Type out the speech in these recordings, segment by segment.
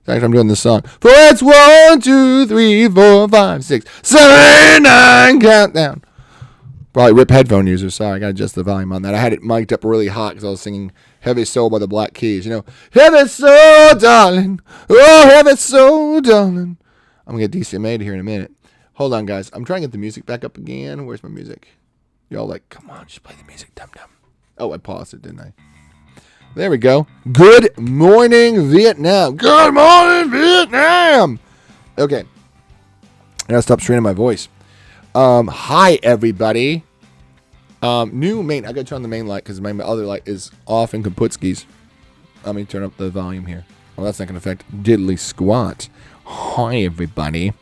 Actually, I'm doing this song. For it's 1, 2, 3, 4, 5, 6, 7, 9 countdown. Probably rip headphone users. Sorry, I gotta adjust the volume on that. I had it mic'd up really hot because I was singing Heavy Soul by the Black Keys. You know, Heavy Soul, darling. Oh, Heavy Soul, darling. I'm gonna get DCMA'd here in a minute. Hold on, guys. I'm trying to get the music back up again. Where's my music? Y'all like, come on, just play the music, dum-dum. Oh, I paused it, didn't I? There we go. Good morning, Vietnam. Good morning, Vietnam. Okay. I gotta stop straining my voice. Hi, everybody. New main. I gotta turn on the main light because my other light is off in Kaputski's. Let me turn up the volume here. Well, that's not gonna affect diddly squat. Hi, everybody.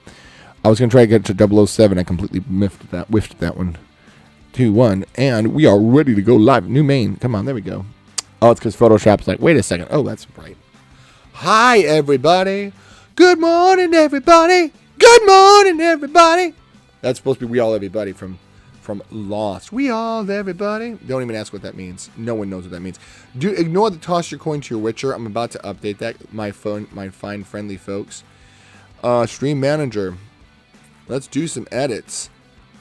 I was gonna try to get to 007. I completely whiffed that one. 2-1, and we are ready to go live. New main. Come on, there we go. Oh, it's because Photoshop's like, wait a second. Oh, that's right. Hi, everybody. Good morning, everybody. Good morning, everybody. That's supposed to be We All Everybody from Lost. We all everybody. Don't even ask what that means. No one knows what that means. Ignore the toss your coin to your Witcher. I'm about to update that. My fine friendly folks. Stream manager. Let's do some edits.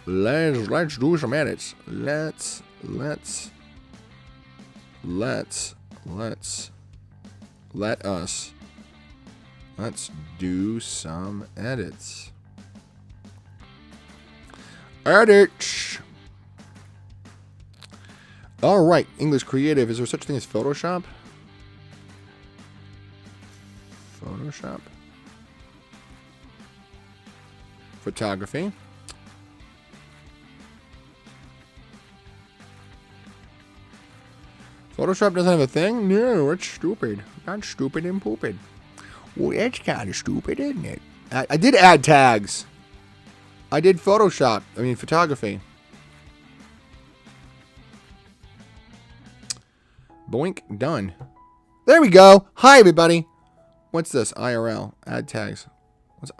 Let's do some edits. Let's do some edits. Edits. All right, English creative. Is there such a thing as Photoshop? Photoshop. Photography. Photoshop doesn't have a thing? No, it's stupid. Not stupid and poopid. Well, that's kind of stupid, isn't it? I did add tags. I did Photoshop. I mean, photography. Boink. Done. There we go. Hi, everybody. What's this? IRL. Add tags. What's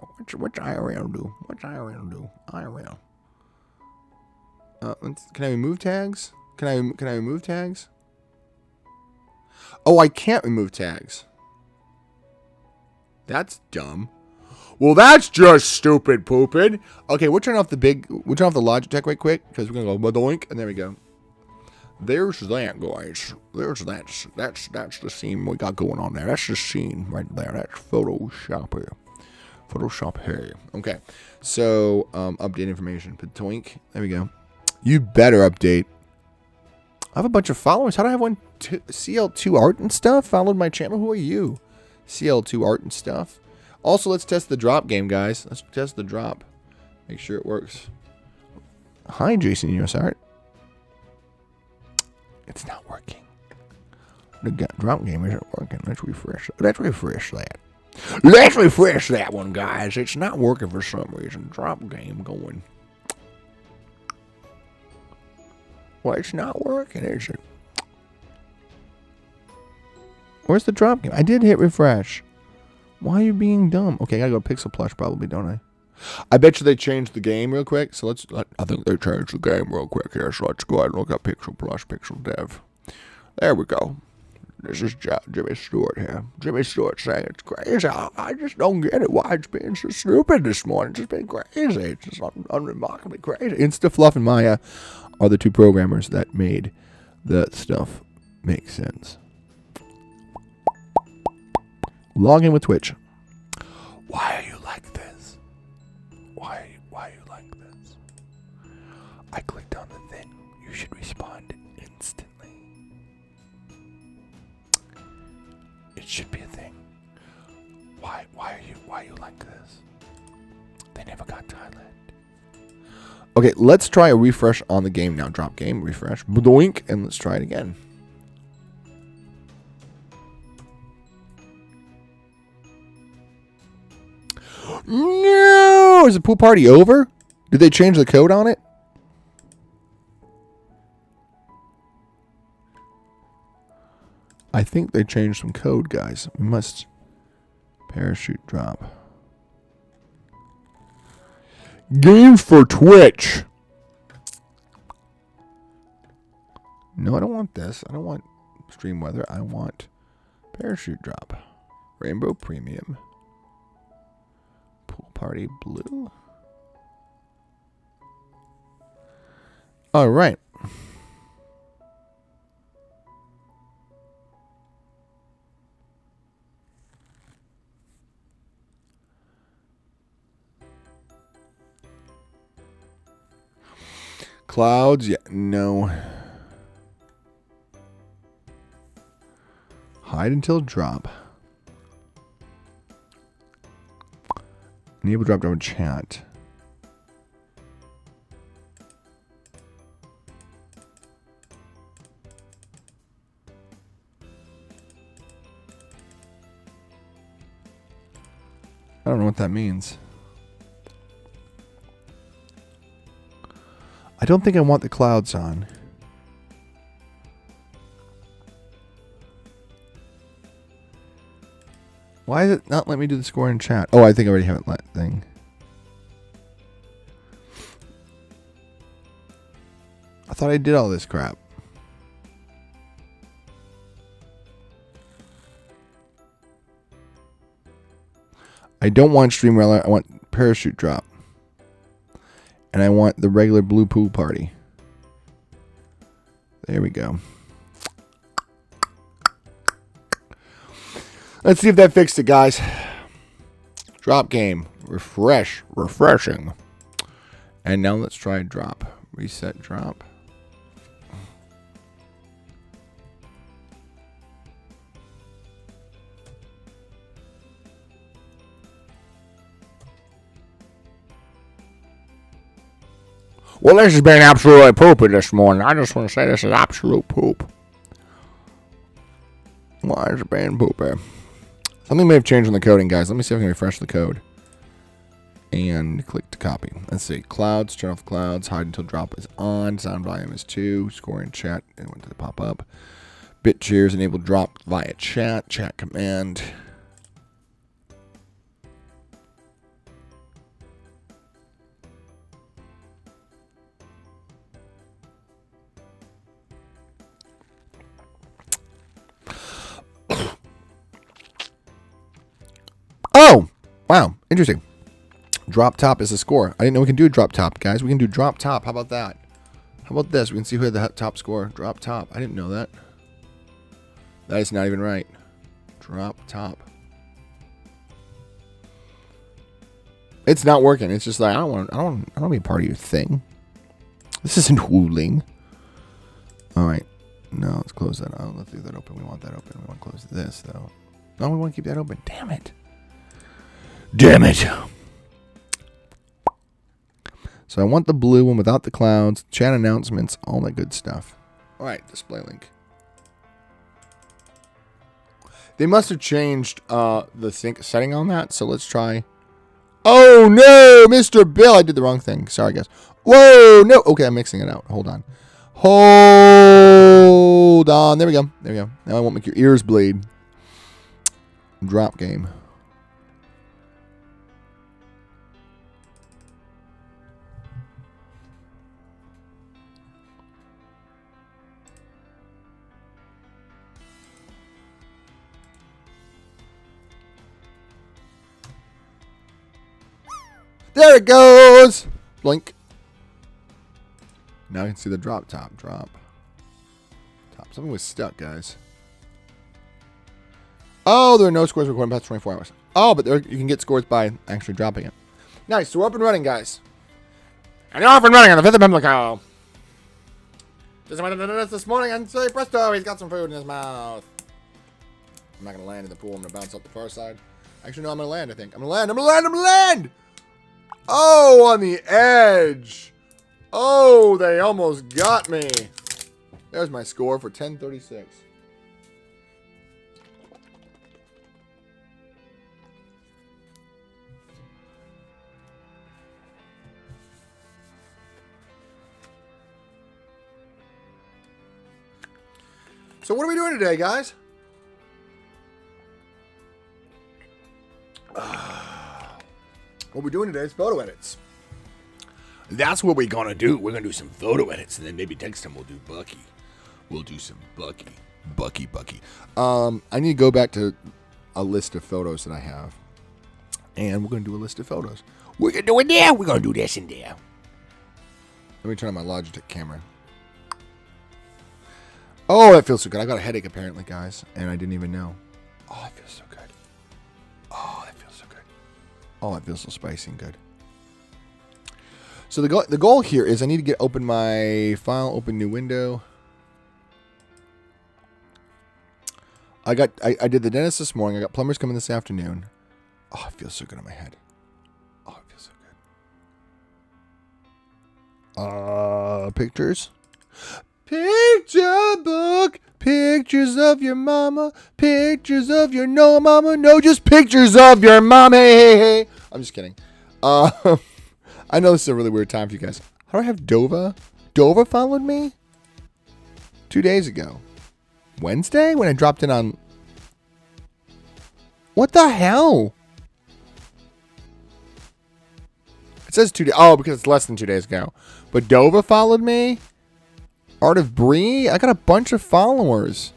IRL do? What's IRL do? IRL. Can I remove tags? Can I remove tags? Oh, I can't remove tags. That's dumb. Well, that's just stupid poopid. Okay, we'll turn off the Logitech right quick because we're gonna go badoink, and there we go. There's that, guys. There's that. That's the scene we got going on there. That's the scene right there. That's Photoshop here. Photoshop here. Okay, so update information. Badoink. There we go. You better update. I have a bunch of followers. How do I have one? CL2 Art and Stuff followed my channel. Who are you? CL2 Art and Stuff. Also, let's test the drop game, guys. Let's test the drop. Make sure it works. Hi, Jason US Art. It's not working. The drop game isn't working. Let's refresh. Let's refresh that. Let's refresh that one, guys. It's not working for some reason. Drop game going. Well, it's not working, is it? Where's the drop game? I did hit refresh. Why are you being dumb? Okay, I gotta go Pixel Plush probably, don't I? I bet you they changed the game real quick. So I think they changed the game real quick here. So let's go ahead and look at Pixel Plush, Pixel Dev. There we go. This is Jimmy Stewart here. Jimmy Stewart saying it's crazy. I just don't get it. Why it's being so stupid this morning. It's just been crazy. It's just unremarkably crazy. InstaFluff and Maya are the two programmers that made the stuff make sense. Log in with Twitch. Why are you like this? Why are you like this? I clicked on the thing. You should respond instantly. It should be a thing. Why are you like this? They never got Thailand. Okay, let's try a refresh on the game now. Drop game, refresh, boink, and let's try it again. No! Is the pool party over? Did they change the code on it? I think they changed some code, guys. We must parachute drop. Games for Twitch. No, I don't want this. I don't want stream weather. I want parachute drop. Rainbow Premium. party blue. All right. Clouds, yeah, no. Hide until drop. Enable drop down chat. I don't know what that means. I don't think I want the clouds on. Why is it not let me do the score in chat? Oh, I think I already have it let thing. I thought I did all this crap. I don't want stream railer. I want parachute drop. And I want the regular blue pool party. There we go. Let's see if that fixed it, guys. Drop game. Refreshing. And now let's try drop. Reset drop. Well, this has been absolutely poopy this morning. I just want to say this is absolute poop. Why is it being poopy? Something may have changed on the coding, guys. Let me see if I can refresh the code. And click to copy. Let's see. Clouds. Turn off clouds. Hide until drop is on. Sound volume is 2. Score in chat. It went to the pop-up. Bit cheers. Enable drop via chat. Chat command. Oh, wow. Interesting. Drop top is a score. I didn't know we can do drop top, guys. We can do drop top. How about that? How about this? We can see who had the top score. Drop top. I didn't know that. That is not even right. Drop top. It's not working. It's just like I don't want to be a part of your thing. This isn't Wuling. All right. No, let's close that. Oh, let's leave that open. We want that open. We want to close this though. No, we want to keep that open. Damn it. Damn it. So I want the blue one without the clouds, chat announcements, all that good stuff. All right, display link. They must have changed the sync setting on that, so let's try. Oh, no, Mr. Bill. I did the wrong thing. Sorry, guys. Whoa, no. Okay, I'm mixing it out. Hold on. Hold on. There we go. There we go. Now I won't make your ears bleed. Drop game. There it goes. Blink. Now I can see the drop top. Drop. Top. Something was stuck, guys. Oh, there are no scores recorded past 24 hours. Oh, but there you can get scores by actually dropping it. Nice. So we're up and running, guys. And you're off and running on the 5th of Pimlico. Just went to this morning and say, presto, he's got some food in his mouth. I'm not going to land in the pool. I'm going to bounce up the far side. Actually, no, I'm going to land, I think. I'm going to land. Oh, on the edge. Oh, they almost got me. There's my score for 1036. So what are we doing today, guys? What we're doing today is photo edits. That's what we're going to do. We're going to do some photo edits, and then maybe next time we'll do Bucky. We'll do some Bucky. Bucky. I need to go back to a list of photos that I have. And we're going to do a list of photos. We're going to do it there. We're going to do this in there. Let me turn on my Logitech camera. Oh, that feels so good. I got a headache apparently, guys. And I didn't even know. Oh, it feels so good. Oh, that feels so good. Oh, it feels so spicy and good. So the goal here is I need to open my file, open new window. I did the dentist this morning. I got plumbers coming this afternoon. Oh, it feels so good on my head. Oh, it feels so good. Pictures. Picture book. Pictures of your mama. Pictures of your no mama. No, just pictures of your mama. Hey. I'm just kidding. I know this is a really weird time for you guys. How do I have Dova? Dova followed me 2 days ago. Wednesday when I dropped in on... What the hell? It says 2 days. Oh, because it's less than 2 days ago. But Dova followed me. Art of Bree. I got a bunch of followers.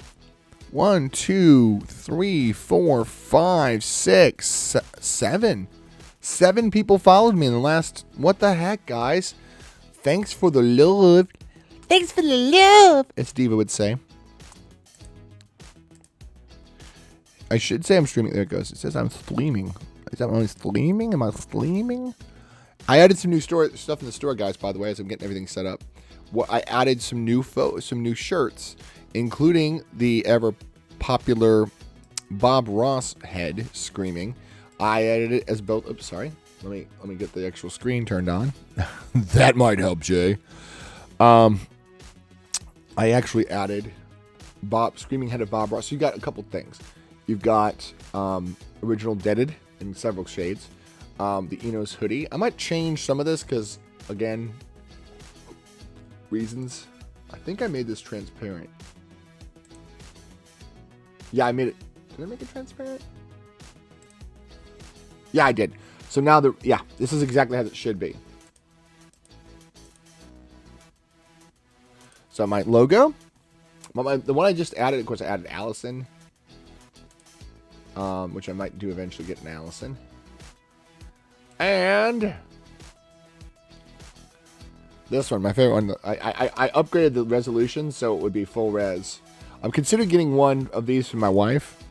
1, 2, 3, 4, 5, 6, 7. 7 people followed me in the last... What the heck, guys? Thanks for the love. Thanks for the love, as Diva would say. I should say I'm streaming. There it goes. It says I'm streaming. Is that only streaming? Am I streaming? I added some new stuff in the store, guys, by the way, as I'm getting everything set up. I added some new shirts, including the ever popular Bob Ross head screaming. I added it as both. Oops, sorry. Let me get the actual screen turned on. That might help, Jay. I actually added screaming head of Bob Ross. So you got a couple things. You've got original Deaded in several shades. The Enos hoodie. I might change some of this because, again, reasons. I think I made this transparent. Yeah, I made it. Did I make it transparent? Yeah, I did. So now, this is exactly how it should be. So my logo. The one I just added, of course, I added Allison. Which I might do eventually get an Allison. And this one, my favorite one. I upgraded the resolution so it would be full res. I'm considering getting one of these for my wife,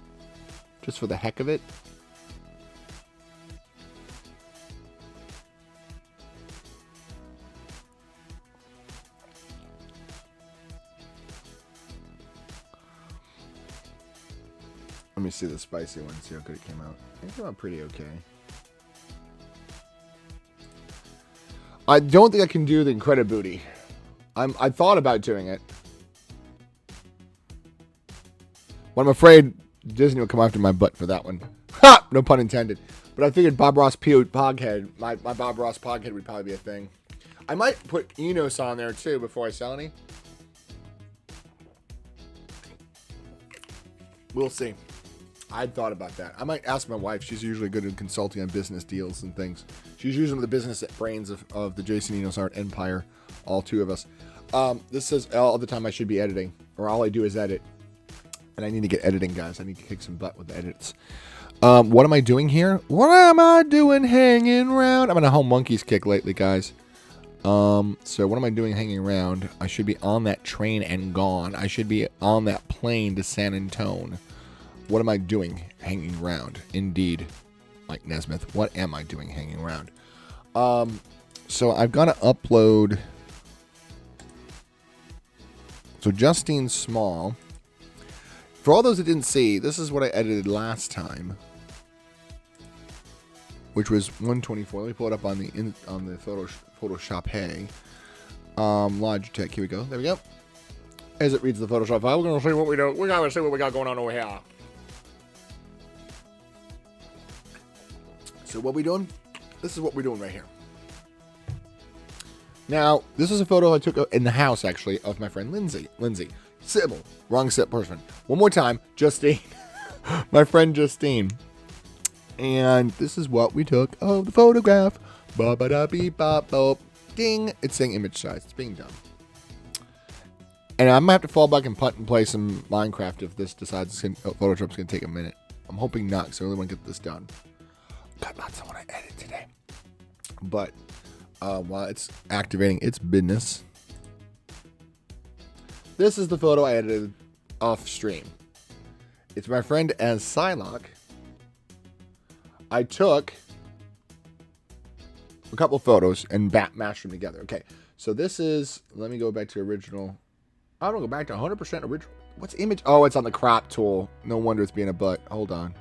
just for the heck of it. Let me see the spicy one, see how good it came out. It came out pretty okay. I don't think I can do the Incredibooty. I thought about doing it. But I'm afraid Disney will come after my butt for that one. Ha! No pun intended. But I figured Bob Ross Poghead, my Bob Ross Poghead would probably be a thing. I might put Enos on there too before I sell any. We'll see. I'd thought about that. I might ask my wife. She's usually good at consulting on business deals and things. She's usually the business brains of the Jason Enos Art Empire. All two of us. This says all the time I should be editing. Or all I do is edit. And I need to get editing, guys. I need to kick some butt with the edits. What am I doing here? What am I doing hanging around? I'm on a Home Monkeys kick lately, guys. So what am I doing hanging around? I should be on that train and gone. I should be on that plane to San Antone. What am I doing hanging around? Indeed, Mike Nesmith. What am I doing hanging around? So I've got to upload. So Justine Small. For all those that didn't see, this is what I edited last time, which was 124. Let me pull it up on the Photoshop. Hey, Logitech. Here we go. There we go. As it reads the Photoshop file, we're gonna see what we do. We're gonna see what we got going on over here. So what we doing? This is what we're doing right here. Now, this is a photo I took in the house, actually, of my friend Lindsay. Sybil. Wrong person. One more time. Justine. My friend Justine. And this is what we took of the photograph. Ba-ba-da-beep-bop-bop. Ding. It's saying image size. It's being done. And I'm going to have to fall back and punt and play some Minecraft if this decides Photoshop's going to take a minute. I'm hoping not, because I really want to get this done. got lots I want to edit today. But while it's activating its business, this is the photo I edited off stream. It's my friend as Psylocke. I took a couple photos and mashed them together. Okay, so this is, let me go back to original. I don't go back to 100% original. What's image? Oh, it's on the crop tool. No wonder it's being a butt. Hold on.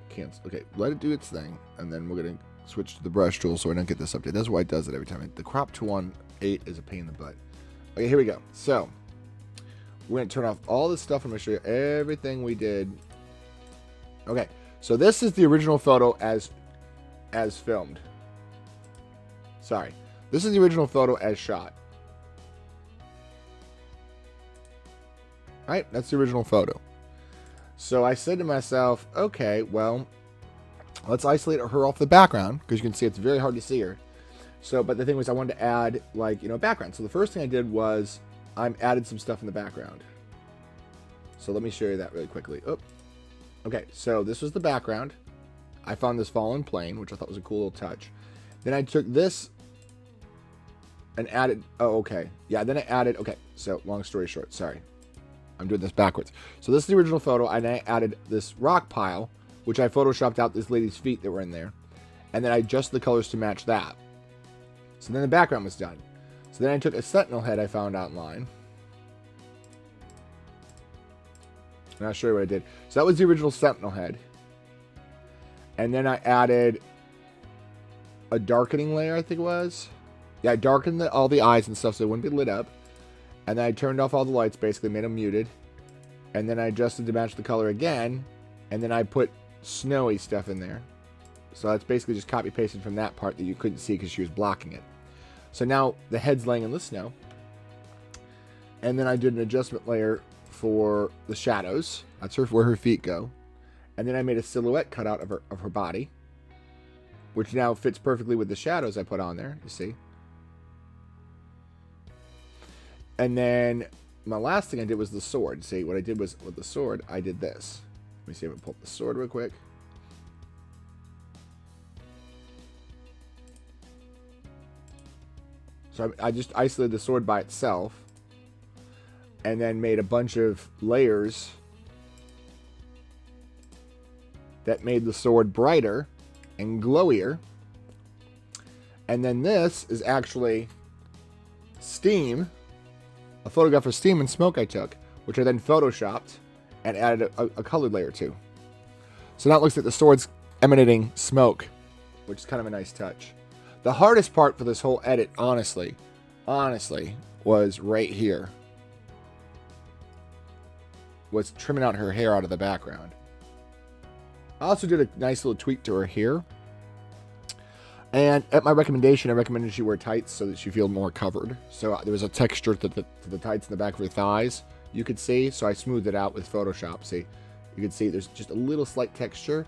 Cancel. Okay, let it do its thing, and then we're going to switch to the brush tool so I don't get this update. That's why it does it every time. The crop tool on 8 is a pain in the butt. Okay, here we go. So, we're going to turn off all this stuff. I'm going to show you everything we did. Okay, so this is the original photo as filmed. Sorry. This is the original photo as shot. Right? That's the original photo. So I said to myself, okay, well, let's isolate her off the background, because you can see it's very hard to see her. So, but the thing was, I wanted to add, like, background. So the first thing I did was I added some stuff in the background. So let me show you that really quickly. Oh, okay. So this was the background. I found this fallen plane, which I thought was a cool little touch. Then I took this and added. Oh, okay. Yeah. Then I added. Okay. So long story short, sorry. I'm doing this backwards. So this is the original photo, and I added this rock pile, which I photoshopped out this lady's feet that were in there, and then I adjusted the colors to match that. So then the background was done. So then I took a sentinel head I found online, and I'll show you what I did. So that was the original sentinel head, and then I added a darkening layer, I think it was. Yeah, I darkened all the eyes and stuff so it wouldn't be lit up. And then I turned off all the lights, basically made them muted. And then I adjusted to match the color again. And then I put snowy stuff in there. So that's basically just copy pasted from that part that you couldn't see because she was blocking it. So now the head's laying in the snow. And then I did an adjustment layer for the shadows. That's where her feet go. And then I made a silhouette cutout of her body, which now fits perfectly with the shadows I put on there, you see. And then my last thing I did was the sword. See, what I did was with the sword, I did this. Let me see if I pull up the sword real quick. So I just isolated the sword by itself and then made a bunch of layers that made the sword brighter and glowier. And then this is actually steam. A photograph of steam and smoke I took, which I then photoshopped and added a colored layer to. So now it looks like the sword's emanating smoke, which is kind of a nice touch. The hardest part for this whole edit, honestly, was right here. Was trimming out her hair out of the background. I also did a nice little tweak to her hair. And at my recommendation, I recommended she wear tights so that she feel more covered. So there was a texture to the tights in the back of her thighs you could see. So I smoothed it out with Photoshop. See, you can see there's just a little slight texture.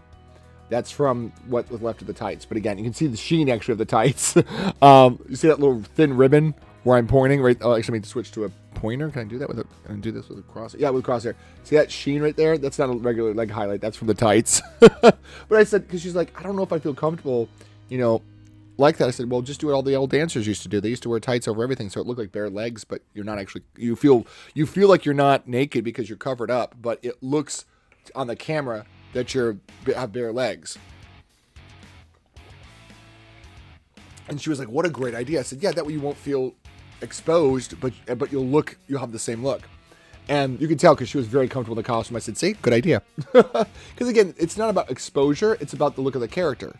That's from what was left of the tights. But again, you can see the sheen actually of the tights. You see that little thin ribbon where I'm pointing? Right. Oh, actually, I need to switch to a pointer. Can I do that with can I do this with a crosshair? Yeah, with a crosshair. See that sheen right there? That's not a regular leg highlight. That's from the tights. But I said, because she's like, I don't know if I feel comfortable, like that. I said, well, just do what all the old dancers used to do. They used to wear tights over everything, so it looked like bare legs, but you're not actually. You feel like you're not naked because you're covered up, but it looks on the camera that you have bare legs. And she was like, "What a great idea!" I said, "Yeah, that way you won't feel exposed, but you'll have the same look." And you can tell because she was very comfortable in the costume. I said, "See, good idea." Because again, it's not about exposure; it's about the look of the character.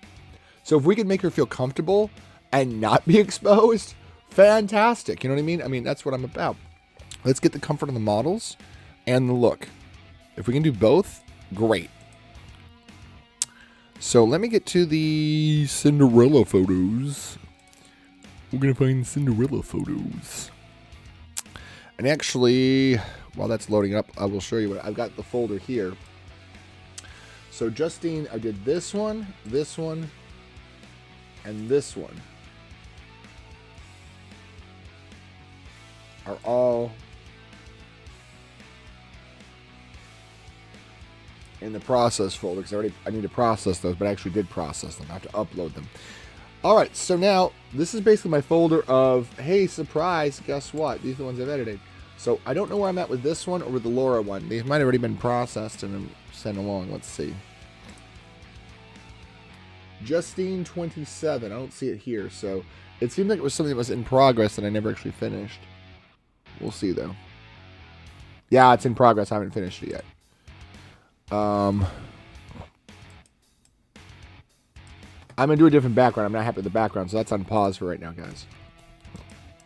So if we can make her feel comfortable and not be exposed, fantastic. You know what I mean? I mean, that's what I'm about. Let's get the comfort of the models and the look. If we can do both, great. So let me get to the Cinderella photos. We're going to find Cinderella photos. And actually, while that's loading up, I will show you what I've got the folder here. So Justine, I did this one, and this one are all in the process folder because I need to process those, but I actually did process them. I have to upload them. All right, so now this is basically my folder of, hey, surprise, guess what? These are the ones I've edited. So I don't know where I'm at with this one or with the Laura one. These might have already been processed and sent along. Let's see. Justine 27. I don't see it here, so it seemed like it was something that was in progress that I never actually finished. We'll see, though. Yeah, it's in progress. I haven't finished it yet. I'm going to do a different background. I'm not happy with the background, so that's on pause for right now, guys.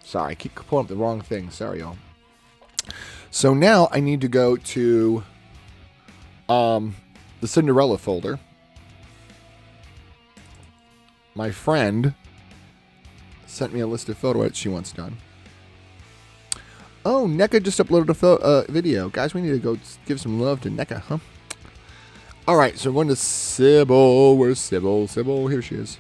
Sorry, I keep pulling up the wrong thing. Sorry, y'all. So now I need to go to the Cinderella folder. My friend sent me a list of photo edits she wants done. Oh, NECA just uploaded a video. Guys, we need to go give some love to NECA, huh? All right, so I'm going to Sybil. Where's Sybil? Sybil, here she is.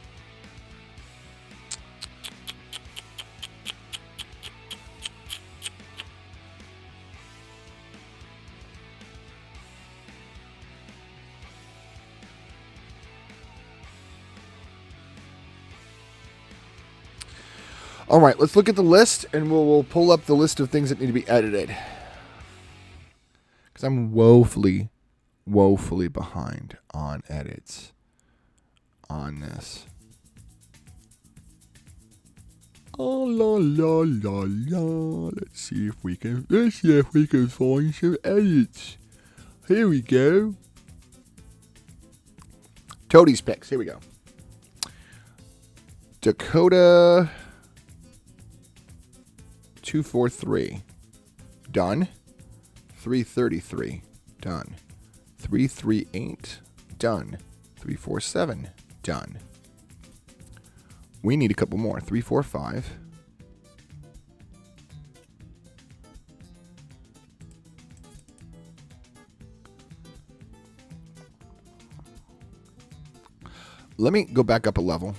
All right, let's look at the list, and we'll pull up the list of things that need to be edited. Because I'm woefully behind on edits on this. Oh, la, la, la, la. Let's see if we can find some edits. Here we go. Toadie's picks. Here we go. Dakota 243. Done. 333. Done. 338. Done. 347. Done. We need a couple more. 345. Let me go back up a level.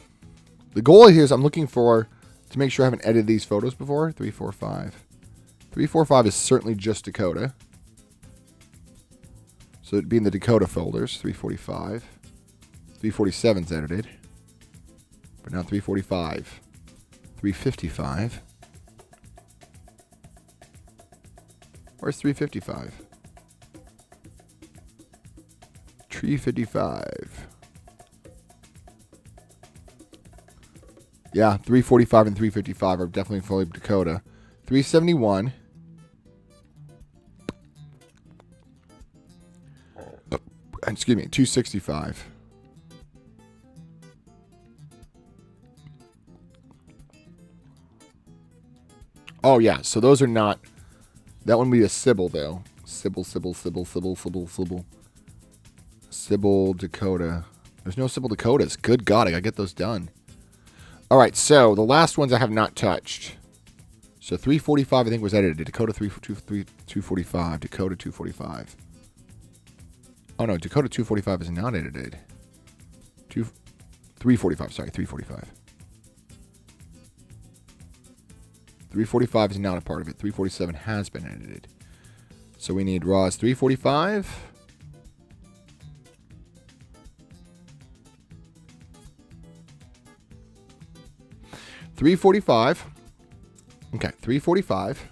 The goal here is I'm looking for to make sure I haven't edited these photos before. 345. 345 is certainly just Dakota. So it'd be in the Dakota folders. 345. 347 is edited. But now 345. 355. Where's 355? 355. Yeah, 345 and 355 are definitely fully Dakota. 371. Excuse me, 265. Oh, yeah, so those are not... That one would be a Sybil, though. Sybil. Sybil Dakota. There's no Sybil Dakotas. Good God, I gotta get those done. All right, so the last ones I have not touched. So 345, I think, was edited. Dakota 245. Dakota 245. Oh, no, Dakota 245 is not edited. 345, sorry, 345. 345 is not a part of it. 347 has been edited. So we need Raw's 345. $345. Okay, 345.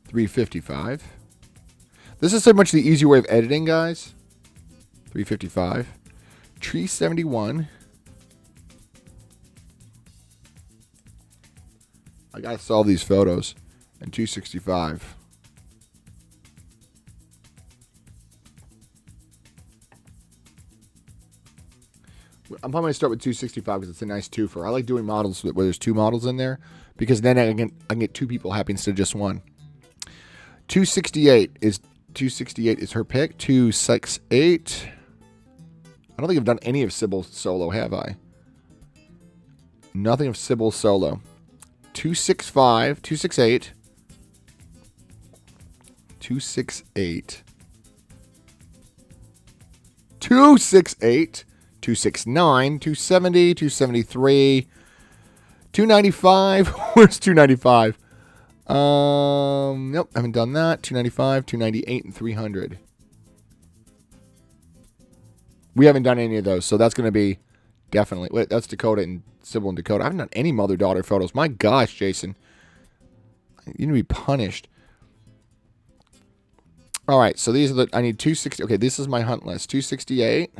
$355. This is so much the easier way of editing, guys. 355. Tree 71. I gotta solve these photos. And 265. I'm probably going to start with 265 because it's a nice twofer. I like doing models where there's two models in there because then I can get two people happy instead of just one. 268 is her pick. 268. I don't think I've done any of Sybil solo, have I? Nothing of Sybil solo. 265, 268. 268. 268. 269, 270, 273, 295. Where's 295? Nope, haven't done that. 295, 298, and 300. We haven't done any of those, so that's going to be definitely. Wait, that's Dakota and Sybil and Dakota. I haven't done any mother-daughter photos. My gosh, Jason. You need to be punished. All right, so these are the. I need 260. Okay, this is my hunt list. 268.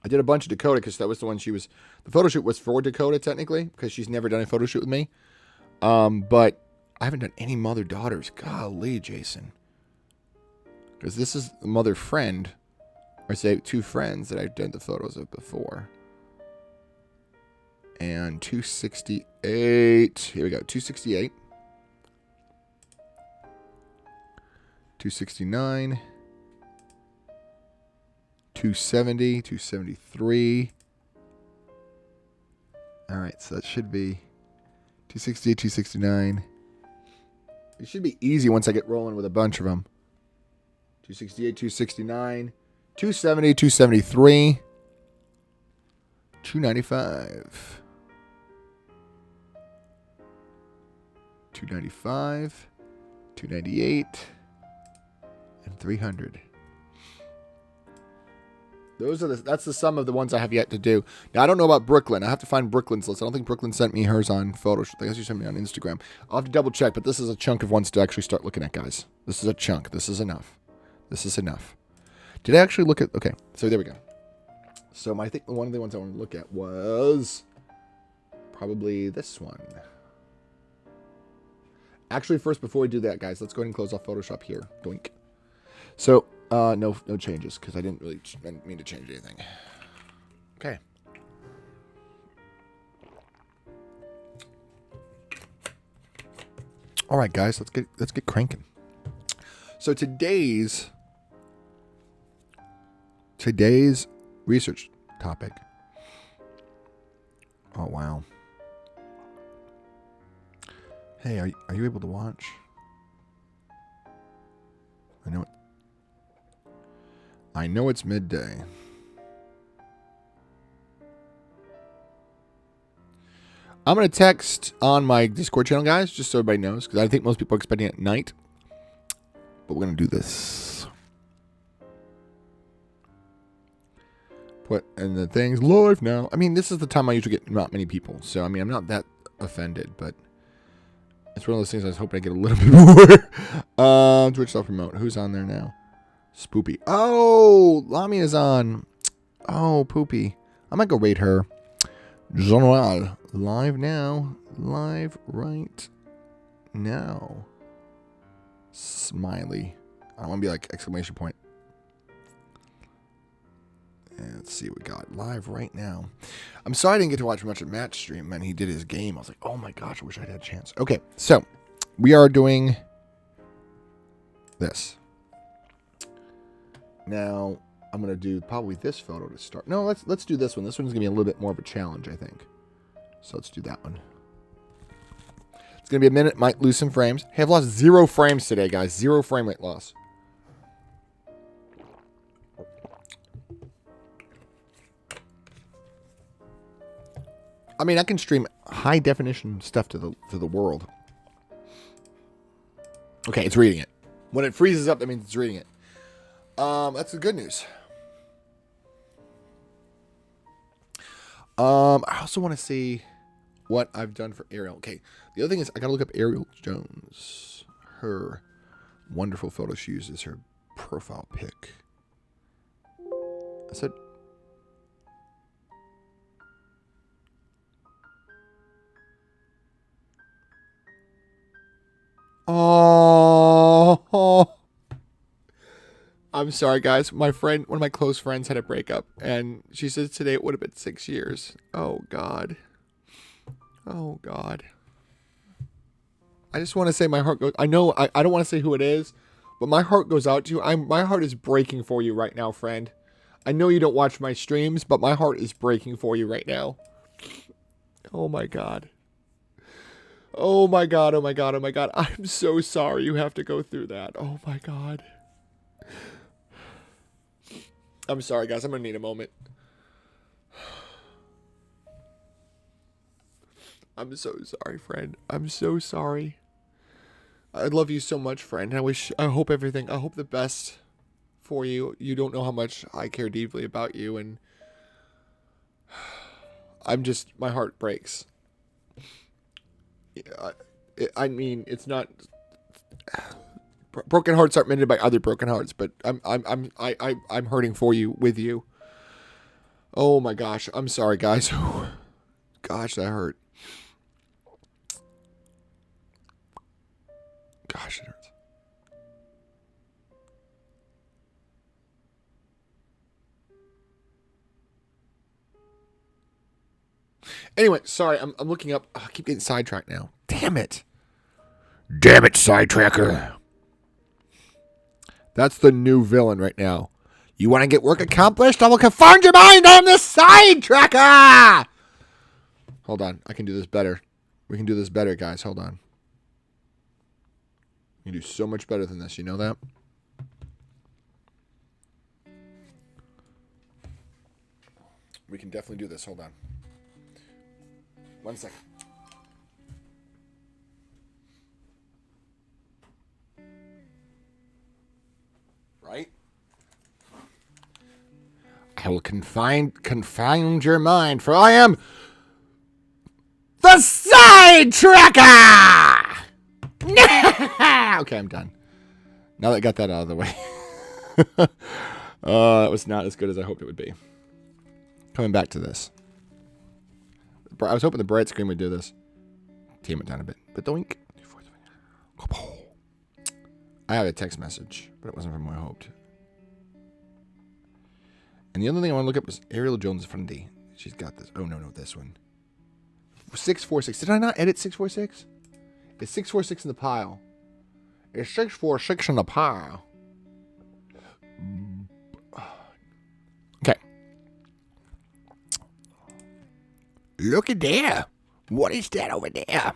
I did a bunch of Dakota because that was the one she was. The photo shoot was for Dakota technically because she's never done a photo shoot with me. But I haven't done any mother daughters. Golly, Jason. Because this is the mother friend, or say 2 friends that I've done the photos of before. And 268. Here we go. 268. 269. 270, 273. All right, so that should be 268, 269. It should be easy once I get rolling with a bunch of them. 268, 269, 270, 273, 295, 295, 298, and 300. That's the sum of the ones I have yet to do. Now, I don't know about Brooklyn. I have to find Brooklyn's list. I don't think Brooklyn sent me hers on Photoshop. I guess you sent me on Instagram. I'll have to double check, but this is a chunk of ones to actually start looking at, guys. This is a chunk. This is enough. This is enough. Did I actually look at... Okay, so there we go. So I think one of the ones I want to look at was probably this one. Actually, first, before we do that, guys, let's go ahead and close off Photoshop here. Doink. So... no changes, because I didn't really mean to change anything. Okay. All right, guys, let's get cranking. So today's research topic. Oh wow. Hey, are you able to watch? I know it's midday. I'm going to text on my Discord channel, guys, just so everybody knows, because I think most people are expecting it at night. But we're going to do this. Put in the things live now. I mean, this is the time I usually get not many people. So, I mean, I'm not that offended, but it's one of those things I was hoping I get a little bit more. Twitch self-promote. Who's on there now? Spoopy. Oh, Lamia's on. Oh, Poopy. I might go rate her. General. Live now. Live right now. Smiley. I want to be like exclamation point. And let's see what we got. Live right now. I'm sorry I didn't get to watch much of Matt's stream. Man, he did his game. I was like, oh my gosh, I wish I'd had a chance. Okay, so we are doing this. Now, I'm going to do probably this photo to start. No, let's do this one. This one's going to be a little bit more of a challenge, I think. So let's do that one. It's going to be a minute. Might lose some frames. Hey, I've lost 0 frames today, guys. 0 frame rate loss. I mean, I can stream high definition stuff to the world. Okay, it's reading it. When it freezes up, that means it's reading it. That's the good news. I also want to see what I've done for Ariel. Okay, the other thing is I gotta look up Ariel Jones. Her wonderful photo she uses her profile pic. I said, oh. I'm sorry, guys. My friend, one of my close friends, had a breakup, and she says today it would have been 6 years. Oh, God. Oh, God. I just want to say my heart goes... I know, I don't want to say who it is, but my heart goes out to you. My heart is breaking for you right now, friend. I know you don't watch my streams, but my heart is breaking for you right now. Oh, my God. Oh, my God. Oh, my God. Oh, my God. I'm so sorry you have to go through that. Oh, my God. I'm sorry, guys. I'm going to need a moment. I'm so sorry, friend. I'm so sorry. I love you so much, friend. I hope the best for you. You don't know how much I care deeply about you, and my heart breaks. I mean, it's not, broken hearts aren't mended by other broken hearts, but I'm hurting for you, with you. Oh my gosh, I'm sorry, guys. Gosh, that hurt. Gosh, it hurts. Anyway, sorry, I'm looking up. I keep getting sidetracked now. Damn it. Damn it, sidetracker. That's the new villain right now. You want to get work accomplished? I will confound your mind. I'm the sidetracker. Hold on. I can do this better. We can do this better, guys. Hold on. You can do so much better than this. You know that? We can definitely do this. Hold on. 1 second. Right? I will confound your mind, for I am the sidetracker! Okay, I'm done. Now that I got that out of the way. That was not as good as I hoped it would be. Coming back to this. I was hoping the bright screen would do this. Tame it down a bit. But doink. I had a text message, but it wasn't from what I hoped. And the other thing I want to look up was Ariel Jones Fundy. She's got this. Oh, no, this one. 646. Did I not edit 646? It's 646 in the pile. It's 646 in the pile. Okay. Look at there. What is that over there?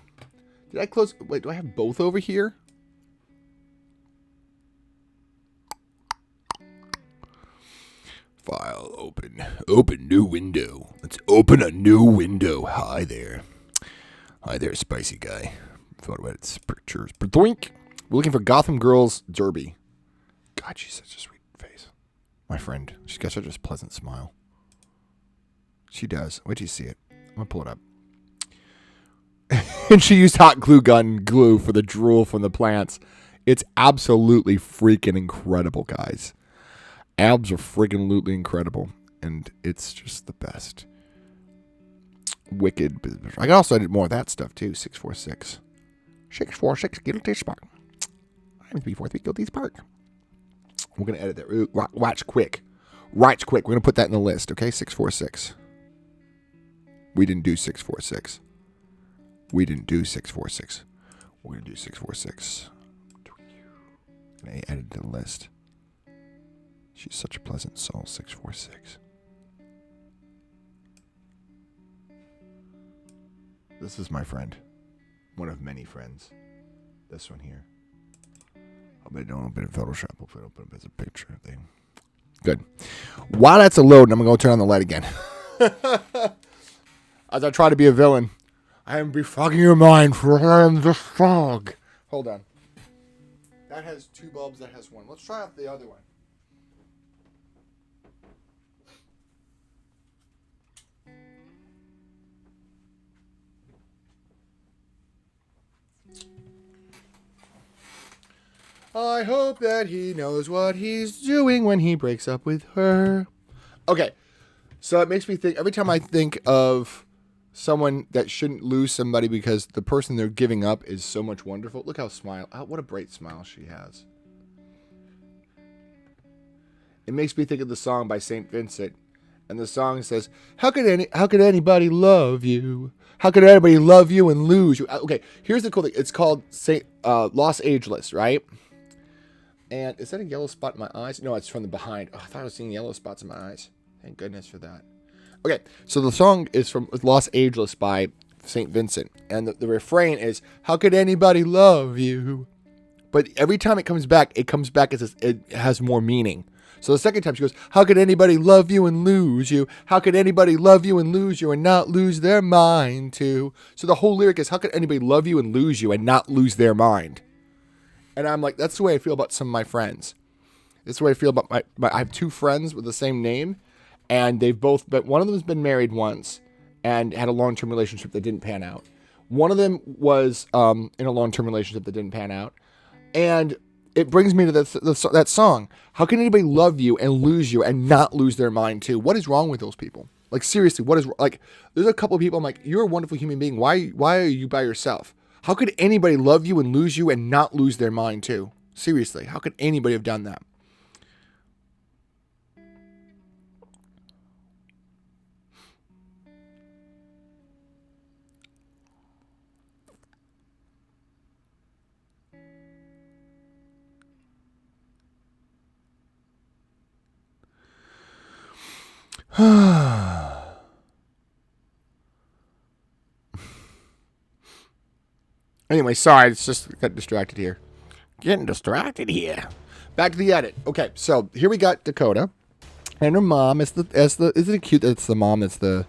Did I close? Wait, do I have both over here? File open. Open new window. Let's open a new window. Hi there. Hi there, spicy guy. Thought about its pictures. Doink. We're looking for Gotham Girls Derby. God, she's such a sweet face. My friend. She's got such a pleasant smile. She does. Wait till you see it. I'm going to pull it up. And she used hot glue gun glue for the drool from the plants. It's absolutely freaking incredible, guys. Abs are freaking lootly incredible. And it's just the best. Wicked. I also edit more of that stuff, too. 646. 646 Guilty Spark. I'm 343 Guilty Spark. We're going to edit that. Watch quick. We're going to put that in the list, okay? 646. We didn't do 646. We're going to do 646. I added to the list. She's such a pleasant soul. 646. This is my friend. One of many friends. This one here. I'll bet it don't open in Photoshop. Hopefully it'll open up as a picture thing. Good. While that's a load, I'm going to go turn on the light again. As I try to be a villain. I am befogging your mind, for I am the fog. Hold on. That has 2 bulbs, that has 1. Let's try out the other one. I hope that he knows what he's doing when he breaks up with her. Okay, so it makes me think, every time I think of someone that shouldn't lose somebody because the person they're giving up is so much wonderful. Look how what a bright smile she has. It makes me think of the song by St. Vincent. And the song says, how could anybody love you? How could anybody love you and lose you? Okay, here's the cool thing. It's called Los Angeles, right? And is that a yellow spot in my eyes? No, it's from the behind. Oh, I thought I was seeing yellow spots in my eyes. Thank goodness for that. Okay, so the song is from Los Angeles by St. Vincent. And the refrain is, how could anybody love you? But every time it comes back as it has more meaning. So the second time she goes, how could anybody love you and lose you? How could anybody love you and lose you and not lose their mind too? So the whole lyric is, how could anybody love you and lose you and not lose their mind? And I'm like, that's the way I feel about some of my friends. That's the way I feel about I have 2 friends with the same name, and but one of them has been married once and had a long-term relationship that didn't pan out. One of them was in a long-term relationship that didn't pan out. And it brings me to that song. How can anybody love you and lose you and not lose their mind too? What is wrong with those people? Like, seriously, there's a couple of people I'm like, you're a wonderful human being. Why are you by yourself? How could anybody love you and lose you and not lose their mind too? Seriously, how could anybody have done that? Anyway, sorry, it's just got distracted here. Getting distracted here. Back to the edit. Okay, so here we got Dakota, and her mom is isn't it cute that it's the mom that's the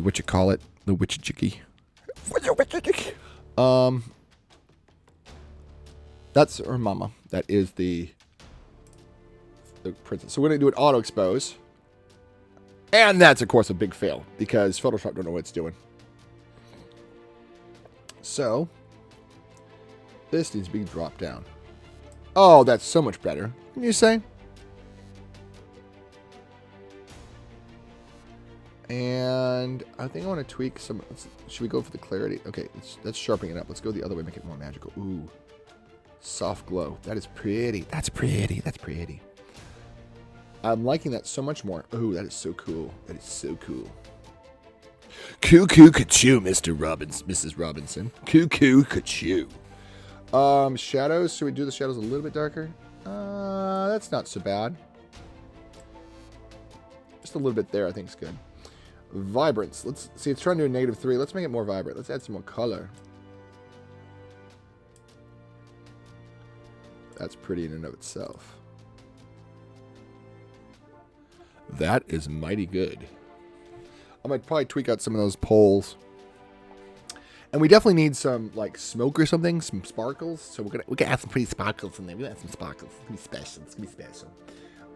what you call it, the witchy chicky. That's her mama. That is the princess. So we're gonna do an auto expose. And that's, of course, a big fail, because Photoshop don't know what it's doing. So, this needs to be dropped down. Oh, that's so much better. Can you say? And I think I want to tweak some. Should we go for the clarity? Okay, let's sharpen it up. Let's go the other way, make it more magical. Ooh, soft glow. That is pretty. That's pretty. That's pretty. I'm liking that so much more. Oh, that is so cool. That is so cool. Cuckoo ka-choo, Mrs. Robinson. Cuckoo ka-choo. Shadows. Should we do the shadows a little bit darker? That's not so bad. Just a little bit there, I think is good. Vibrance. Let's see, it's trying to do a -3. Let's make it more vibrant. Let's add some more color. That's pretty in and of itself. That is mighty good. I might probably tweak out some of those poles. And we definitely need some like smoke or something, some sparkles. So we're gonna add some pretty sparkles in there. We're gonna add some sparkles. It's gonna be special. It's gonna be special.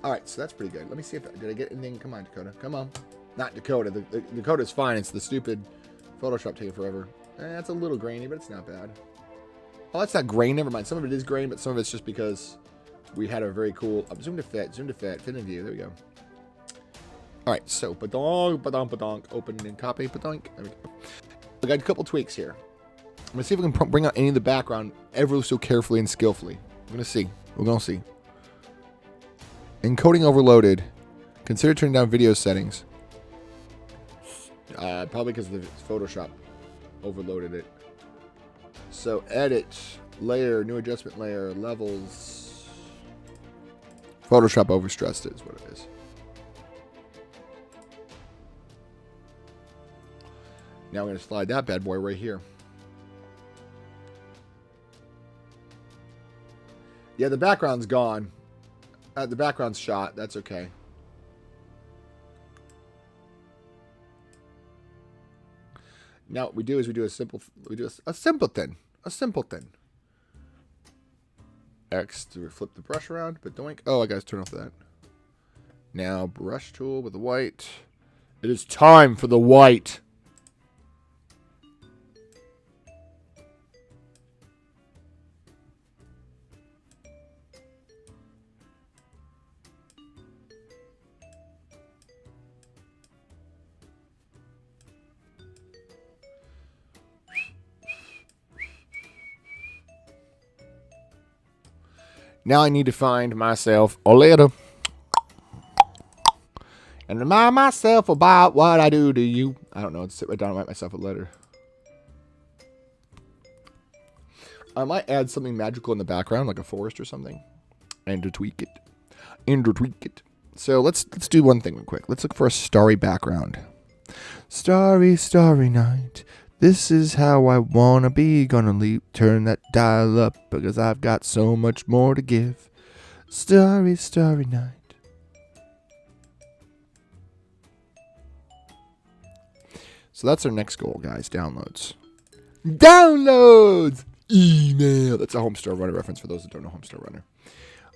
Alright, so that's pretty good. Let me see if did I get anything? Come on, Dakota. Come on. Not Dakota. The Dakota's fine. It's the stupid Photoshop taking forever. It's a little grainy, but it's not bad. Oh, that's not grain. Never mind. Some of it is grain, but some of it's just because we had a very cool zoom to fit in view. There we go. All right, so badonk, open and copy, badonk. There we go. I got a couple tweaks here. I'm gonna see if we can bring out any of the background ever so carefully and skillfully. We're gonna see. We're gonna see. Encoding overloaded. Consider turning down video settings. Probably because the Photoshop overloaded it. So edit, layer, new adjustment layer, levels. Photoshop overstressed it is what it is. Now I'm going to slide that bad boy right here. Yeah, the background's gone. The background's shot. That's okay. Now what we do is we do a simple thing. X to flip the brush around, but doink. Oh, I gotta turn off that. Now brush tool with the white. It is time for the white. Now I need to find myself a letter. And remind myself about what I do to you. I don't know. Let's sit right down and write myself a letter. I might add something magical in the background, like a forest or something. And to tweak it. So let's do one thing real quick. Let's look for a starry background. Starry, starry night. This is how I wanna be. Gonna turn that dial up because I've got so much more to give. Starry, starry night. So that's our next goal, guys. Downloads. Downloads! Email. That's a Homestar Runner reference for those that don't know Homestar Runner.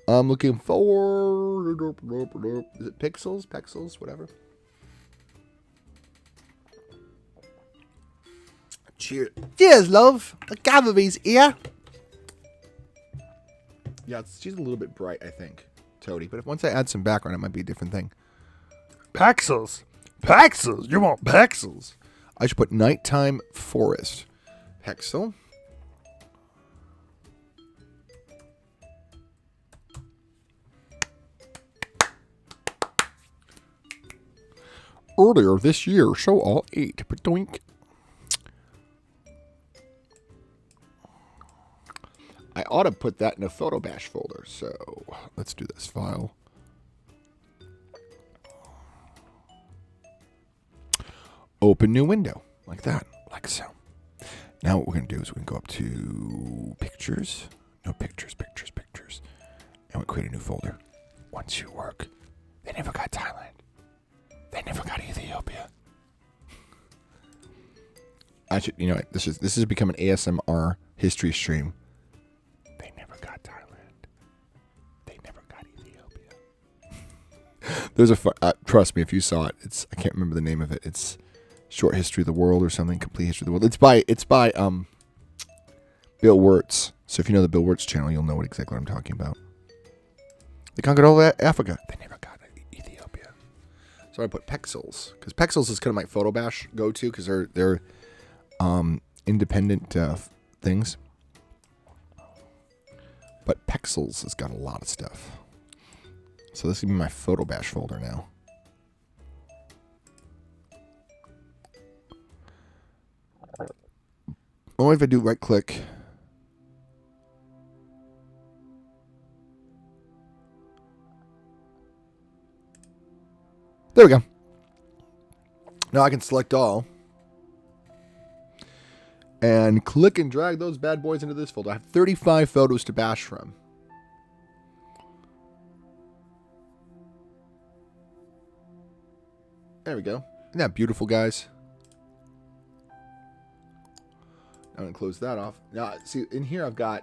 I'm looking for... Is it Pixels? Pexels? Whatever. Cheers. Cheers, love. The Gathery's here. Yeah, she's a little bit bright, I think, Toady. But if once I add some background, it might be a different thing. Pexels. Pexels. You want Pexels. I should put Nighttime Forest. Pexel. Earlier this year, show all 8. Doink. I ought to put that in a Photo Bash folder. So let's do this file. Open new window. Like that. Like so. Now what we're going to do is we're going to go up to Pictures. No, Pictures. And we'll create a new folder. Once you work. They never got Thailand. They never got Ethiopia. I should, you know, this has become an ASMR history stream. They never got Thailand. They never got Ethiopia. There's a trust me, if you saw it, I can't remember the name of it. It's Short History of the World or something. Complete History of the World. It's by Bill Wirtz. So if you know the Bill Wirtz channel, you'll know exactly what I'm talking about. They conquered all Africa. They never got Ethiopia. So I put Pexels because Pexels is kind of my Photo Bash go-to because they're independent things. But Pexels has got a lot of stuff. So this is going to be my Photo Bash folder now. Only if I do right click. There we go. Now I can select all. And click and drag those bad boys into this folder. I have 35 photos to bash from. There we go. Isn't that beautiful, guys? I'm going to close that off. Now, see, in here I've got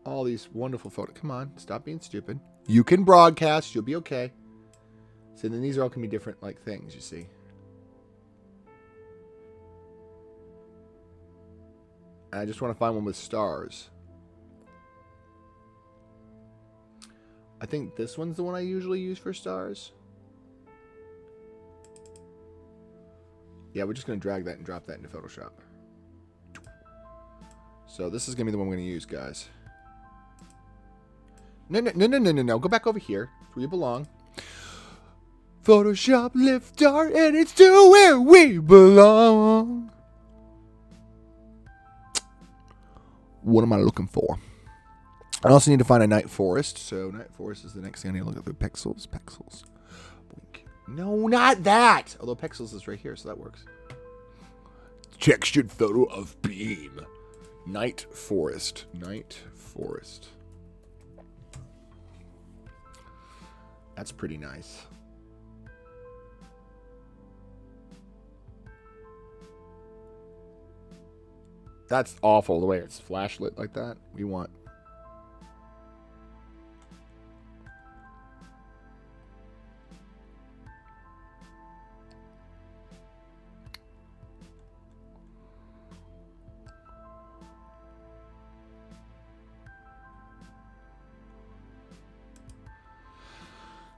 all these wonderful photos. Come on, stop being stupid. You can broadcast. You'll be okay. So then these are all going to be different, like, things, you see. I just want to find one with stars. I think this one's the one I usually use for stars. Yeah, we're just going to drag that and drop that into Photoshop. So this is going to be the one we're going to use, guys. No. Go back over here. It's where you belong. Photoshop, lift our edits to where we belong. What am I looking for? I also need to find a Night Forest. So Night Forest is the next thing I need to look at. The Pexels. Boink. No, not that. Although Pexels is right here, so that works. Textured photo of beam. Night Forest. That's pretty nice. That's awful, the way it's flashlit like that. We want...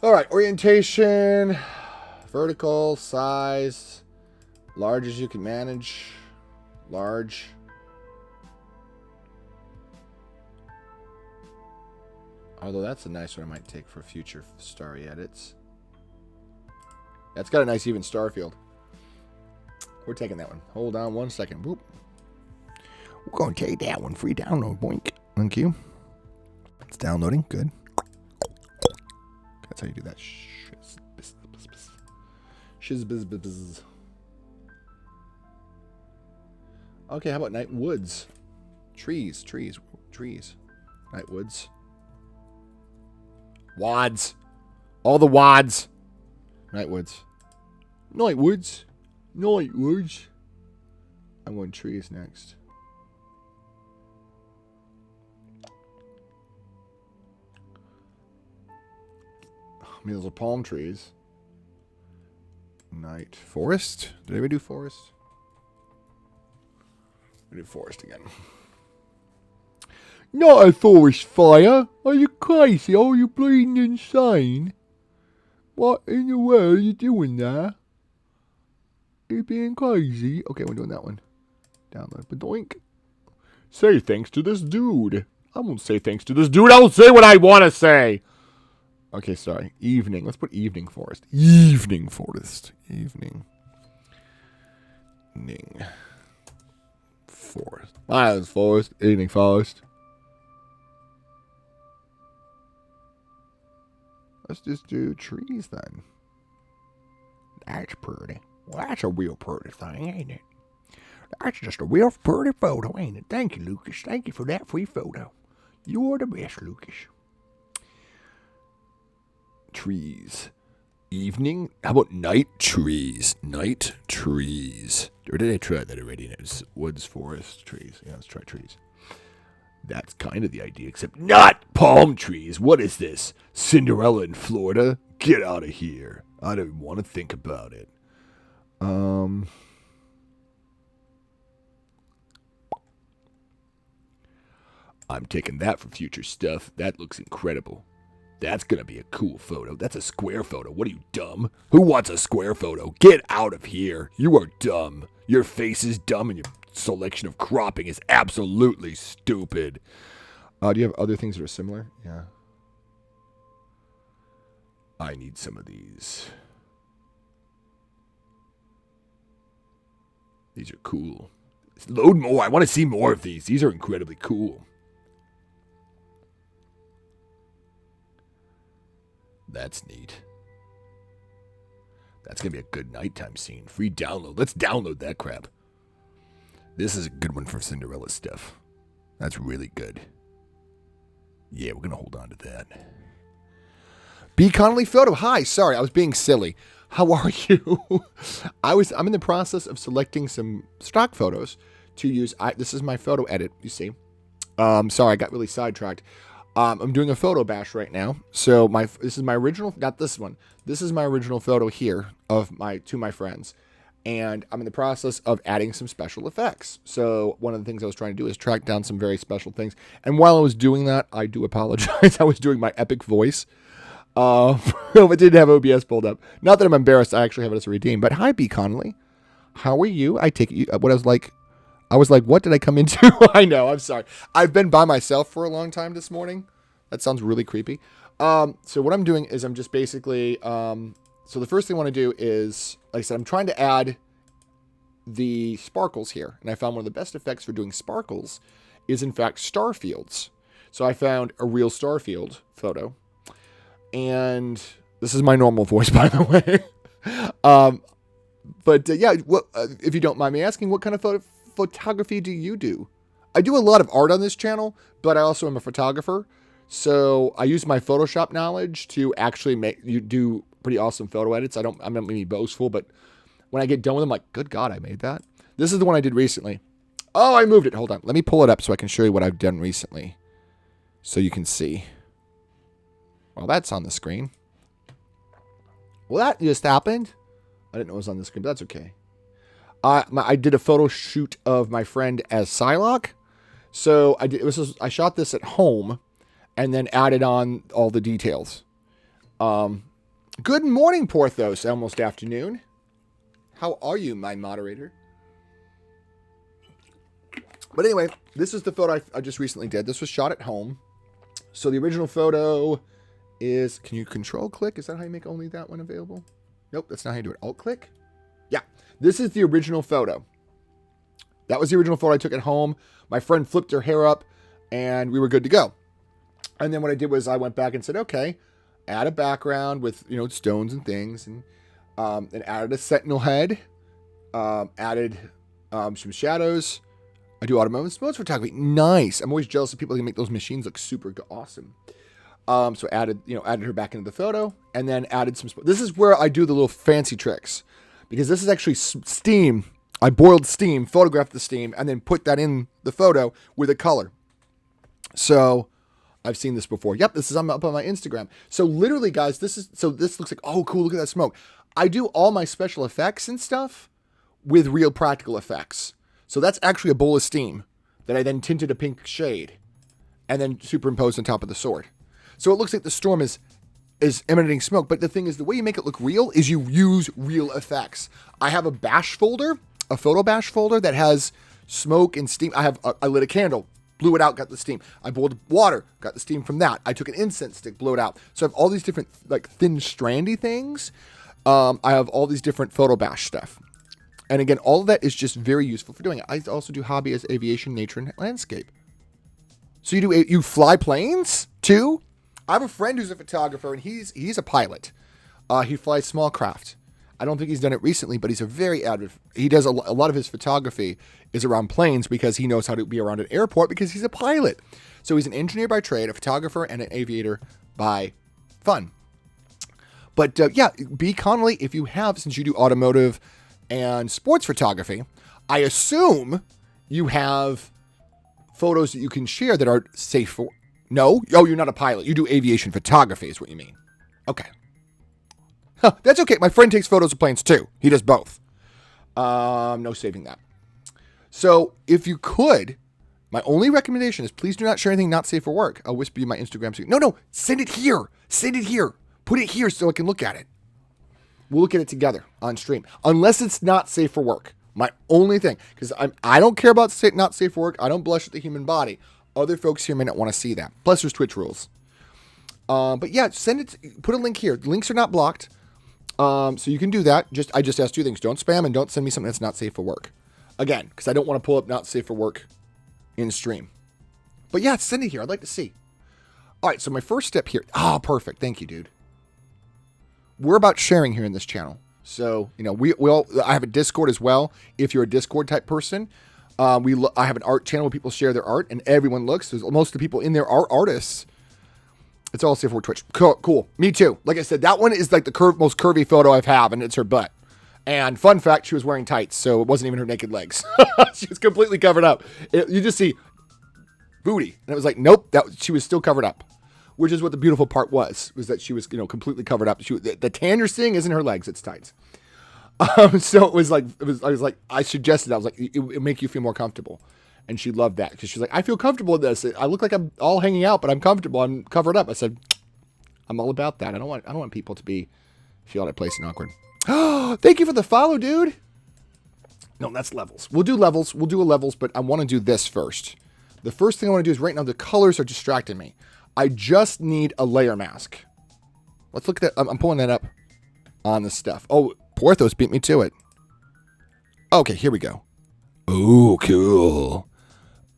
All right, orientation, vertical, size, large as you can manage, large. Although that's a nice one I might take for future starry edits. That's got a nice even star field. We're taking that one. Hold on 1 second. Boop. We're going to take that one. Free download. Boink. Thank you. It's downloading. Good. That's how you do that. Shiz. Okay, how about night woods? Trees. Night woods. Wads. All the wads. Night woods. Night woods. Night woods. I'm going trees next. I mean, those are palm trees. Night forest. Did anybody do forest? We did forest again. Not a forest fire. Are you crazy? Are you bleeding insane? What in the world are you doing there? Are you being crazy? Okay, we're doing that one. Download. Badoink. Say thanks to this dude. I won't say thanks to this dude. I'll say what I want to say. Okay, sorry. Evening. Let's put evening forest. Evening forest. Evening. Forest. Miles forest. Evening forest. Let's just do trees then. That's pretty. Well, that's a real pretty thing, ain't it? That's just a real pretty photo, ain't it? Thank you, Lucas. Thank you for that free photo. You're the best, Lucas. Trees. Evening? How about night trees? Night trees. Or did I try that already? It's woods, forest, trees. Yeah, let's try trees. That's kind of the idea, except not palm trees. What is this? Cinderella in Florida? Get out of here. I don't even want to think about it. I'm taking that for future stuff. That looks incredible. That's going to be a cool photo. That's a square photo. What are you, dumb? Who wants a square photo? Get out of here. You are dumb. Your face is dumb and your selection of cropping is absolutely stupid. Do you have other things that are similar? Yeah. I need some of these. These are cool. Load more. I want to see more of these. These are incredibly cool. That's neat. That's going to be a good nighttime scene. Free download. Let's download that crap. This is a good one for Cinderella stuff. That's really good. Yeah, we're going to hold on to that. B. Connolly photo. Hi, sorry, I was being silly. How are you? I'm in the process of selecting some stock photos to use. This is my photo edit, you see. Sorry, I got really sidetracked. I'm doing a photo bash right now. So this is my original, not this one. This is my original photo here of my friends. And I'm in the process of adding some special effects. So one of the things I was trying to do is track down some very special things. And while I was doing that, I do apologize. I was doing my epic voice. But didn't have OBS pulled up. Not that I'm embarrassed. I actually have it as a redeem. But hi, B. Connolly. How are you? I take it what I was like, what did I come into? I know, I'm sorry. I've been by myself for a long time this morning. That sounds really creepy. So what I'm doing is I'm just basically, so the first thing I want to do is, like I said, I'm trying to add the sparkles here. And I found one of the best effects for doing sparkles is, in fact, star fields. So I found a real star field photo. And this is my normal voice, by the way. Yeah, if you don't mind me asking, what kind of photography do you do? I do a lot of art on this channel, but I also am a photographer. So I use my Photoshop knowledge to actually do pretty awesome photo edits. I'm not going to be boastful, but when I get done with them, I'm like, good God, I made that. This is the one I did recently. Oh, I moved it. Hold on. Let me pull it up so I can show you what I've done recently. So you can see. Well, that's on the screen. Well, that just happened. I didn't know it was on the screen, but that's okay. I did a photo shoot of my friend as Psylocke. So I shot this at home and then added on all the details. Good morning, Porthos. Almost afternoon. How are you, my moderator? But anyway, this is the photo I just recently did. This was shot at home. So the original photo is, can you control click? Is that how you make only that one available? Nope, that's not how you do it. Alt click? Yeah, this is the original photo. That was the original photo I took at home. My friend flipped her hair up and we were good to go. And then what I did was I went back and said, okay, add a background with, stones and things, and added a sentinel head, added some shadows, I do automotive sports photography. Nice. I'm always jealous of people who can make those machines look super awesome. So added her back into the photo, and then added some. This is where I do the little fancy tricks, because this is actually steam. I boiled steam, photographed the steam, and then put that in the photo with a color. So I've seen this before. Yep, this is up on my Instagram. So literally, guys, this looks like, oh, cool, look at that smoke. I do all my special effects and stuff with real practical effects. So that's actually a bowl of steam that I then tinted a pink shade and then superimposed on top of the sword. So it looks like the storm is emanating smoke. But the thing is, the way you make it look real is you use real effects. I have a bash folder, a photo bash folder that has smoke and steam. I lit a candle, blew it out, got the steam. I boiled water, got the steam from that. I took an incense stick, blew it out. So I have all these different like thin strandy things. I have all these different photo bash stuff. And again, all of that is just very useful for doing it. I also do hobby as aviation, nature, and landscape. So you fly planes too? I have a friend who's a photographer, and he's a pilot. He flies small craft. I don't think he's done it recently, but he's a very avid. He does a lot of his photography is around planes because he knows how to be around an airport because he's a pilot. So he's an engineer by trade, a photographer, and an aviator by fun. But yeah, B. Connolly, if you have, since you do automotive and sports photography, I assume you have photos that you can share that are safe for. No? Oh, you're not a pilot. You do aviation photography is what you mean. Okay. Huh, that's okay. My friend takes photos of planes too. He does both. No saving that. So if you could, my only recommendation is please do not share anything not safe for work. I'll whisper you my Instagram. No, send it here. Send it here. Put it here so I can look at it. We'll look at it together on stream. Unless it's not safe for work. My only thing. Because I don't care about not safe for work. I don't blush at the human body. Other folks here may not want to see that. Plus, there's Twitch rules. But yeah, send it. Put a link here. The links are not blocked. So you can do that. I just ask two things. Don't spam and don't send me something that's not safe for work. Again, because I don't want to pull up not safe for work in stream. But yeah, send it here. I'd like to see. All right, so my first step here. Perfect. Thank you, dude. We're about sharing here in this channel. So, I have a Discord as well. If you're a Discord type person, I have an art channel where people share their art and everyone looks. Most of the people in there are artists. It's all safe for Twitch. Cool. Me too. Like I said, that one is like the most curvy photo I've had, and it's her butt. And fun fact, she was wearing tights, so it wasn't even her naked legs. She was completely covered up. You just see booty. And it was like, nope, she was still covered up. Which is what the beautiful part was that she was, completely covered up. The tan you're seeing isn't her legs, it's tights. So I suggested, I was like, it would make you feel more comfortable. And she loved that because she's like, I feel comfortable in this. I look like I'm all hanging out, but I'm comfortable. I'm covered up. I said, I'm all about that. I don't want people to feel out of place and awkward. Thank you for the follow, dude. No, that's levels. We'll do levels. We'll do a levels, but I want to do this first. The first thing I want to do is right now the colors are distracting me. I just need a layer mask. Let's look at that. I'm pulling that up on the stuff. Oh, Porthos beat me to it. Okay, here we go. Oh, cool.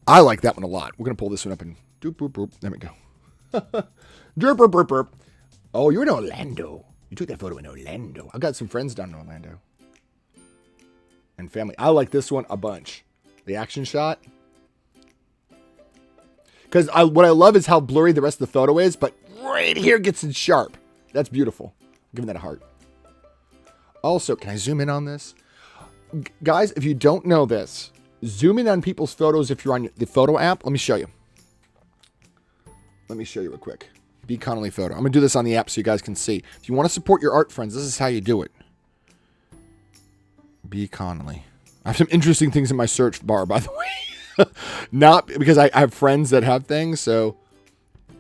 I like that one a lot. We're going to pull this one up and doop, boop, boop. There we go. Derp, burp, burp, burp. Oh, you're in Orlando. You took that photo in Orlando. I've got some friends down in Orlando. And family. I like this one a bunch. The action shot. Because what I love is how blurry the rest of the photo is, but right here gets it sharp. That's beautiful. I'm giving that a heart. Also, can I zoom in on this? Guys, if you don't know this, zoom in on people's photos if you're on the photo app. Let me show you. Let me show you real quick. B. Connolly photo. I'm going to do this on the app so you guys can see. If you want to support your art friends, this is how you do it. B. Connolly. I have some interesting things in my search bar, by the way. Not because I have friends that have things, so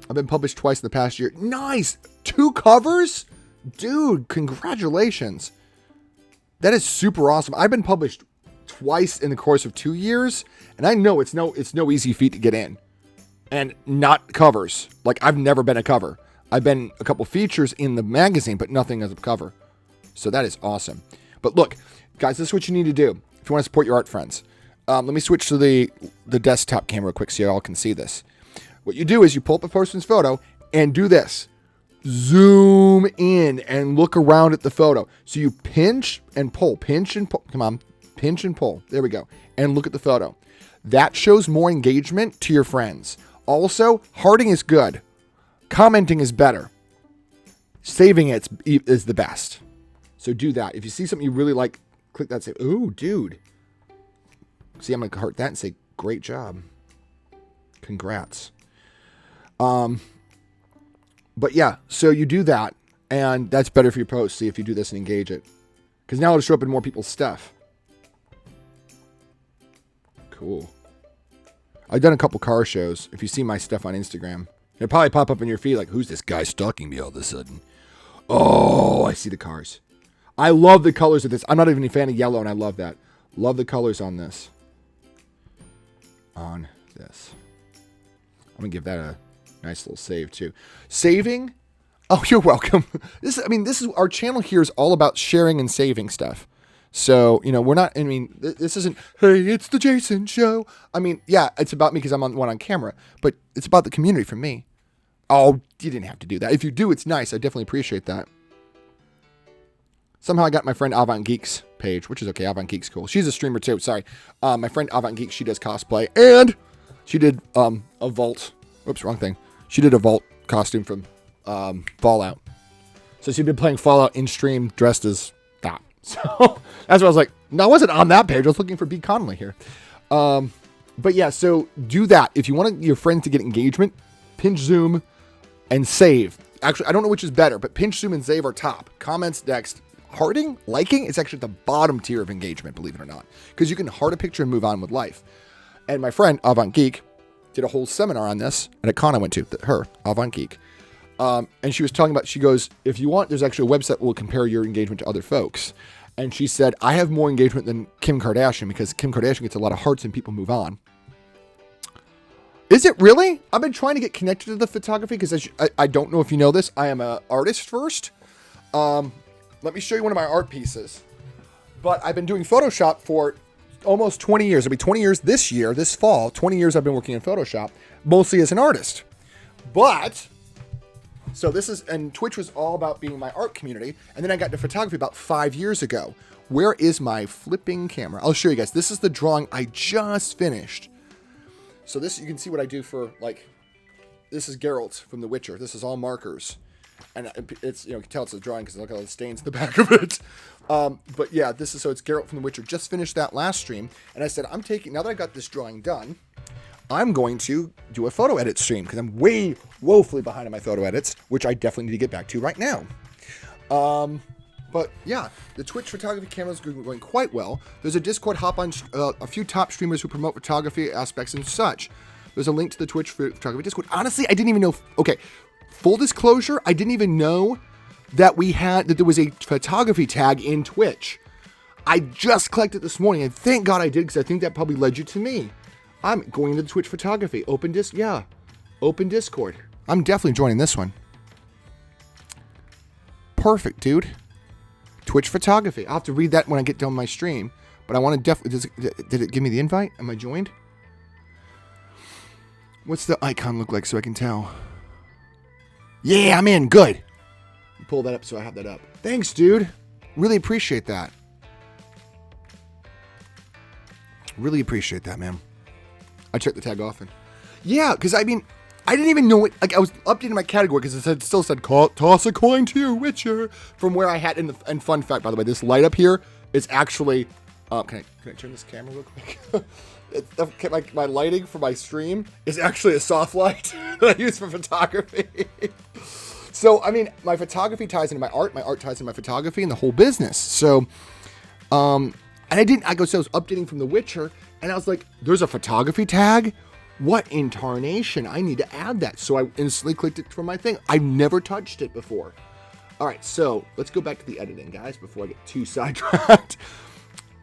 I've been published twice in the past year. Nice! 2 covers? Dude, congratulations. That is super awesome. I've been published twice in the course of 2 years, and I know it's no easy feat to get in. And not covers. Like, I've never been a cover. I've been a couple features in the magazine, but nothing as a cover. So that is awesome. But look, guys, this is what you need to do if you want to support your art friends. Let me switch to the desktop camera quick so you all can see this. What you do is you pull up a person's photo and do this. Zoom in and look around at the photo. So you pinch and pull. Pinch and pull. Come on. Pinch and pull. There we go. And look at the photo. That shows more engagement to your friends. Also, hearting is good. Commenting is better. Saving it is the best. So do that. If you see something you really like, click that. Say, ooh, dude. See, I'm going to heart that and say, great job. Congrats. But yeah, so you do that, and that's better for your post. See if you do this and engage it. Because now it'll show up in more people's stuff. Cool. I've done a couple car shows. If you see my stuff on Instagram, it'll probably pop up in your feed like, who's this guy stalking me all of a sudden? Oh, I see the cars. I love the colors of this. I'm not even a fan of yellow, and I love that. Love the colors on this. On this. I'm going to give that a nice little save, too. Saving? Oh, you're welcome. This is our channel here is all about sharing and saving stuff. So, we're not, this isn't, hey, it's the Jason Show. Yeah, it's about me because I'm on camera, but it's about the community from me. Oh, you didn't have to do that. If you do, it's nice. I definitely appreciate that. Somehow I got my friend Avant Geek's page, which is okay. Avant Geek's cool. She's a streamer too. Sorry. My friend Avant Geek, she does cosplay, and she did a Vault. Oops, wrong thing. She did a Vault costume from Fallout. So she'd been playing Fallout in stream dressed as that. So that's why I was like, no, I wasn't on that page. I was looking for B. Connolly here. But yeah, so do that. If you want your friends to get engagement, pinch, zoom, and save. Actually, I don't know which is better, but pinch, zoom, and save are top. Comments next. Hearting, liking is actually the bottom tier of engagement, believe it or not. Because you can heart a picture and move on with life. And my friend, Avant Geek, did a whole seminar on this at a con I went to, Avant Geek. And she was talking about, she goes, if you want, there's actually a website that will compare your engagement to other folks. And she said, I have more engagement than Kim Kardashian because Kim Kardashian gets a lot of hearts and people move on. Is it really? I've been trying to get connected to the photography because I don't know if you know this. I am an artist first. Let me show you one of my art pieces. But I've been doing Photoshop for almost 20 years. It'll be 20 years this year, this fall. 20 years I've been working in Photoshop, mostly as an artist. But, so this is, and Twitch was all about being my art community. And then I got into photography about 5 years ago. Where is my flipping camera? I'll show you guys. This is the drawing I just finished. So this, you can see what I do for, like, this is Geralt from The Witcher. This is all markers. And it's, you can tell it's a drawing because look at all the stains in the back of it. But yeah, this is, so it's Geralt from The Witcher. Just finished that last stream. And I said, now that I got this drawing done, I'm going to do a photo edit stream because I'm woefully behind on my photo edits, which I definitely need to get back to right now. But yeah, the Twitch photography camera is going quite well. There's a Discord, hop on a few top streamers who promote photography aspects and such. There's a link to the Twitch photography Discord. Honestly, I didn't even know. Okay, full disclosure, I didn't even know that there was a photography tag in Twitch. I just clicked it this morning, and thank God I did because I think that probably led you to me. I'm going into Twitch photography. Open Discord. I'm definitely joining this one. Perfect, dude. Twitch photography. I'll have to read that when I get done my stream. But I want to definitely... Did it give me the invite? Am I joined? What's the icon look like so I can tell? Yeah, I'm in. Good. Pull that up so I have that up. Thanks, dude. Really appreciate that. Really appreciate that, man. I check the tag often. Yeah, because I didn't even know it. Like, I was updating my category because it still said, toss a coin to your Witcher from where I had. And fun fact, by the way, this light up here is actually. Can I turn this camera real quick? My lighting for my stream is actually a soft light that I use for photography. So, my photography ties into my art ties into my photography and the whole business. So, and I was updating from The Witcher, and I was like, there's a photography tag? What in tarnation? I need to add that. So I instantly clicked it from my thing. I've never touched it before. All right, so let's go back to the editing, guys, before I get too sidetracked.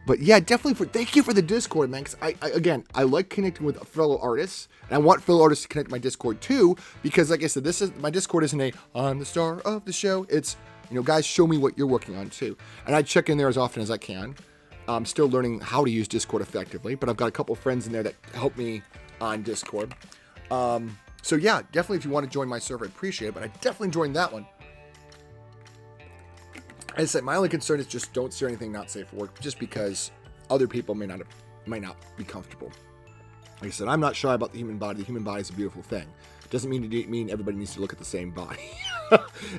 But yeah, definitely thank you for the Discord, man. Because I like connecting with fellow artists, and I want fellow artists to connect to my Discord too. Because like I said, my Discord isn't I'm the star of the show. It's guys, show me what you're working on too, and I check in there as often as I can. I'm still learning how to use Discord effectively, but I've got a couple friends in there that help me on Discord. So yeah, definitely if you want to join my server, I appreciate it. But I definitely joined that one. As I said, my only concern is just don't share anything not safe for work, just because other people might not be comfortable. Like I said, I'm not shy about the human body. The human body is a beautiful thing. It doesn't mean everybody needs to look at the same body.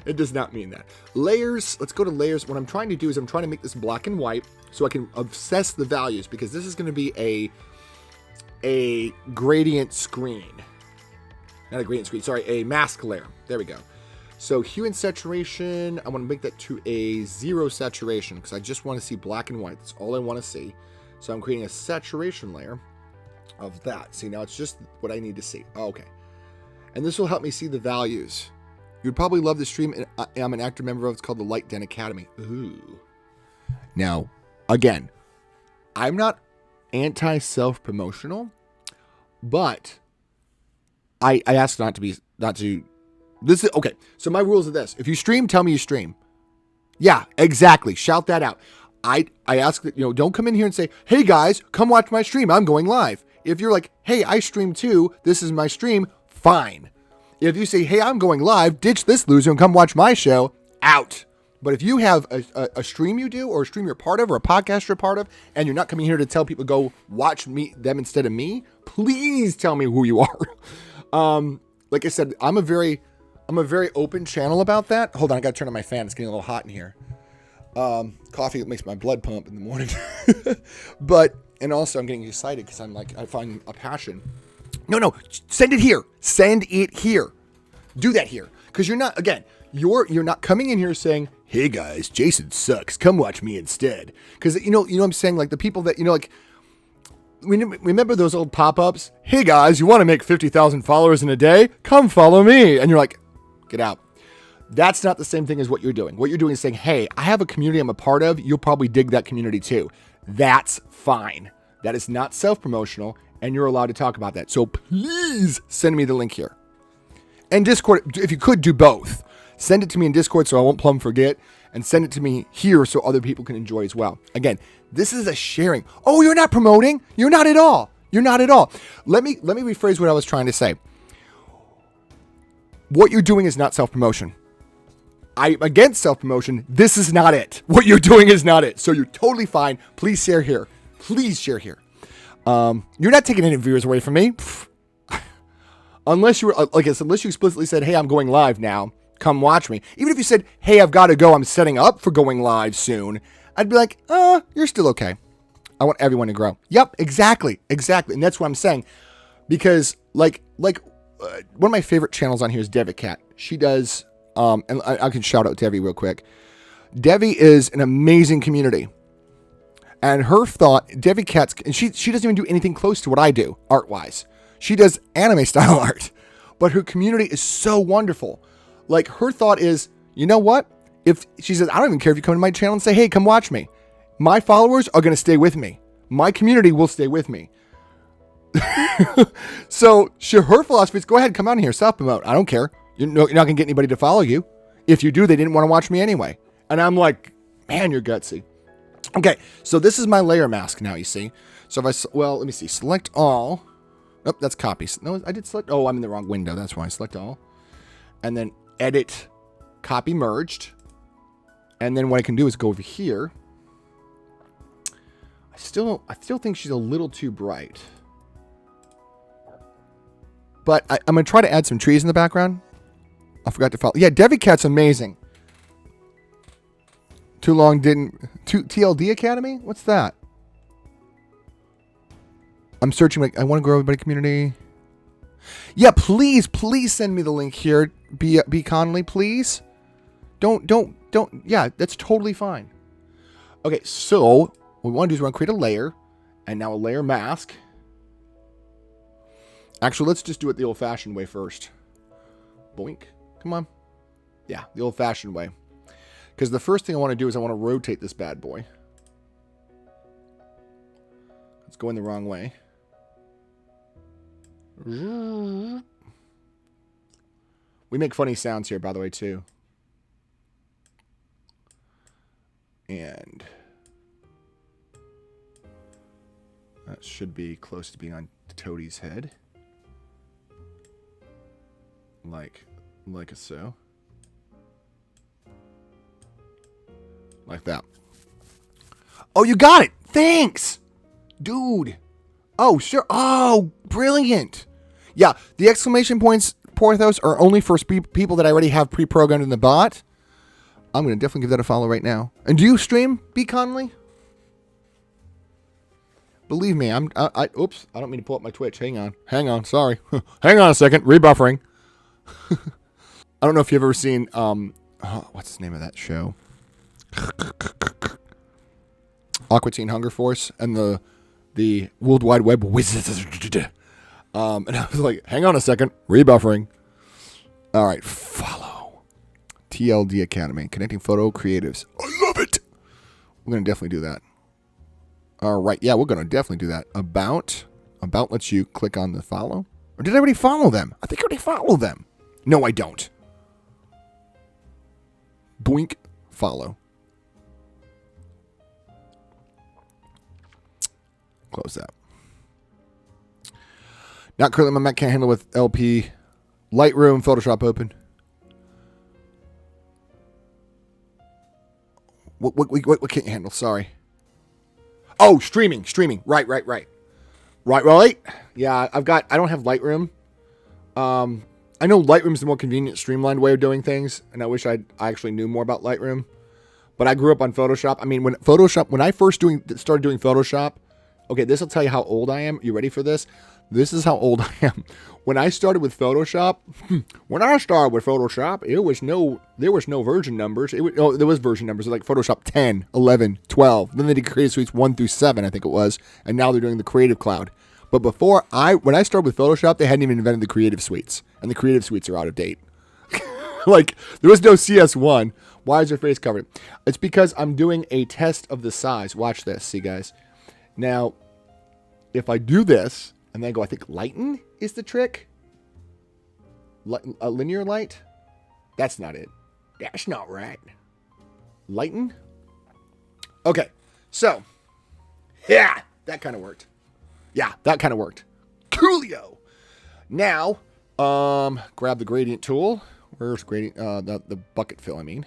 It does not mean that. Layers, let's go to layers. What I'm trying to do is I'm trying to make this black and white so I can assess the values, because this is going to be a gradient screen. Not a gradient screen, sorry, a mask layer. There we go. So hue and saturation, I want to make that to a 0 saturation because I just want to see black and white. That's all I want to see. So I'm creating a saturation layer of that. See, now it's just what I need to see. Okay. And this will help me see the values. You'd probably love the stream. I'm an active member of it's called the Light Den Academy. Ooh. Now, again, I'm not anti-self-promotional, but I ask not to. This is okay. So my rules are this: if you stream, tell me you stream. Yeah, exactly. Shout that out. I ask that, don't come in here and say, hey guys, come watch my stream. I'm going live. If you're like, hey, I stream too, this is my stream, fine. If you say, hey, I'm going live, ditch this loser and come watch my show, out. But if you have a stream you do, or a stream you're part of, or a podcast you're part of, and you're not coming here to tell people go watch them instead of me, please tell me who you are. Like I said, I'm a very open channel about that. Hold on, I got to turn on my fan. It's getting a little hot in here. Coffee makes my blood pump in the morning. And also I'm getting excited because I find a passion. No, send it here. Send it here. Do that here. Because you're not coming in here saying, hey guys, Jason sucks. Come watch me instead. Because you know what I'm saying? Like the people that, remember those old pop-ups? Hey guys, you want to make 50,000 followers in a day? Come follow me. And you're like, get out. That's not the same thing as what you're doing. What you're doing is saying, hey, I have a community I'm a part of. You'll probably dig that community too. That's fine. That is not self-promotional, and you're allowed to talk about that. So please send me the link here. And Discord, if you could do both. Send it to me in Discord so I won't plumb forget, and send it to me here so other people can enjoy as well. Again, this is a sharing. Oh, you're not promoting? You're not at all. You're not at all. Let me rephrase what I was trying to say. What you're doing is not self-promotion. I'm against self-promotion. This is not it. What you're doing is not it. So you're totally fine. Please share here. Please share here. You're not taking any viewers away from me. Unless you explicitly said, hey, I'm going live now. Come watch me. Even if you said, hey, I've got to go. I'm setting up for going live soon. I'd be like, you're still okay. I want everyone to grow. Yep, exactly. And that's what I'm saying. Because one of my favorite channels on here is Devicat. She does, and I can shout out Devi real quick. Devi is an amazing community. And her thought, Devicat's, and she doesn't even do anything close to what I do, art-wise. She does anime style art. But her community is so wonderful. Like, her thought is, you know what? If she says, I don't even care if you come to my channel and say, hey, come watch me. My followers are going to stay with me. My community will stay with me. So her philosophy is, go ahead, come on here, self-promote. I don't care. You're not going to get anybody to follow you. If you do, they didn't want to watch me anyway. And I'm like, man, you're gutsy. Okay, so this is my layer mask now, you see. So let me see. Select all. Oh, that's copy. No, I did select. Oh, I'm in the wrong window. That's why I select all. And then edit, copy merged. And then what I can do is go over here. I still think she's a little too bright. But I'm going to try to add some trees in the background. I forgot to follow. Yeah, Devicat's amazing. TLD Academy? What's that? I'm searching, I want to grow everybody community. Yeah, please send me the link here. B Connolly, please. Don't. Yeah, that's totally fine. Okay, so what we want to do is we want to create a layer, and now a layer mask. Actually, let's just do it the old-fashioned way first. Boink. Come on. Yeah, the old-fashioned way. Because the first thing I want to do is I want to rotate this bad boy. It's going the wrong way. We make funny sounds here, by the way, too. And that should be close to being on Toadie's head. Like so. Like that. Oh, you got it! thanks, dude. Oh, sure. Oh, brilliant. Yeah, the exclamation points, Porthos, are only for people that I already have pre-programmed in the bot. I'm going to definitely give that a follow right now. And do you stream, B. Connolly? Believe me, oops, I don't mean to pull up my Twitch. Hang on, sorry. Hang on a second, rebuffering. I don't know if you've ever seen, what's the name of that show? Aqua Teen Hunger Force and the World Wide Web Wizards. And I was like, hang on a second, rebuffering. All right, follow. TLD Academy, Connecting Photo Creatives. I love it. We're going to definitely do that. All right, yeah, we're going to definitely do that. About lets you click on the follow. Or did I already follow them? I think I already follow them. No, I don't. Boink, follow. Close that. Not currently, my Mac can't handle with LP. Lightroom, Photoshop open. What can't you handle? Sorry. Oh, streaming. Right. Yeah, I don't have Lightroom. I know Lightroom's the more convenient, streamlined way of doing things, and I wish I actually knew more about Lightroom. But I grew up on Photoshop. I mean, when I first started doing Photoshop, okay, this will tell you how old I am. You ready for this? This is how old I am. When I started with Photoshop, there was no version numbers. There was version numbers like Photoshop 10, 11, 12. Then they did Creative Suites 1 through 7, I think it was. And now they're doing the Creative Cloud. But when I started with Photoshop, they hadn't even invented the Creative Suites. And the Creative Suites are out of date. Like, there was no CS1. Why is your face covered? It's because I'm doing a test of the size. Watch this. See, guys. Now, if I do this, and then I go, I think lighten is the trick. A linear light? That's not it. That's not right. Lighten? Okay. So, yeah, that kind of worked. Coolio. Now, grab the gradient tool. Where's gradient? The bucket fill, I mean.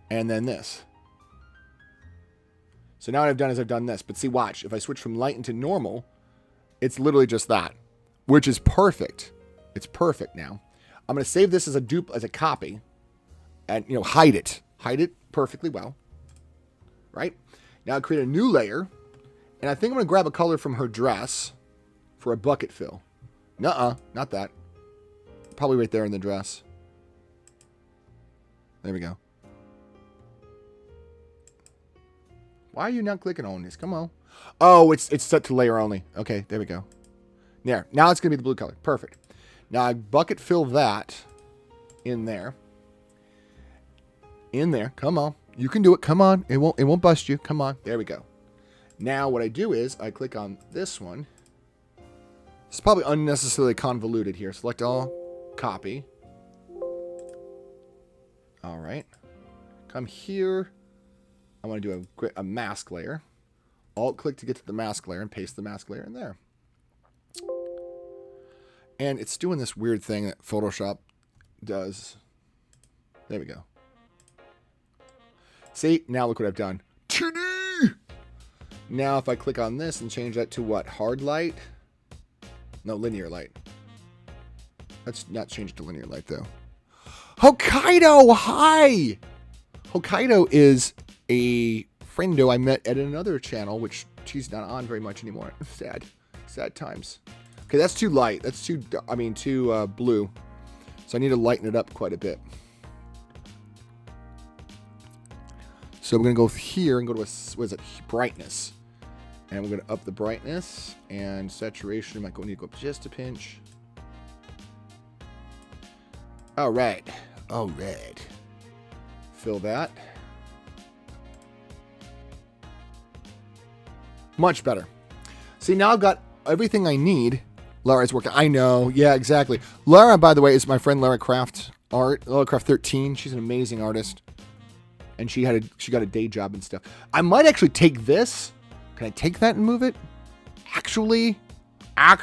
And then this. So now what I've done is I've done this. But see, watch. If I switch from lighten to normal, it's literally just that, which is perfect. It's perfect now. I'm going to save this as a copy, and hide it perfectly well. Right now, I create a new layer, and I think I'm going to grab a color from her dress for a bucket fill. Nuh-uh, not that. Probably right there in the dress. There we go. Why are you not clicking on this? Come on. Oh, it's set to layer only. Okay, there we go. There. Now it's going to be the blue color. Perfect. Now I bucket fill that in there. In there. Come on. You can do it. Come on. It won't bust you. Come on. There we go. Now what I do is I click on this one. It's probably unnecessarily convoluted here. Select all. Copy. All right. Come here. I want to do a mask layer. Alt-click to get to the mask layer and paste the mask layer in there. And it's doing this weird thing that Photoshop does. There we go. See, now look what I've done. Now if I click on this and change that to what? Hard light? No, linear light. Let's not change it to linear light though. Hokkaido, hi! Hokkaido is a friendo I met at another channel, which she's not on very much anymore. Sad times. Okay, that's too light. That's too blue. So I need to lighten it up quite a bit. So we're going to go here and go to brightness. And we're going to up the brightness and saturation. Might need to go up just a pinch. All right. Fill that. Much better. See, now I've got everything I need. Lara's working. I know. Yeah, exactly. Lara, by the way, is my friend Lara Craft Art. Lara Craft 13. She's an amazing artist. And she got a day job and stuff. I might actually take this. Can I take that and move it? Actually. Let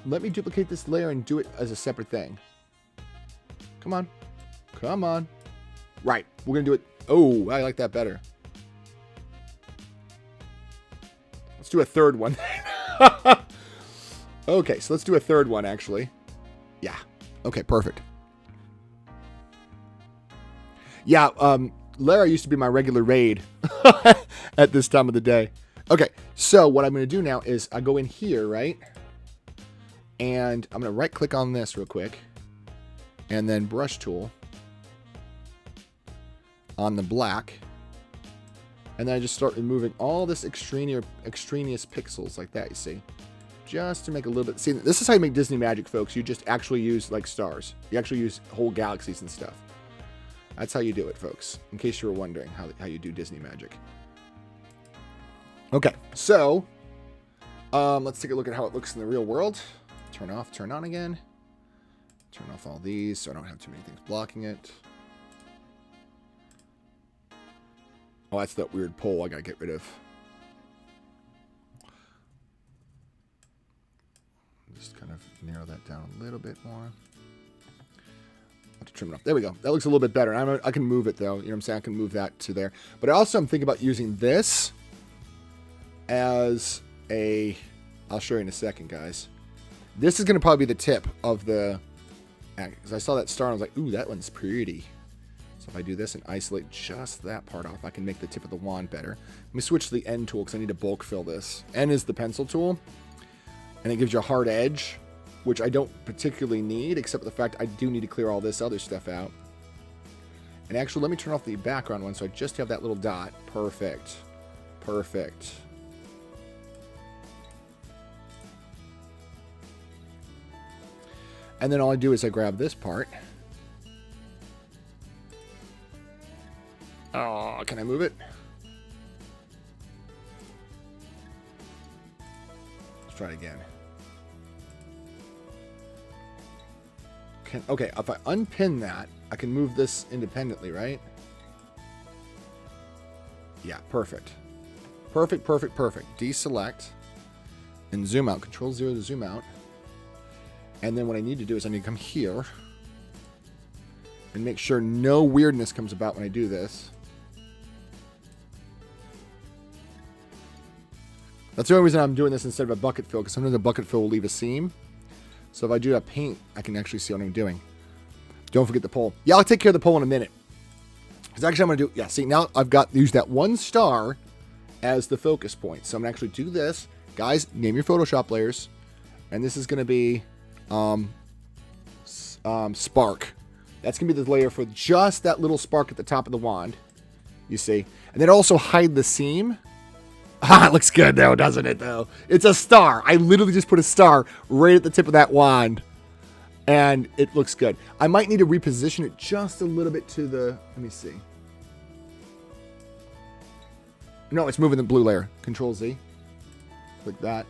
me duplicate this layer and do it as a separate thing. Come on. Right. We're going to do it. Oh, I like that better. Let's do a third one. Okay, so let's do a third one, actually. Yeah. Okay, perfect. Yeah, Lara used to be my regular raid at this time of the day. Okay, so what I'm going to do now is I go in here, right? And I'm going to right-click on this real quick. And then brush tool on the black. And then I just start removing all this extraneous pixels like that, you see. Just to make a little bit... See, this is how you make Disney magic, folks. You just actually use, like, stars. You actually use whole galaxies and stuff. That's how you do it, folks. In case you were wondering how you do Disney magic. Okay, so... let's take a look at how it looks in the real world. Turn off, turn on again. Turn off all these so I don't have too many things blocking it. Oh, that's that weird pole I gotta get rid of. Just kind of narrow that down a little bit more. I'll have to trim it off. There we go. That looks a little bit better. I can move it though. You know what I'm saying? I can move that to there. But also I'm thinking about using this as a... I'll show you in a second, guys. This is going to probably be the tip of the... Because I saw that star and I was like, ooh, that one's pretty. So if I do this and isolate just that part off, I can make the tip of the wand better. Let me switch to the N tool because I need to bulk fill this. N is the pencil tool. And it gives you a hard edge, which I don't particularly need, except for the fact I do need to clear all this other stuff out. And actually, let me turn off the background one so I just have that little dot. Perfect. Perfect. And then all I do is I grab this part. Oh, can I move it? Let's try it again. Okay, if I unpin that, I can move this independently, right? Yeah, perfect. Perfect, perfect, perfect. Deselect and zoom out. Control 0 to zoom out. And then what I need to do is I need to come here and make sure no weirdness comes about when I do this. That's the only reason I'm doing this instead of a bucket fill, because sometimes a bucket fill will leave a seam. So if I do a paint, I can actually see what I'm doing. Don't forget the pole. Yeah, I'll take care of the pole in a minute. Because actually I'm going to do... Yeah, see, now I've got used that one star as the focus point. So I'm going to actually do this. Guys, name your Photoshop layers. And this is going to be spark. That's going to be the layer for just that little spark at the top of the wand. You see? And then also hide the seam. Ah, it looks good though, doesn't it though? It's a star. I literally just put a star right at the tip of that wand. And it looks good. I might need to reposition it just a little bit to the... Let me see. No, it's moving the blue layer. Control Z. Like that.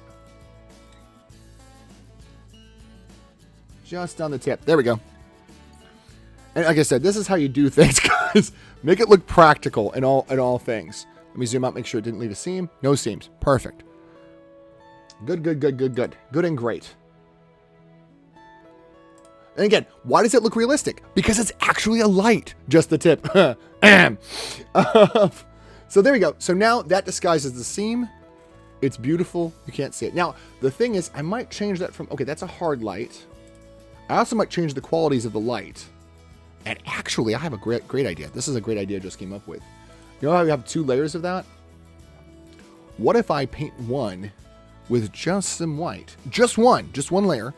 Just on the tip. There we go. And like I said, this is how you do things, guys. Make it look practical in all things. Let me zoom out, make sure it didn't leave a seam. No seams. Perfect. Good, good, good, good, good. Good and great. And again, why does it look realistic? Because it's actually a light. Just the tip. So there we go. So now that disguises the seam. It's beautiful. You can't see it. Now, the thing is, I might change that from... Okay, that's a hard light. I also might change the qualities of the light. And actually, I have a great idea. This is a great idea I just came up with. You know how we have 2 layers of that? What if I paint one with just some white? Just one layer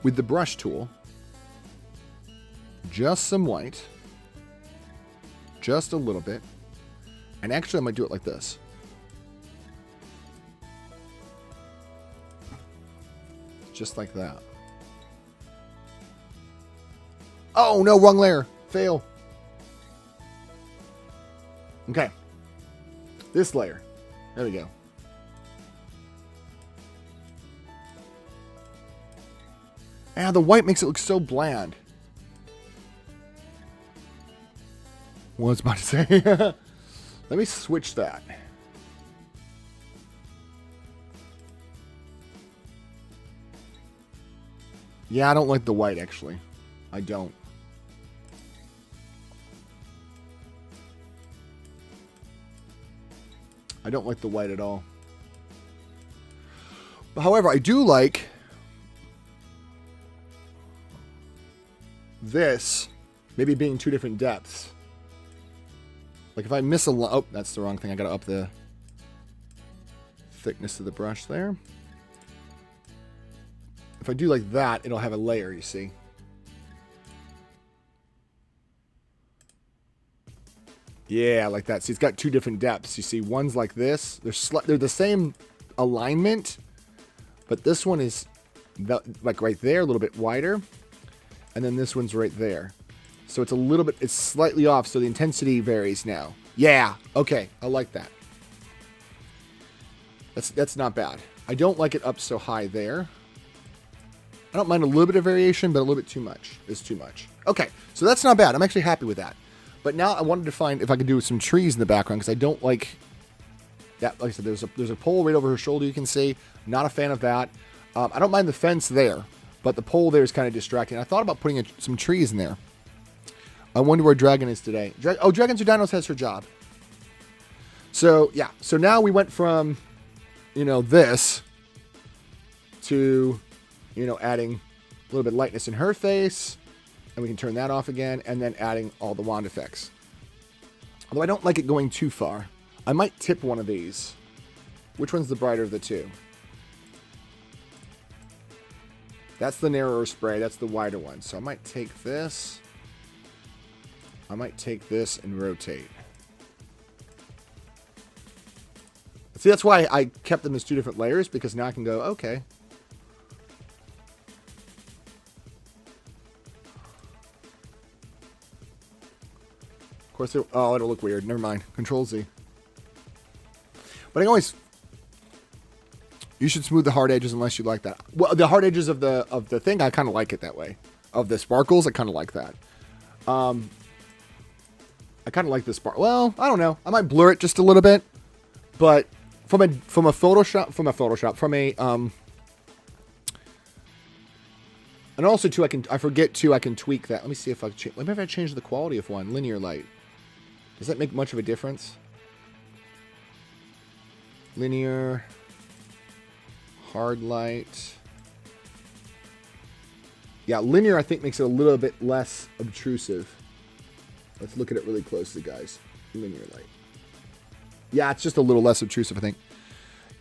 with the brush tool. Just some white. Just a little bit. And actually, I might do it like this. Just like that. Oh, no, wrong layer. Fail. Okay. This layer. There we go. Ah, the white makes it look so bland. What was I about to say? Let me switch that. Yeah, I don't like the white, actually. I don't. I don't like the white at all. However, I do like this maybe being two different depths. Like if I miss a line, oh, that's the wrong thing. I gotta up the thickness of the brush there. If I do like that, it'll have a layer, you see. Yeah, like that. See, it's got two different depths. You see, one's like this. They're the same alignment, but this one is like right there, a little bit wider. And then this one's right there. So it's a little bit, it's slightly off, so the intensity varies now. Yeah, okay, I like that. That's not bad. I don't like it up so high there. I don't mind a little bit of variation, but a little bit too much is too much. Okay, so that's not bad. I'm actually happy with that. But now I wanted to find if I could do some trees in the background, because I don't like that. Like I said, there's a pole right over her shoulder, you can see. Not a fan of that. I don't mind the fence there, but the pole there is kind of distracting. I thought about putting some trees in there. I wonder where Dragon is today. Dragons or Dinos has her job. So, yeah. So now we went from, this to, adding a little bit of lightness in her face. And we can turn that off again. And then adding all the wand effects. Although I don't like it going too far. I might tip one of these. Which one's the brighter of the two? That's the narrower spray. That's the wider one. So I might take this. I might take this and rotate. See, that's why I kept them as two different layers, because now I can go, okay. Of course, it'll look weird. Never mind. Control Z. But I can always... You should smooth the hard edges unless you like that. Well, the hard edges of the thing, I kind of like it that way. Of the sparkles, I kind of like that. I kind of like this spark. Well, I don't know. I might blur it just a little bit, but from a Photoshop, and also too, I can tweak that. Let me see if I change. Maybe if I change the quality of one, linear light. Does that make much of a difference? Linear, hard light. Yeah, linear I think makes it a little bit less obtrusive. Let's look at it really closely, guys. Linear light. Yeah, it's just a little less obtrusive, I think.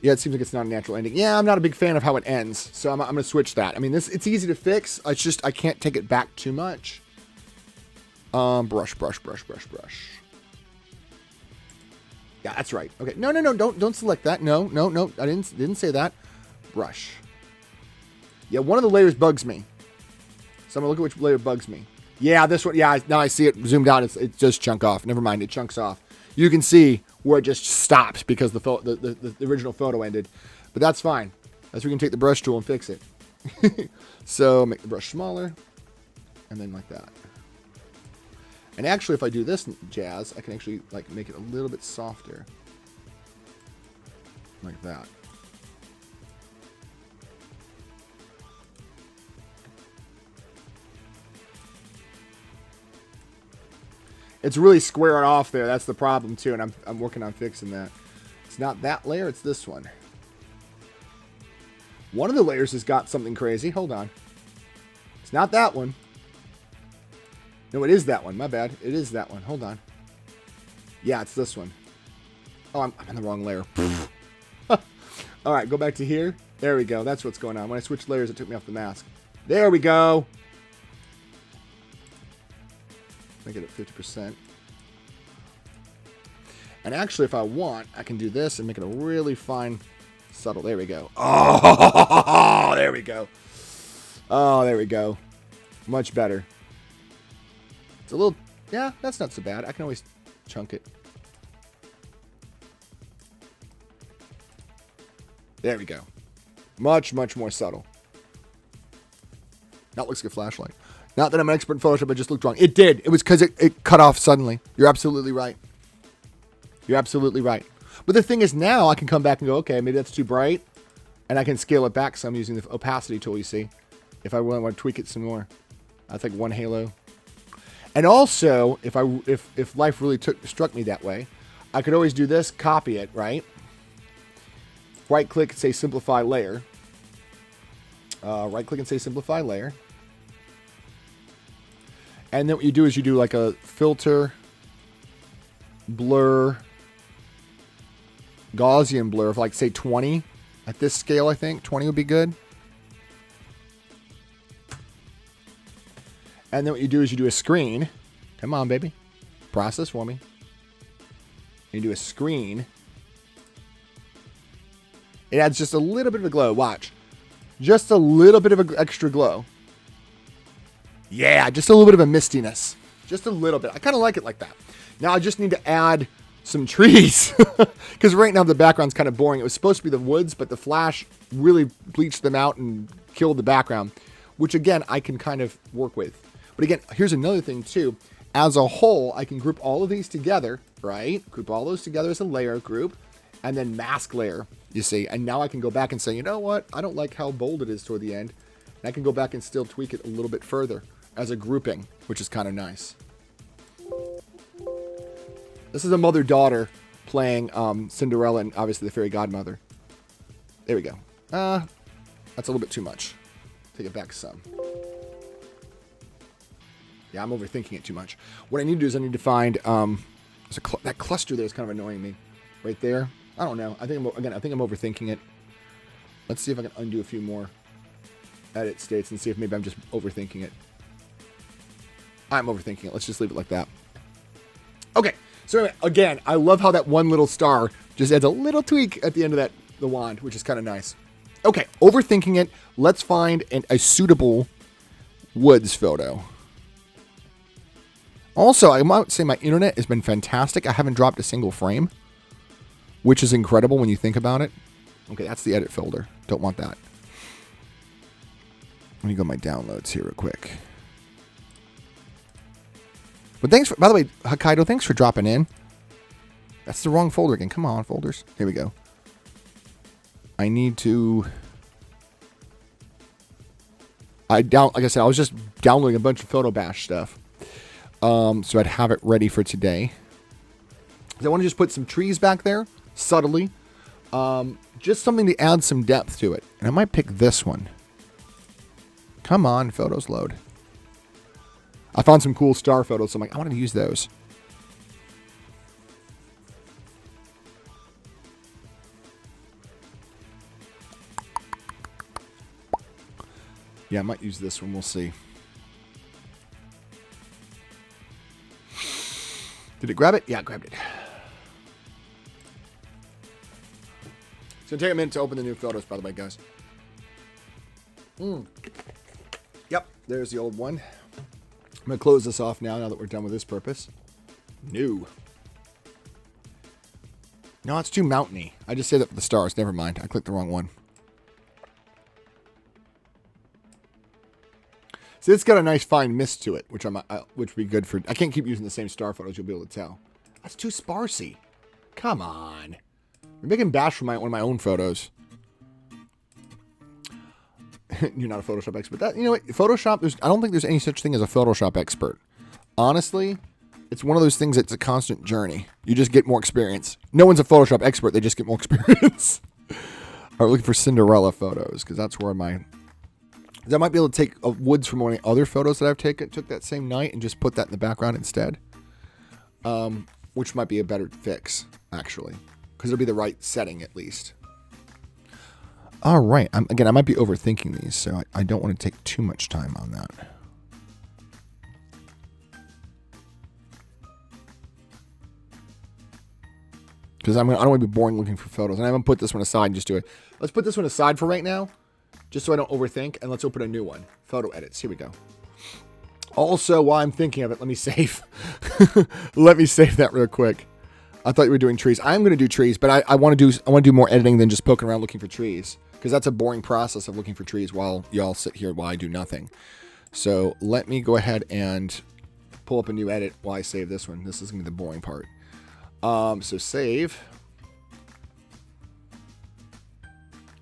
Yeah, it seems like it's not a natural ending. Yeah, I'm not a big fan of how it ends, so I'm going to switch that. I mean, it's easy to fix. It's just I can't take it back too much. Brush. Yeah, that's right. Okay, no, don't select that. No, I didn't say that. Brush. Yeah, one of the layers bugs me. So I'm gonna look at which layer bugs me. Yeah, this one. Yeah, now I see it zoomed out. It just chunk off. Never mind, it chunks off. You can see where it just stopped because the original photo ended. But that's fine. That's where you can take the brush tool and fix it. So make the brush smaller, and then like that. And actually, if I do this jazz, I can actually like make it a little bit softer, like that. It's really squaring off there. That's the problem too, and I'm working on fixing that. It's not that layer, it's this one. One of the layers has got something crazy. Hold on. It's not that one. No, it is that one. My bad. It is that one. Hold on. Yeah, it's this one. Oh, I'm on the wrong layer. All right, go back to here. There we go. That's what's going on. When I switched layers, it took me off the mask. There we go. Make it at 50%. And actually, if I want, I can do this and make it a really fine, subtle. There we go. Oh, there we go. Oh, there we go. Much better. It's a little, yeah, that's not so bad. I can always chunk it. There we go. Much, much more subtle. That looks like a flashlight. Not that I'm an expert in Photoshop, I just looked wrong. It did. It was because it cut off suddenly. You're absolutely right. You're absolutely right. But the thing is now I can come back and go, okay, maybe that's too bright. And I can scale it back. So I'm using the opacity tool, you see. If I really want to tweak it some more. That's like one halo. And also, if life really struck me that way, I could always do this, copy it, right? Right click, say simplify layer. Right click and say simplify layer. And then what you do is you do like a filter, blur, Gaussian blur of like say 20 at this scale. I think 20 would be good. And then what you do is you do a screen. Come on, baby. Process for me. You do a screen. It adds just a little bit of a glow. Watch. Just a little bit of an extra glow. Yeah, just a little bit of a mistiness. Just a little bit. I kind of like it like that. Now I just need to add some trees. Because right now the background's kind of boring. It was supposed to be the woods, but the flash really bleached them out and killed the background. Which again, I can kind of work with. But again, here's another thing too. As a whole, I can group all of these together, right? Group all those together as a layer group. And then mask layer, you see. And now I can go back and say, you know what? I don't like how bold it is toward the end. And I can go back and still tweak it a little bit further as a grouping, which is kind of nice. This is a mother-daughter playing Cinderella and obviously the fairy godmother. There we go. That's a little bit too much. Take it back some. Yeah, I'm overthinking it too much. What I need to do is I need to find that cluster there is kind of annoying me, right there. I don't know. I think I'm overthinking it. Let's see if I can undo a few more edit states and see if maybe I'm just overthinking it. I'm overthinking it. Let's just leave it like that. Okay. So anyway, again, I love how that one little star just adds a little tweak at the end of the wand, which is kind of nice. Okay, overthinking it. Let's find a suitable woods photo. Also, I might say my internet has been fantastic. I haven't dropped a single frame, which is incredible when you think about it. Okay, that's the edit folder. Don't want that. Let me go to my downloads here real quick. But thanks for, by the way, Hokkaido, thanks for dropping in. That's the wrong folder again. Come on, folders. Here we go. I need to... like I said, I was just downloading a bunch of Photo Bash stuff. So I'd have it ready for today. I want to just put some trees back there, subtly. Just something to add some depth to it. And I might pick this one. Come on, photos load. I found some cool star photos, so I'm like, I want to use those. Yeah, I might use this one. We'll see. Did it grab it? Yeah, it grabbed it. It's going to take a minute to open the new photos, by the way, guys. Yep, there's the old one. I'm going to close this off now that we're done with this purpose. New. No, it's too mountainy. I just say that for the stars. Never mind. I clicked the wrong one. See, it's got a nice fine mist to it, which would be good for... I can't keep using the same star photos. You'll be able to tell. That's too sparsy. Come on. You're making bash for one of my own photos. You're not a Photoshop expert. You know what? Photoshop, I don't think there's any such thing as a Photoshop expert. Honestly, it's one of those things that's a constant journey. You just get more experience. No one's a Photoshop expert. They just get more experience. All right, looking for Cinderella photos, because that's where my... I might be able to take woods from one of the other photos that I've took that same night and just put that in the background instead. Which might be a better fix, actually. Because it'll be the right setting, at least. All right. Again, I might be overthinking these, so I don't want to take too much time on that. Because I don't want to be boring looking for photos. And I'm going to put this one aside and just do it. Let's put this one aside for right now. Just so I don't overthink, and let's open a new one. Photo edits. Here we go. Also, while I'm thinking of it, let me save. Let me save that real quick. I thought you were doing trees. I'm going to do trees, but I want to do more editing than just poking around looking for trees, because that's a boring process of looking for trees while y'all sit here while I do nothing. So let me go ahead and pull up a new edit while I save this one. This is going to be the boring part. So save.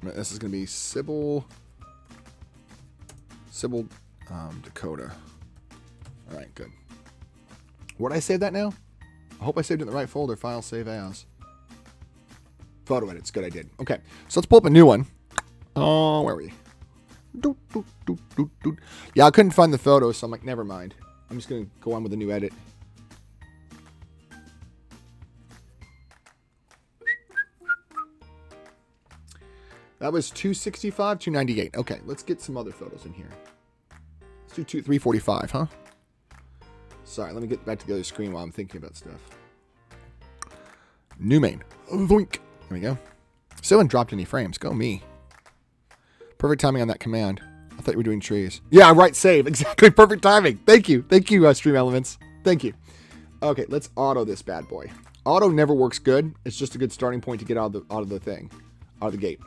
This is going to be Sybil Dakota. All right, good. Where did I save that now? I hope I saved it in the right folder. File, save as. Photo edits. Good, I did. Okay, so let's pull up a new one. Oh, where are we? Doot, doot, doot, doot, doot. Yeah, I couldn't find the photo, so I'm like, never mind. I'm just going to go on with a new edit. That was 265, 298. Okay, let's get some other photos in here. Let's do 345, huh? Sorry, let me get back to the other screen while I'm thinking about stuff. New main. Voink. There we go. Still haven't dropped any frames. Go me. Perfect timing on that command. I thought you were doing trees. Yeah, right, save. Exactly, perfect timing. Thank you. Thank you, Stream Elements. Thank you. Okay, let's auto this bad boy. Auto never works good. It's just a good starting point to get out of the thing. Out of the gate.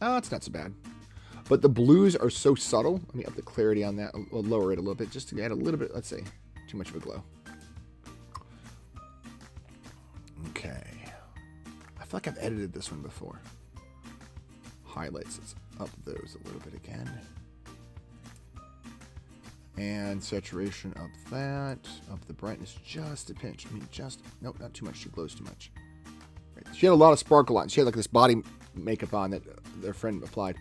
Oh, it's not so bad. But the blues are so subtle. Let me up the clarity on that. We'll lower it a little bit just to add a little bit, let's say, too much of a glow. Okay. I feel like I've edited this one before. Highlights, let's up those a little bit again. And saturation up that. Up the brightness just a pinch. I mean, nope, not too much. She glows too much. Right. She had a lot of sparkle on. She had like this body makeup on that their friend applied.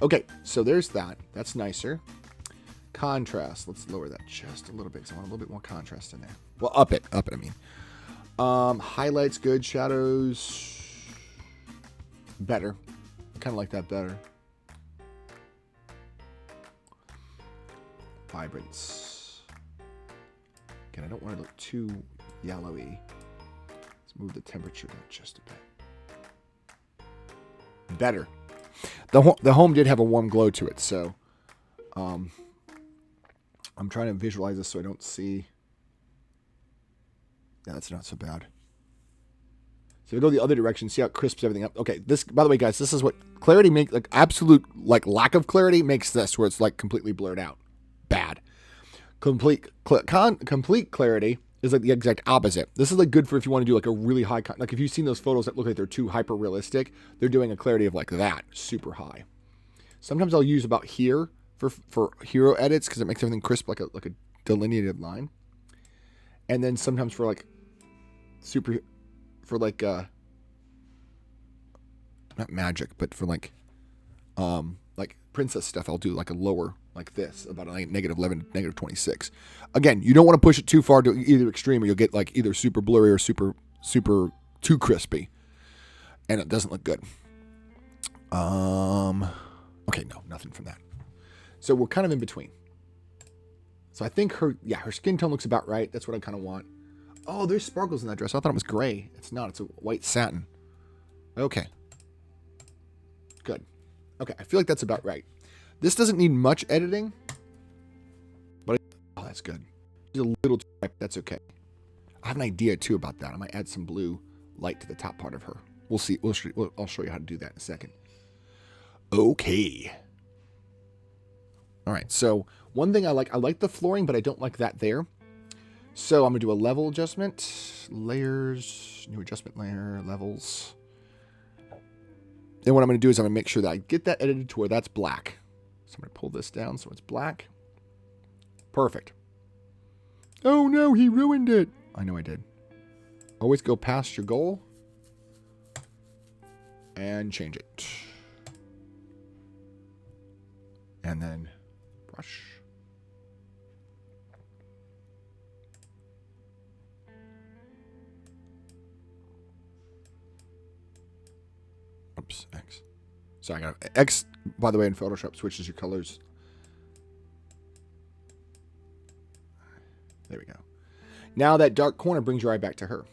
Okay, so there's that. That's nicer. Contrast. Let's lower that just a little bit because I want a little bit more contrast in there. Well, up it, I mean. Highlights good. Shadows better. I kind of like that better. Vibrance. Again, I don't want to look too yellowy. Let's move the temperature down just a bit. Better. The home did have a warm glow to it, so I'm trying to visualize this so I don't see. Yeah, that's not so bad. So we go the other direction, see how it crisps everything up. Okay, this, by the way, guys, this is what clarity makes, like absolute like lack of clarity makes this where it's like completely blurred out. Bad. Complete clarity is like the exact opposite. This is like good for if you want to do like a really high, like if you've seen those photos that look like they're too hyper realistic, they're doing a clarity of like that, super high. Sometimes I'll use about here for hero edits because it makes everything crisp like a delineated line. And then sometimes for like not magic, but for like princess stuff, I'll do like a lower like this, about like -11, -26. Again, you don't want to push it too far to either extreme, or you'll get like either super blurry or super too crispy, and it doesn't look good. Okay, no, nothing from that. So we're kind of in between. So I think her skin tone looks about right. That's what I kind of want. Oh, there's sparkles in that dress. I thought it was gray. It's not. It's a white satin. Okay. Good. Okay, I feel like that's about right. This doesn't need much editing. But that's good. It's a little too bright, that's okay. I have an idea too about that. I might add some blue light to the top part of her. We'll see. I'll show you how to do that in a second. Okay. All right, so one thing I like the flooring, but I don't like that there. So I'm going to do a level adjustment, layers, new adjustment layer, levels. Then what I'm going to do is I'm going to make sure that I get that edited to where that's black. So I'm going to pull this down so it's black. Perfect. Oh no, he ruined it. I know I did. Always go past your goal and change it. And then brush. Oops, X. So I got X, by the way, in Photoshop switches your colors. There we go. Now that dark corner brings your eye back to her.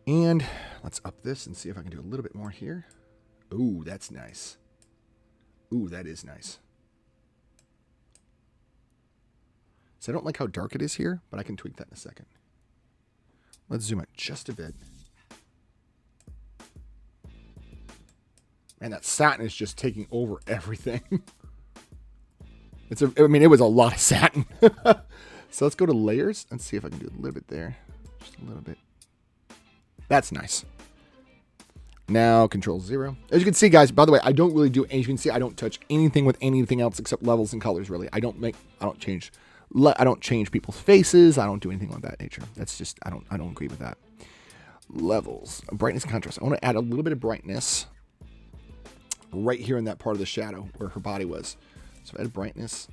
And let's up this and see if I can do a little bit more here. Ooh, that's nice. Ooh, that is nice. So I don't like how dark it is here, but I can tweak that in a second. Let's zoom out just a bit. And that satin is just taking over everything. It was a lot of satin. So let's go to layers and see if I can do a little bit there. Just a little bit. That's nice. Now Control 0. As you can see, guys, by the way, I don't really do, as you can see, I don't touch anything with anything else except levels and colors, really. I don't change people's faces. I don't do anything of that nature. That's just, I don't agree with that. Levels, brightness, contrast. I want to add a little bit of brightness. right here in that part of the shadow where her body was. So add brightness.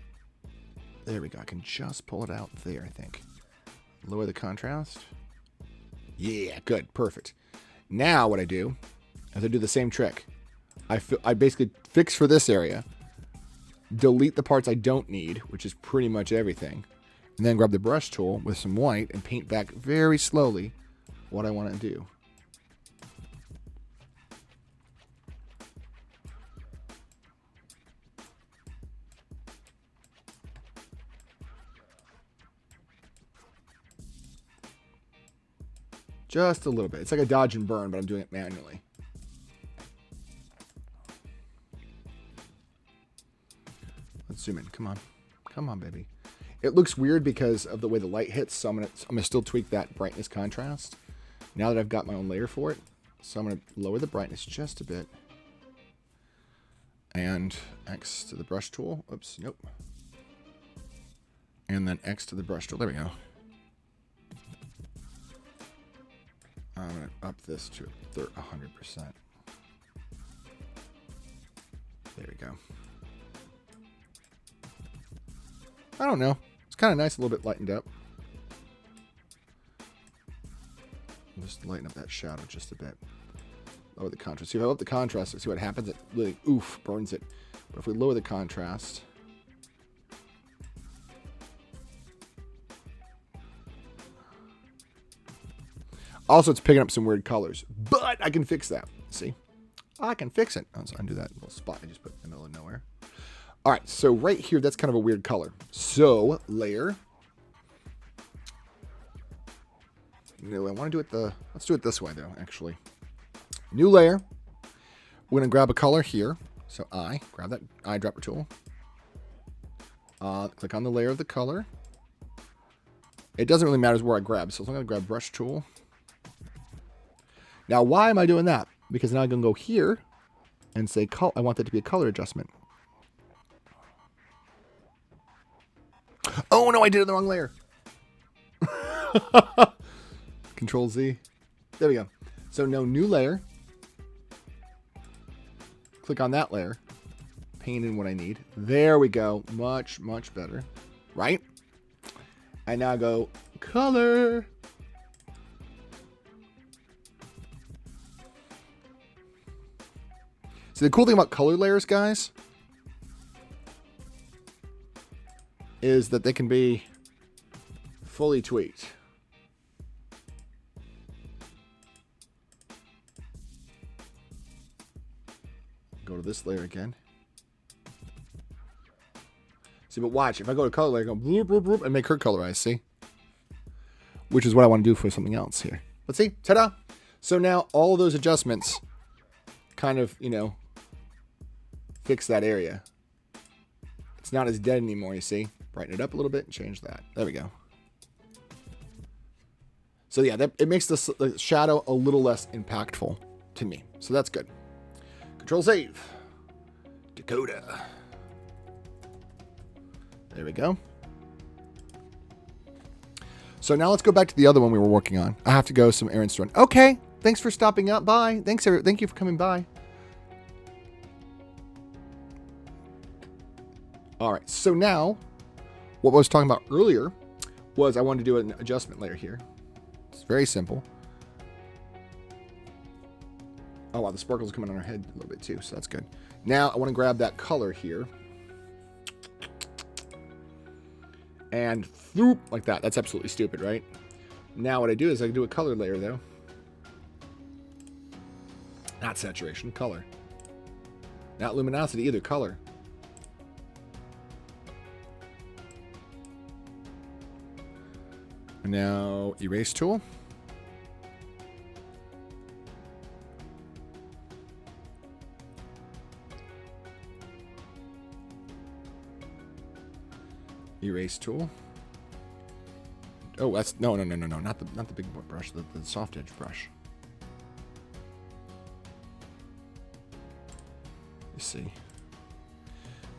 There we go. I can just pull it out there, I think. Lower the contrast. Yeah, good. Perfect. Now what I do is I do the same trick. I basically fix for this area, delete the parts I don't need, which is pretty much everything, and then grab the brush tool with some white and paint back very slowly what I want to do. Just a little bit. It's like a dodge and burn, but I'm doing it manually. Let's zoom in. Come on. Come on, baby. It looks weird because of the way the light hits, so I'm gonna still tweak that brightness contrast now that I've got my own layer for it. So I'm going to lower the brightness just a bit. And X to the brush tool. Oops, nope. And then X to the brush tool. There we go. I'm going to up this to 100%. There we go. I don't know. It's kind of nice, a little bit lightened up. Just lighten up that shadow just a bit. Lower the contrast. See, if I lower the contrast, see what happens? It really, burns it. But if we lower the contrast... Also, it's picking up some weird colors. But I can fix that. See? I can fix it. Oh, so undo that little spot I just put in the middle of nowhere. All right, so right here, that's kind of a weird color. So, layer. No, I want to do it let's do it this way, though, actually. New layer. We're going to grab a color here. So, grab that eyedropper tool. Click on the layer of the color. It doesn't really matter where I grab, so I'm going to grab brush tool. Now, why am I doing that? Because now I'm going to go here and say, I want that to be a color adjustment. Oh, no, I did it in the wrong layer. Control Z. There we go. So now new layer. Click on that layer. Paint in what I need. There we go. Much, much better. Right? And now go color. See, the cool thing about color layers, guys, is that they can be fully tweaked. Go to this layer again. See, but watch. If I go to color layer, go bloop, bloop, bloop, and make her colorize, see? Which is what I want to do for something else here. Let's see. Ta-da! So now all of those adjustments kind of, fix that area. It's not as dead anymore, you see? Brighten it up a little bit and change that. There we go. So yeah, it makes the shadow a little less impactful to me. So that's good. Control save. Dakota. There we go. So now let's go back to the other one we were working on. I have to go some errands to run. Okay. Thanks for stopping up. Bye. Thank you for coming by. All right. So now what I was talking about earlier was I wanted to do an adjustment layer here. It's very simple. Oh, wow, the sparkles are coming on our head a little bit too, so that's good. Now I want to grab that color here. And whoop, like that. That's absolutely stupid, right? Now what I do is I do a color layer, though. Not saturation, color. Not luminosity either, color. And now erase tool. Erase tool. Oh, that's no, not the big brush, the soft edge brush. You see.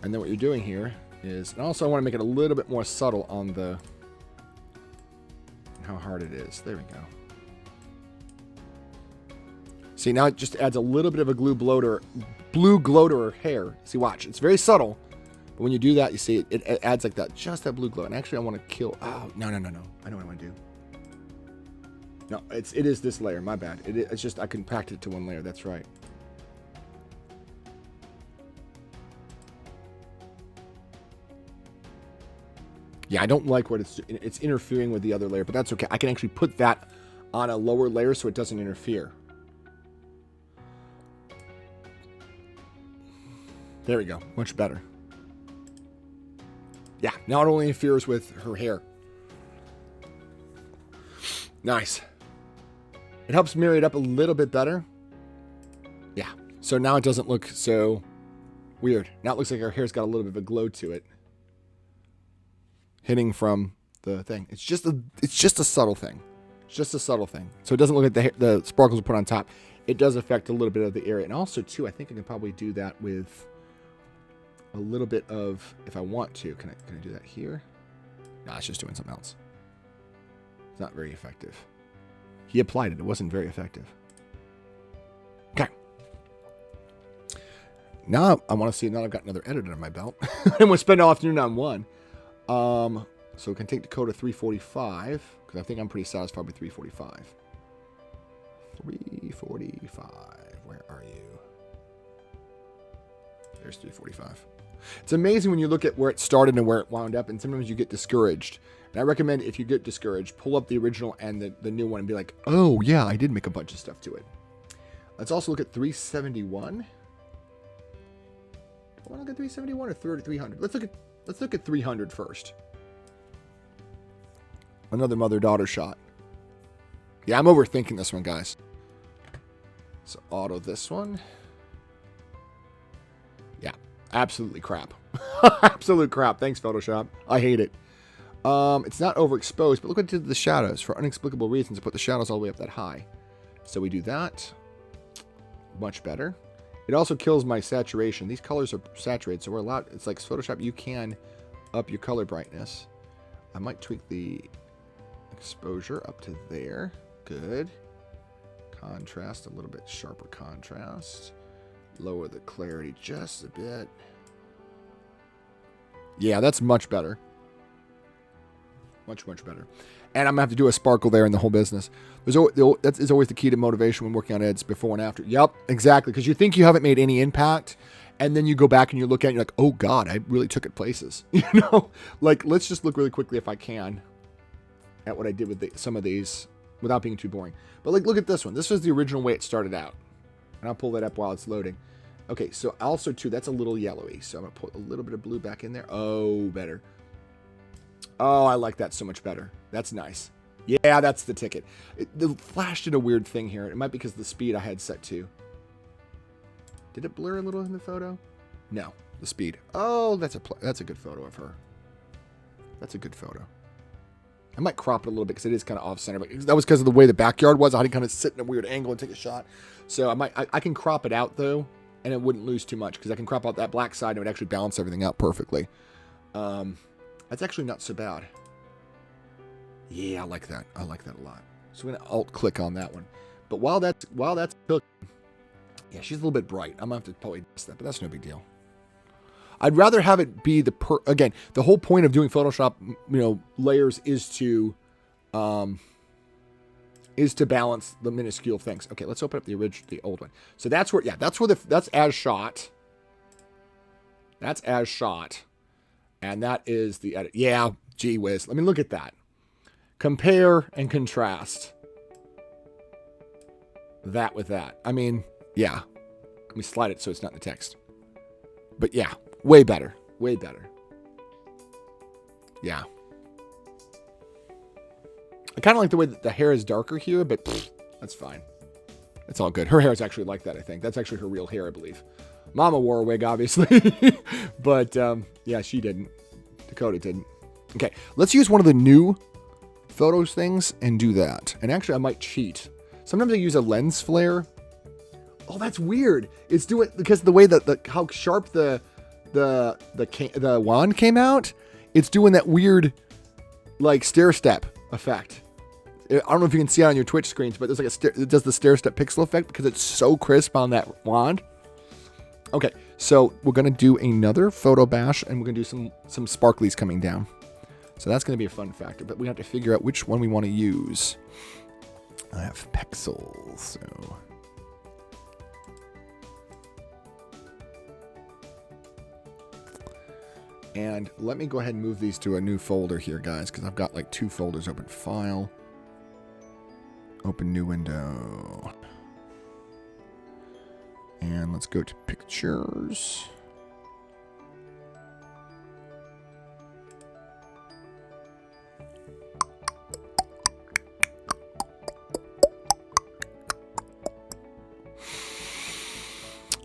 And then what you're doing here is, and also I want to make it a little bit more subtle on the how hard it is. There we go. See, now it just adds a little bit of a blue glow to her hair. See, watch. It's very subtle. But when you do that, you see it adds like that, just that blue glow. And actually, I want to kill. Oh, no. I know what I want to do. No, it is this layer. My bad. It's just I compacted it to one layer. That's right. Yeah, I don't like what it's interfering with the other layer, but that's okay. I can actually put that on a lower layer so it doesn't interfere. There we go. Much better. Yeah, now it only interferes with her hair. Nice. It helps marry it up a little bit better. Yeah. So now it doesn't look so weird. Now it looks like her hair's got a little bit of a glow to it. Hitting from the thing. It's just a subtle thing. It's just a subtle thing. So it doesn't look like the sparkles we put on top. It does affect a little bit of the area. And also, too, I think I can probably do that with a little bit of, if I want to. Can I do that here? No, it's just doing something else. It's not very effective. He applied it. It wasn't very effective. Okay. Now I want to see, now I've got another edit under my belt. I'm going to spend all afternoon on one. So we can take Dakota 345, because I think I'm pretty satisfied with 345. 345. Where are you? There's 345. It's amazing when you look at where it started and where it wound up, and sometimes you get discouraged. And I recommend, if you get discouraged, pull up the original and the new one and be like, oh, yeah, I did make a bunch of stuff to it. Let's also look at 371. Do I want to look at 371 or 300? Let's look at 300 first. Another mother-daughter shot. Yeah, I'm overthinking this one, guys. So auto this one. Yeah, absolutely crap. Absolute crap. Thanks, Photoshop. I hate it. It's not overexposed, but look what it did to the shadows. For unexplicable reasons, it put the shadows all the way up that high. So we do that. Much better. It also kills my saturation. These colors are saturated, so we're allowed. It's like Photoshop, you can up your color brightness. I might tweak the exposure up to there. Good. Contrast, a little bit sharper contrast. Lower the clarity just a bit. Yeah, that's much better. Much, much better. And I'm going to have to do a sparkle there in the whole business. That is always the key to motivation when working on edits, before and after. Yep, exactly. Because you think you haven't made any impact, and then you go back and you look at it and you're like, oh, God, I really took it places. You know? Like, let's just look really quickly, if I can, at what I did with some of these without being too boring. But, like, look at this one. This was the original way it started out. And I'll pull that up while it's loading. Okay, so also, too, that's a little yellowy. So I'm going to put a little bit of blue back in there. Oh, better. Oh, I like that so much better. That's nice. Yeah, that's the ticket. The Flash did a weird thing here. It might be because of the speed I had set to. Did it blur a little in the photo? No, the speed. Oh, that's a good photo of her. That's a good photo. I might crop it a little bit because it is kind of off center, but that was because of the way the backyard was. I had to kind of sit in a weird angle and take a shot. So I can crop it out though, and it wouldn't lose too much because I can crop out that black side and it would actually balance everything out perfectly. That's actually not so bad. Yeah, I like that. I like that a lot. So I'm going to alt-click on that one. But while that's cooking, yeah, she's a little bit bright. I'm going to have to probably adjust that, but that's no big deal. I'd rather have it be again, the whole point of doing Photoshop, layers is to balance the minuscule things. Okay, let's open up the old one. So that's where that's as shot. That's as shot. And that is the edit. Yeah, gee whiz. Let me look at that. Compare and contrast that with that. I mean, yeah. Let me slide it so it's not in the text. But yeah, way better. Way better. Yeah. I kind of like the way that the hair is darker here, but that's fine. It's all good. Her hair is actually like that, I think. That's actually her real hair, I believe. Mama wore a wig, obviously. But, yeah, she didn't. Dakota didn't. Okay, let's use one of the new photos things and do that. And actually, I might cheat. Sometimes I use a lens flare. Oh, that's weird. It's doing because the way that how sharp the wand came out. It's doing that weird, like, stair step effect. I don't know if you can see it on your Twitch screens, but there's like it does the stair step pixel effect because it's so crisp on that wand. Okay, so we're gonna do another photo bash, and we're gonna do some sparklies coming down. So that's gonna be a fun factor, but we have to figure out which one we want to use. I have pixels, so. And let me go ahead and move these to a new folder here, guys, because I've got like 2 folders open. File, open new window. And let's go to pictures.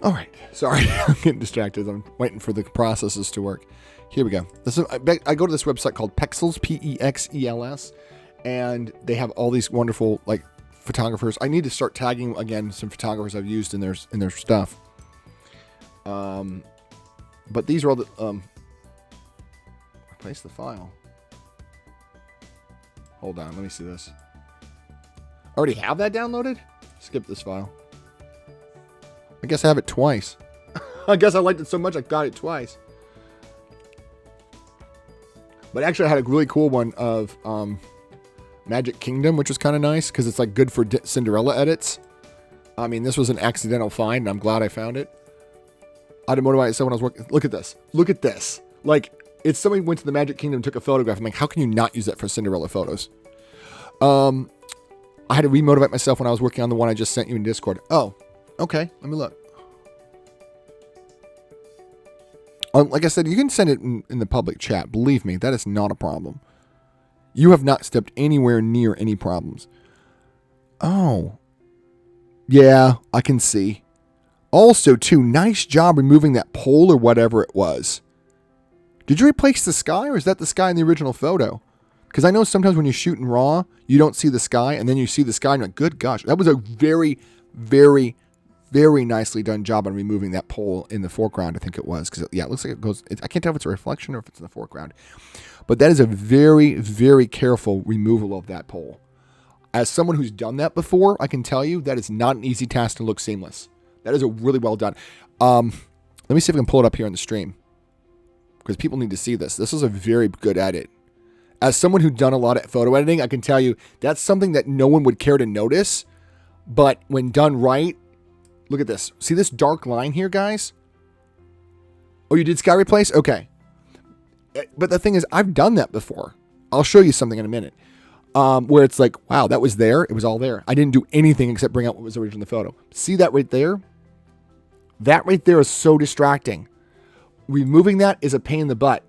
All right. Sorry, I'm getting distracted. I'm waiting for the processes to work. Here we go. I go to this website called Pexels, P-E-X-E-L-S, and they have all these wonderful like photographers. I need to start tagging again some photographers I've used in their stuff. But these are all the replace the file. Hold on, let me see this. I already have that downloaded? Skip this file. I guess I have it twice. I guess I liked it so much I got it twice. But actually I had a really cool one of Magic Kingdom, which was kind of nice because it's like good for Cinderella edits. I mean, this was an accidental find, and I'm glad I found it. I had to motivate myself when I was working. Look at this. Look at this. Like, it's somebody went to the Magic Kingdom and took a photograph. I'm like, how can you not use that for Cinderella photos? I had to remotivate myself when I was working on the one I just sent you in Discord. Oh, okay. Let me look. Like I said, you can send it in the public chat. Believe me, that is not a problem. You have not stepped anywhere near any problems. Oh. Yeah, I can see. Also, too, nice job removing that pole or whatever it was. Did you replace the sky, or is that the sky in the original photo? Because I know sometimes when you shoot in RAW, you don't see the sky, and then you see the sky, and you're like, good gosh. That was a very, very, very nicely done job on removing that pole in the foreground, I think it was. Because, yeah, it looks like it goes... I can't tell if it's a reflection or if it's in the foreground. But that is a very, very careful removal of that pole. As someone who's done that before, I can tell you that is not an easy task to look seamless. That is a really well done. Let me see if I can pull it up here on the stream. Because people need to see this. This is a very good edit. As someone who's done a lot of photo editing, I can tell you that's something that no one would care to notice. But when done right, look at this. See this dark line here, guys? Oh, you did sky replace? Okay. But the thing is, I've done that before. I'll show you something in a minute. Where it's like, wow, that was there. It was all there. I didn't do anything except bring out what was original in the photo. See that right there? That right there is so distracting. Removing that is a pain in the butt.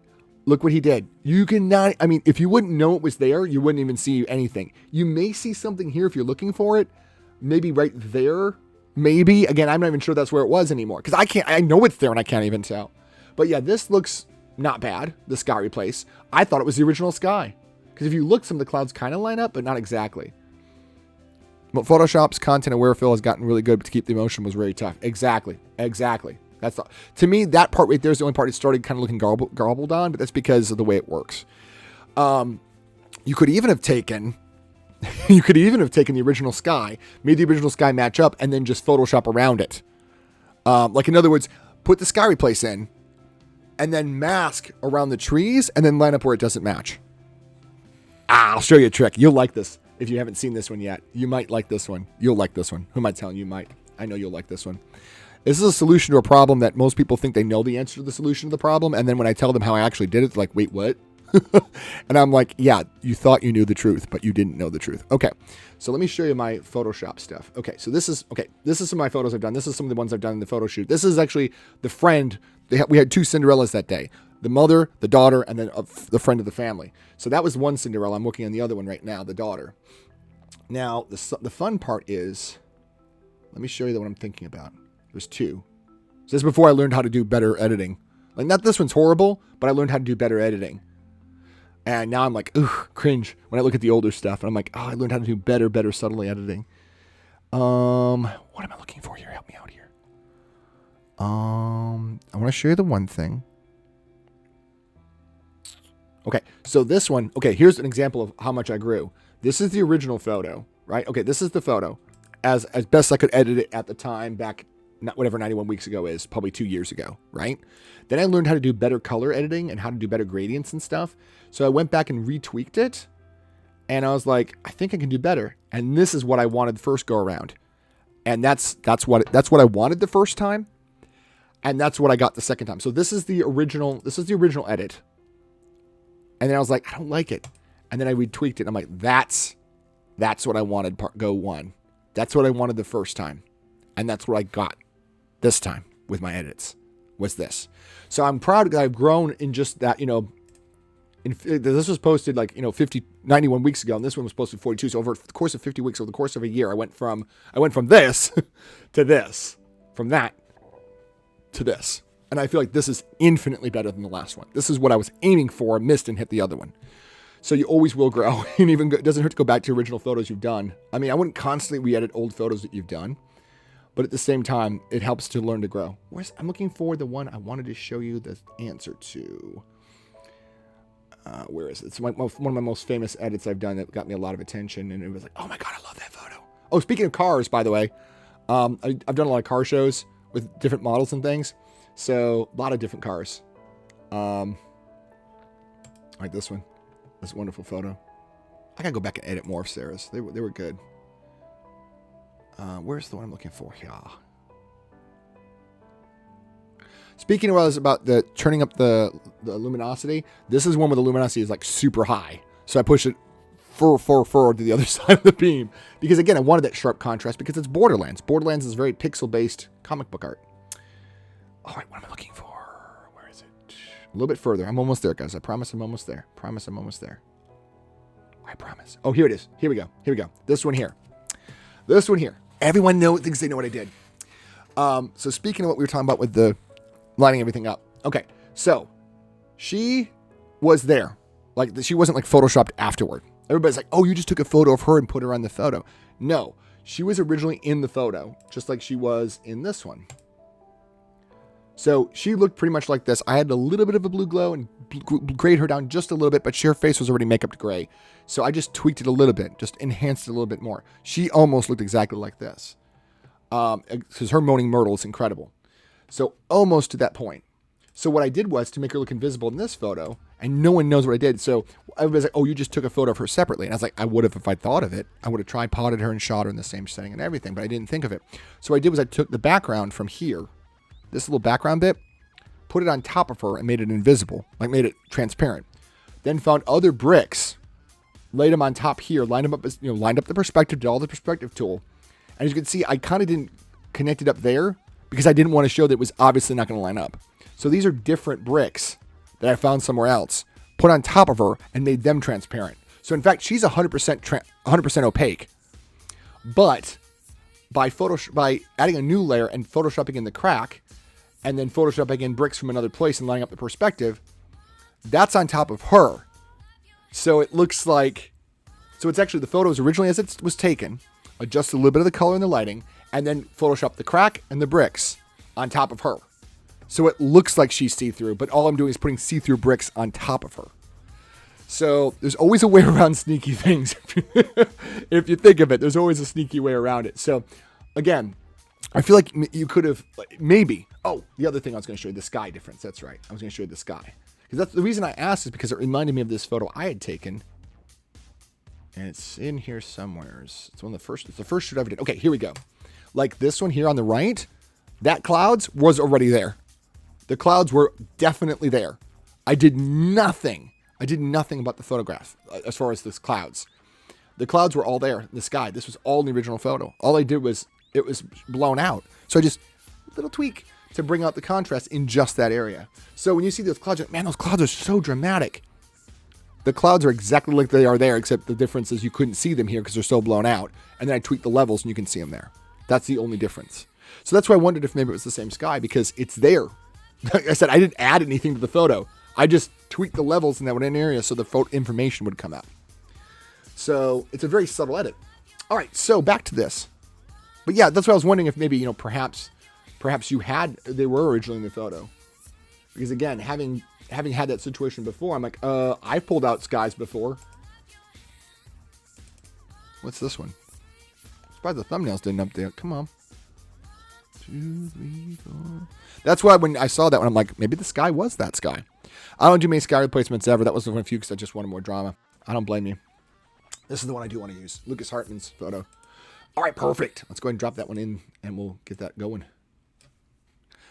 Look what he did. You cannot, I mean, if you wouldn't know it was there, you wouldn't even see anything. You may see something here if you're looking for it. Maybe right there. Maybe. Again, I'm not even sure that's where it was anymore. Because I know it's there and I can't even tell. But yeah, this looks not bad. The sky replace. I thought it was the original sky. Because if you look, some of the clouds kind of line up, but not exactly. But Photoshop's content aware fill has gotten really good, but to keep the emotion was really tough. Exactly. That's to me, that part right there is the only part it started kind of looking garbled on, but that's because of the way it works. You could even have taken the original sky, made the original sky match up, and then just Photoshop around it. Like in other words, put the sky replace in, and then mask around the trees, and then line up where it doesn't match. I'll show you a trick. You'll like this if you haven't seen this one yet. You might like this one. You'll like this one. Who am I telling you might? I know you'll like this one. This is a solution to a problem that most people think they know the answer to the solution to the problem. And then when I tell them how I actually did it, they're like, wait, what? And I'm like, yeah, you thought you knew the truth, but you didn't know the truth. Okay. So let me show you my Photoshop stuff. Okay. So this is some of my photos I've done. This is some of the ones I've done in the photo shoot. This is actually the friend. We had 2 Cinderellas that day. The mother, the daughter, and then the friend of the family. So that was one Cinderella. I'm working on the other one right now, the daughter. Now, the fun part is, let me show you the one I'm thinking about. There's 2. So this is before I learned how to do better editing. Like, not this one's horrible, but I learned how to do better editing. And now I'm like, ugh, cringe when I look at the older stuff. And I'm like, oh, I learned how to do better subtly editing. What am I looking for here? Help me out here. I want to show you the one thing. Okay, so this one, okay, here's an example of how much I grew. This is the original photo, right? Okay, this is the photo as best I could edit it at the time back, not whatever 91 weeks ago is, probably 2 years ago, right? Then I learned how to do better color editing and how to do better gradients and stuff. So I went back and retweaked it, and I was like, I think I can do better. And this is what I wanted the first go around. And that's what I wanted the first time. And that's what I got the second time. So this is the original edit. And then I was like, I don't like it. And then I retweaked it. And I'm like, that's what I wanted, go one. That's what I wanted the first time. And that's what I got this time with my edits, was this. So I'm proud that I've grown in just that, this was posted 91 weeks ago, and this one was posted 42. So over the course of 50 weeks, over the course of a year, I went from this to this, from that to this. And I feel like this is infinitely better than the last one. This is what I was aiming for, missed and hit the other one. So you always will grow, and it doesn't hurt to go back to original photos you've done. I mean, I wouldn't constantly re-edit old photos that you've done, but at the same time, it helps to learn to grow. I'm looking for the one I wanted to show you the answer to. Where is it? It's one of my most famous edits I've done that got me a lot of attention, and it was like, oh my God, I love that photo. Oh, speaking of cars, by the way, I've done a lot of car shows with different models and things. So a lot of different cars. Like this one. This wonderful photo. I gotta go back and edit more of Sarah's. They were good. Where's the one I'm looking for? Yeah. Speaking about the turning up the luminosity, this is one where the luminosity is like super high. So I push it forward to the other side of the beam. Because again, I wanted that sharp contrast because it's Borderlands. Borderlands is very pixel-based comic book art. All right, what am I looking for? Where is it? A little bit further. I'm almost there, guys. I promise I'm almost there. Promise I'm almost there. I promise. Oh, here it is. Here we go. Here we go. This one here. This one here. Everyone thinks they know what I did. So speaking of what we were talking about with the lining everything up. Okay, so she was there. She wasn't like photoshopped afterward. Everybody's like, oh, you just took a photo of her and put her on the photo. No, she was originally in the photo, just like she was in this one. So she looked pretty much like this. I had a little bit of a blue glow and grayed her down just a little bit, but her face was already makeup to gray. So I just tweaked it a little bit, just enhanced it a little bit more. She almost looked exactly like this. Because her moaning myrtle is incredible. So almost to that point. So what I did was to make her look invisible in this photo, and no one knows what I did. So I was like, oh, you just took a photo of her separately. And I was like, I would have if I thought of it. I would have tripoded her and shot her in the same setting and everything, but I didn't think of it. So what I did was I took the background from here, this little background bit, put it on top of her and made it invisible, like made it transparent. Then found other bricks, laid them on top here, lined them up, lined up the perspective, did all the perspective tool. And as you can see, I kind of didn't connect it up there because I didn't want to show that it was obviously not going to line up. So these are different bricks that I found somewhere else, put on top of her and made them transparent. So in fact, she's 100% opaque. But by adding a new layer and photoshopping in the crack, and then photoshopping in bricks from another place and lining up the perspective, that's on top of her. So it looks like, so it's actually the photos originally as it was taken, adjust a little bit of the color and the lighting, and then Photoshop the crack and the bricks on top of her. So it looks like she's see-through, but all I'm doing is putting see-through bricks on top of her. So there's always a way around sneaky things. If you think of it, there's always a sneaky way around it. So again, I feel like you could have, maybe. Oh, the other thing I was going to show you, the sky difference. That's right. I was going to show you the sky. Because that's the reason I asked is because it reminded me of this photo I had taken. And it's in here somewhere. It's the first shoot I ever did. Okay, here we go. Like this one here on the right, that clouds was already there. The clouds were definitely there. I did nothing about the photograph as far as this clouds. The clouds were all there in the sky. This was all in the original photo. All I did was, it was blown out. So I just, a little tweak to bring out the contrast in just that area. So when you see those clouds, man, those clouds are so dramatic. The clouds are exactly like they are there, except the difference is you couldn't see them here because they're so blown out. And then I tweaked the levels and you can see them there. That's the only difference. So that's why I wondered if maybe it was the same sky because it's there. Like I said, I didn't add anything to the photo. I just tweaked the levels in that one area so the photo information would come out. So it's a very subtle edit. All right, so back to this. But yeah, that's what I was wondering if maybe, perhaps they were originally in the photo. Because again, having had that situation before, I'm like, I've pulled out skies before. What's this one? Surprised the thumbnails didn't update. Come on. 2, 3, 4. That's why when I saw that one, I'm like, maybe the sky was that sky. I don't do many sky replacements ever. That was one of the few because I just wanted more drama. I don't blame you. This is the one I do want to use. Lucas Hartman's photo. All right, perfect. Let's go ahead and drop that one in, and we'll get that going.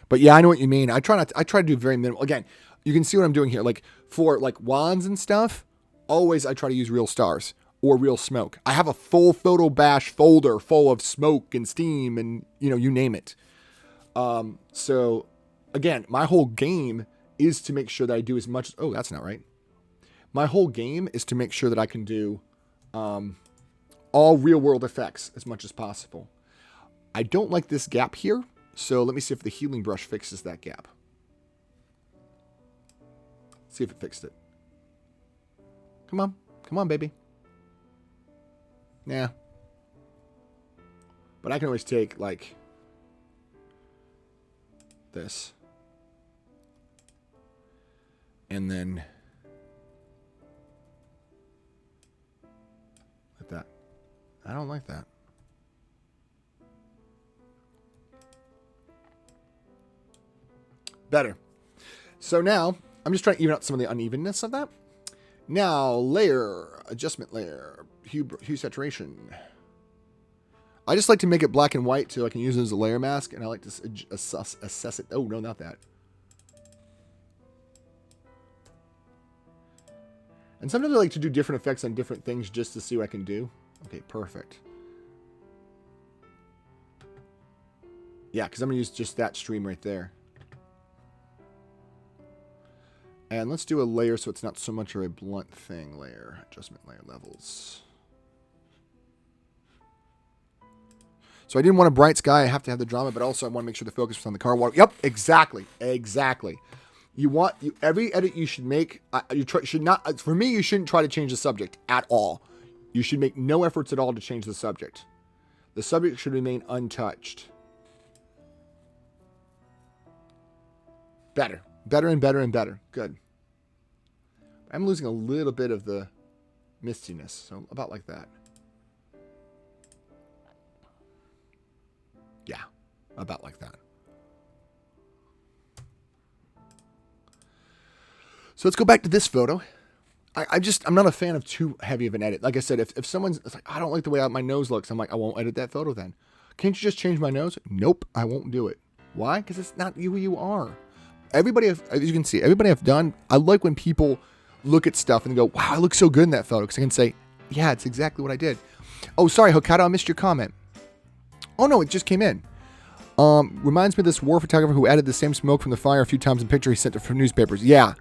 But yeah, I know what you mean. I try to do very minimal. Again, you can see what I'm doing here. Like for like wands and stuff, always I try to use real stars or real smoke. I have a full photo bash folder full of smoke and steam and you name it. So again, my whole game is to make sure that I do as much. Oh, that's not right. My whole game is to make sure that I can do all real world effects as much as possible. I don't like this gap here. So let me see if the healing brush fixes that gap. See if it fixed it. Come on. Come on, baby. Yeah. But I can always take, like, this. And then like that. I don't like that. Better. So now, I'm just trying to even out some of the unevenness of that. Now, layer, adjustment layer, hue saturation. I just like to make it black and white so I can use it as a layer mask, and I like to assess it. Oh, no, not that. And sometimes I like to do different effects on different things just to see what I can do. Okay, perfect. Yeah, because I'm going to use just that stream right there. And let's do a layer so it's not so much of a blunt thing. Layer, adjustment layer levels. So I didn't want a bright sky. I have to have the drama, but also I want to make sure the focus was on the car water. Yep, exactly. You want every edit you should make. Should not. For me, you shouldn't try to change the subject at all. You should make no efforts at all to change the subject. The subject should remain untouched. Better. Better and better and better. Good. I'm losing a little bit of the mistiness. So about like that. Yeah. About like that. So let's go back to this photo. I'm not a fan of too heavy of an edit. Like I said, if someone's it's like, I don't like the way my nose looks, I'm like, I won't edit that photo then. Can't you just change my nose? Nope, I won't do it. Why? Because it's not you who you are. Everybody, as you can see, everybody I've done, I like when people look at stuff and go, wow, I look so good in that photo. Because I can say, yeah, it's exactly what I did. Oh, sorry, Hokkaido, I missed your comment. Oh, no, it just came in. Reminds me of this war photographer who added the same smoke from the fire a few times in picture he sent it from newspapers. Yeah,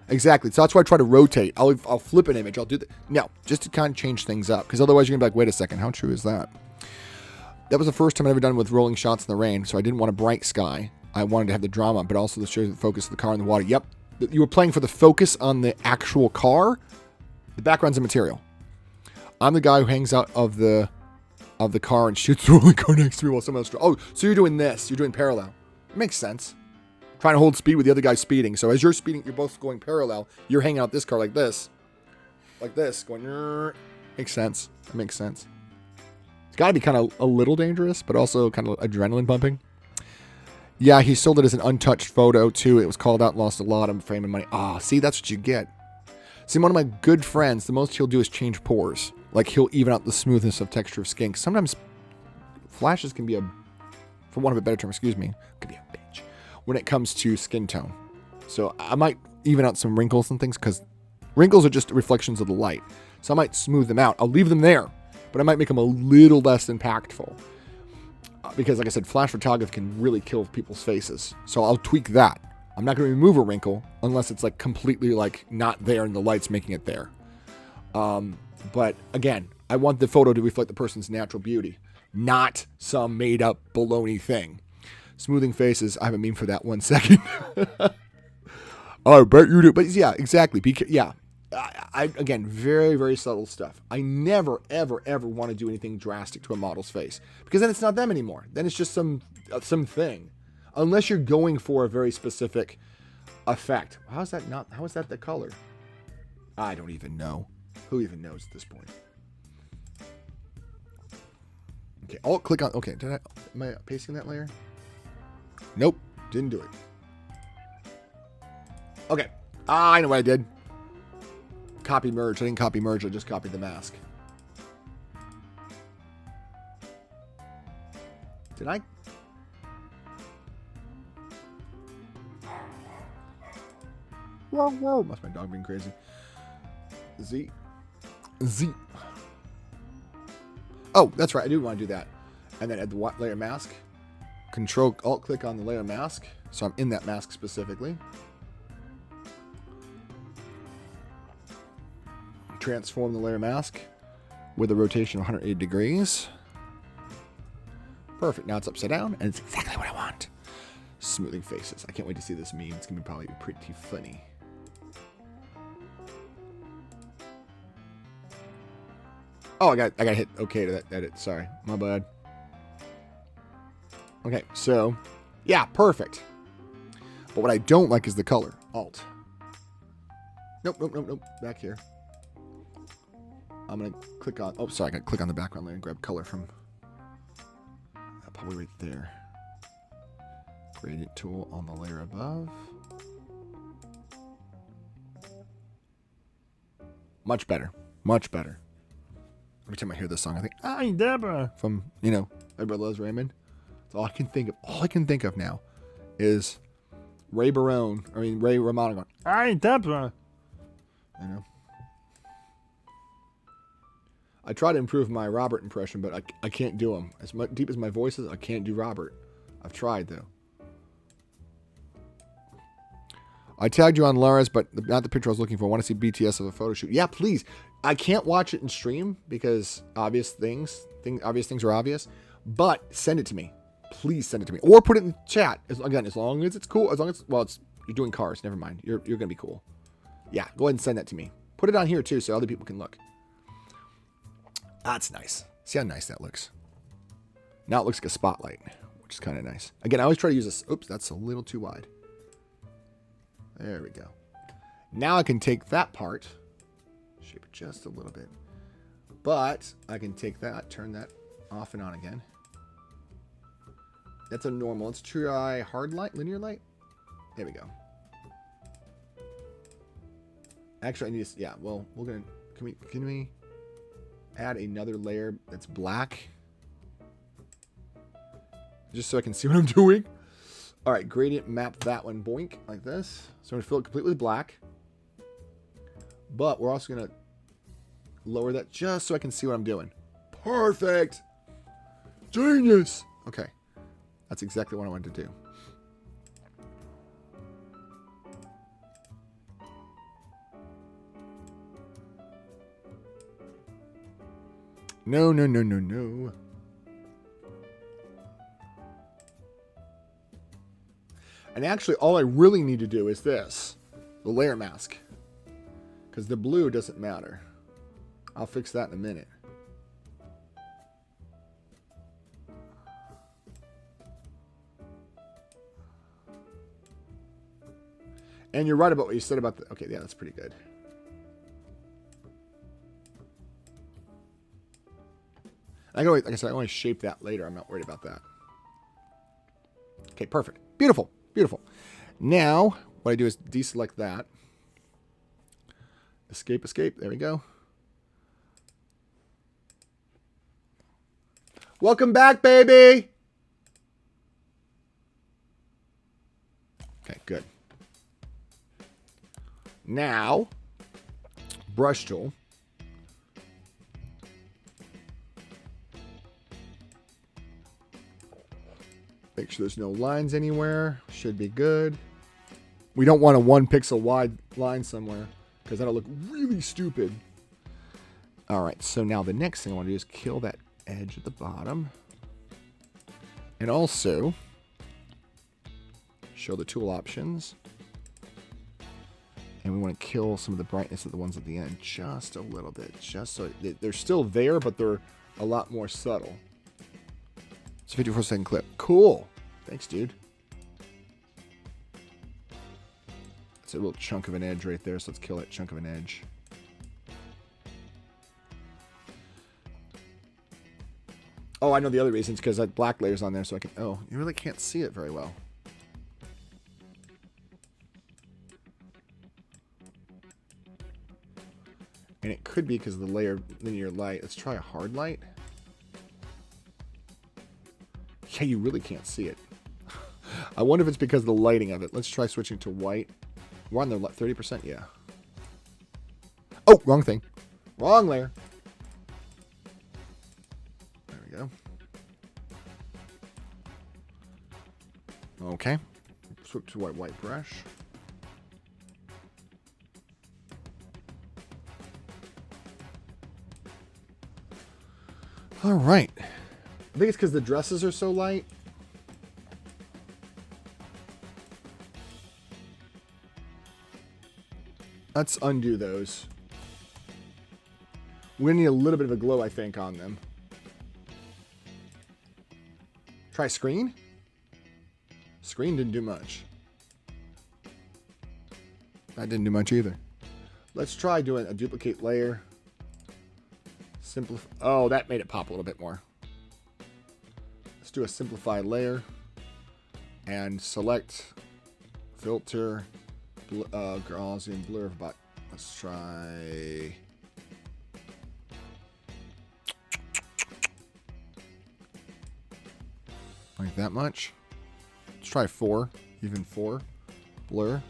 exactly. So that's why I try to rotate. I'll flip an image. I'll do that. No, just to kind of change things up. Because otherwise you're going to be like, wait a second, how true is that? That was the first time I'd ever done with rolling shots in the rain. So I didn't want a bright sky. I wanted to have the drama, but also to show the focus of the car in the water. Yep. You were playing for the focus on the actual car. The background's immaterial. I'm the guy who hangs out of the car and shoots the rolling car next to me while someone else... Oh, so you're doing this. You're doing parallel. It makes sense. Trying to hold speed with the other guy speeding. So as you're speeding, you're both going parallel. You're hanging out this car like this. Like this. Going... Makes sense. It makes sense. It's got to be kind of a little dangerous, but also kind of adrenaline pumping. Yeah, he sold it as an untouched photo, too. It was called out and lost a lot of frame and money. Ah, see, that's what you get. See, one of my good friends, the most he'll do is change pores. Like, he'll even out the smoothness of texture of skin. Sometimes flashes can be for want of a better term, can be a bitch when it comes to skin tone. So I might even out some wrinkles and things, because wrinkles are just reflections of the light. So I might smooth them out. I'll leave them there, but I might make them a little less impactful. Because, like I said, flash photography can really kill people's faces. So I'll tweak that. I'm not going to remove a wrinkle unless it's like completely like not there and the light's making it there. But again, I want the photo to reflect the person's natural beauty, not some made up baloney thing. Smoothing faces, I have a meme for that 1 second. I bet you do. But yeah, exactly. Yeah. Again, very, very subtle stuff. I never, ever, ever want to do anything drastic to a model's face, because then it's not them anymore. Then it's just some thing, unless you're going for a very specific effect. How is that the color? I don't even know. Who even knows at this point? Okay, Alt click on. Okay, am I pasting that layer? Nope, didn't do it. Okay, I know what I did. Copy merge. I didn't copy merge. I just copied the mask. Did I? Whoa, whoa. Must be my dog being crazy. Z. Oh, that's right. I do want to do that. And then add the layer mask. Control Alt click on the layer mask. So I'm in that mask specifically. Transform the layer mask with a rotation of 180 degrees. Perfect. Now it's upside down, and it's exactly what I want. Smoothing faces. I can't wait to see this meme. It's going to probably be pretty funny. Oh, I got hit okay to that edit. Sorry. My bad. Okay, so, yeah, perfect. But what I don't like is the color. Alt. Nope. Back here. I'm going to click on... Oh, sorry. I got to click on the background layer and grab color from... probably right there. Gradient tool on the layer above. Much better. Much better. Every time I hear this song, I think, I'm Deborah. From, Everybody Loves Raymond. That's all I can think of. All I can think of now is Ray Romano going, I'm Deborah. I try to improve my Robert impression, but I can't do him. As deep as my voice is, I can't do Robert. I've tried, though. I tagged you on Lara's, but not the picture I was looking for. I want to see BTS of a photo shoot. Yeah, please. I can't watch it in stream because obvious things are obvious. But send it to me. Please send it to me. Or put it in the chat. As long as it's cool. As long as, you're doing cars. Never mind. You're going to be cool. Yeah, go ahead and send that to me. Put it on here, too, so other people can look. That's nice. See how nice that looks. Now it looks like a spotlight, which is kind of nice. Again, I always try to use this. Oops, that's a little too wide. There we go. Now I can take that part, shape it just a little bit. But I can take that, turn that off and on again. That's a normal. Let's try hard light, linear light. There we go. Actually, I need to, well, we're going to, can we add another layer that's black? Just so I can see what I'm doing. All right, gradient map that one, boink, like this. So I'm gonna fill it completely with black. But we're also gonna lower that just so I can see what I'm doing. Perfect. Genius. Okay, that's exactly what I wanted to do. No. And actually, all I really need to do is this. The layer mask. Because the blue doesn't matter. I'll fix that in a minute. And you're right about what you said about the... Okay, yeah, that's pretty good. Like I said, I only shape that later. I'm not worried about that. Okay, perfect. Beautiful. Beautiful. Now, what I do is deselect that. Escape. There we go. Welcome back, baby. Okay, good. Now, brush tool. Make sure there's no lines anywhere. Should be good. We don't want a 1 pixel wide line somewhere because that'll look really stupid. All right, so now the next thing I want to do is kill that edge at the bottom. And also show the tool options. And we want to kill some of the brightness of the ones at the end just a little bit. Just so they're still there, but they're a lot more subtle. It's a 54-second clip. Cool. Thanks, dude. That's a little chunk of an edge right there, so let's kill that chunk of an edge. Oh, I know the other reason. It's because that black layer's on there, so I can... Oh, you really can't see it very well. And it could be because of the layer linear light. Let's try a hard light. Yeah, you really can't see it. I wonder if it's because of the lighting of it. Let's try switching to white. We're on the 30%? Yeah. Oh, wrong thing. Wrong layer. There we go. Okay. Switch to white brush. All right. I think it's because the dresses are so light. Let's undo those. We're going to need a little bit of a glow, I think, on them. Try screen. Screen didn't do much. That didn't do much either. Let's try doing a duplicate layer. Simplify. Oh, that made it pop a little bit more. Let's do a simplified layer. And select filter. Gaussian blur. But let's try... Like that much. Let's try 4. Even 4. Blur.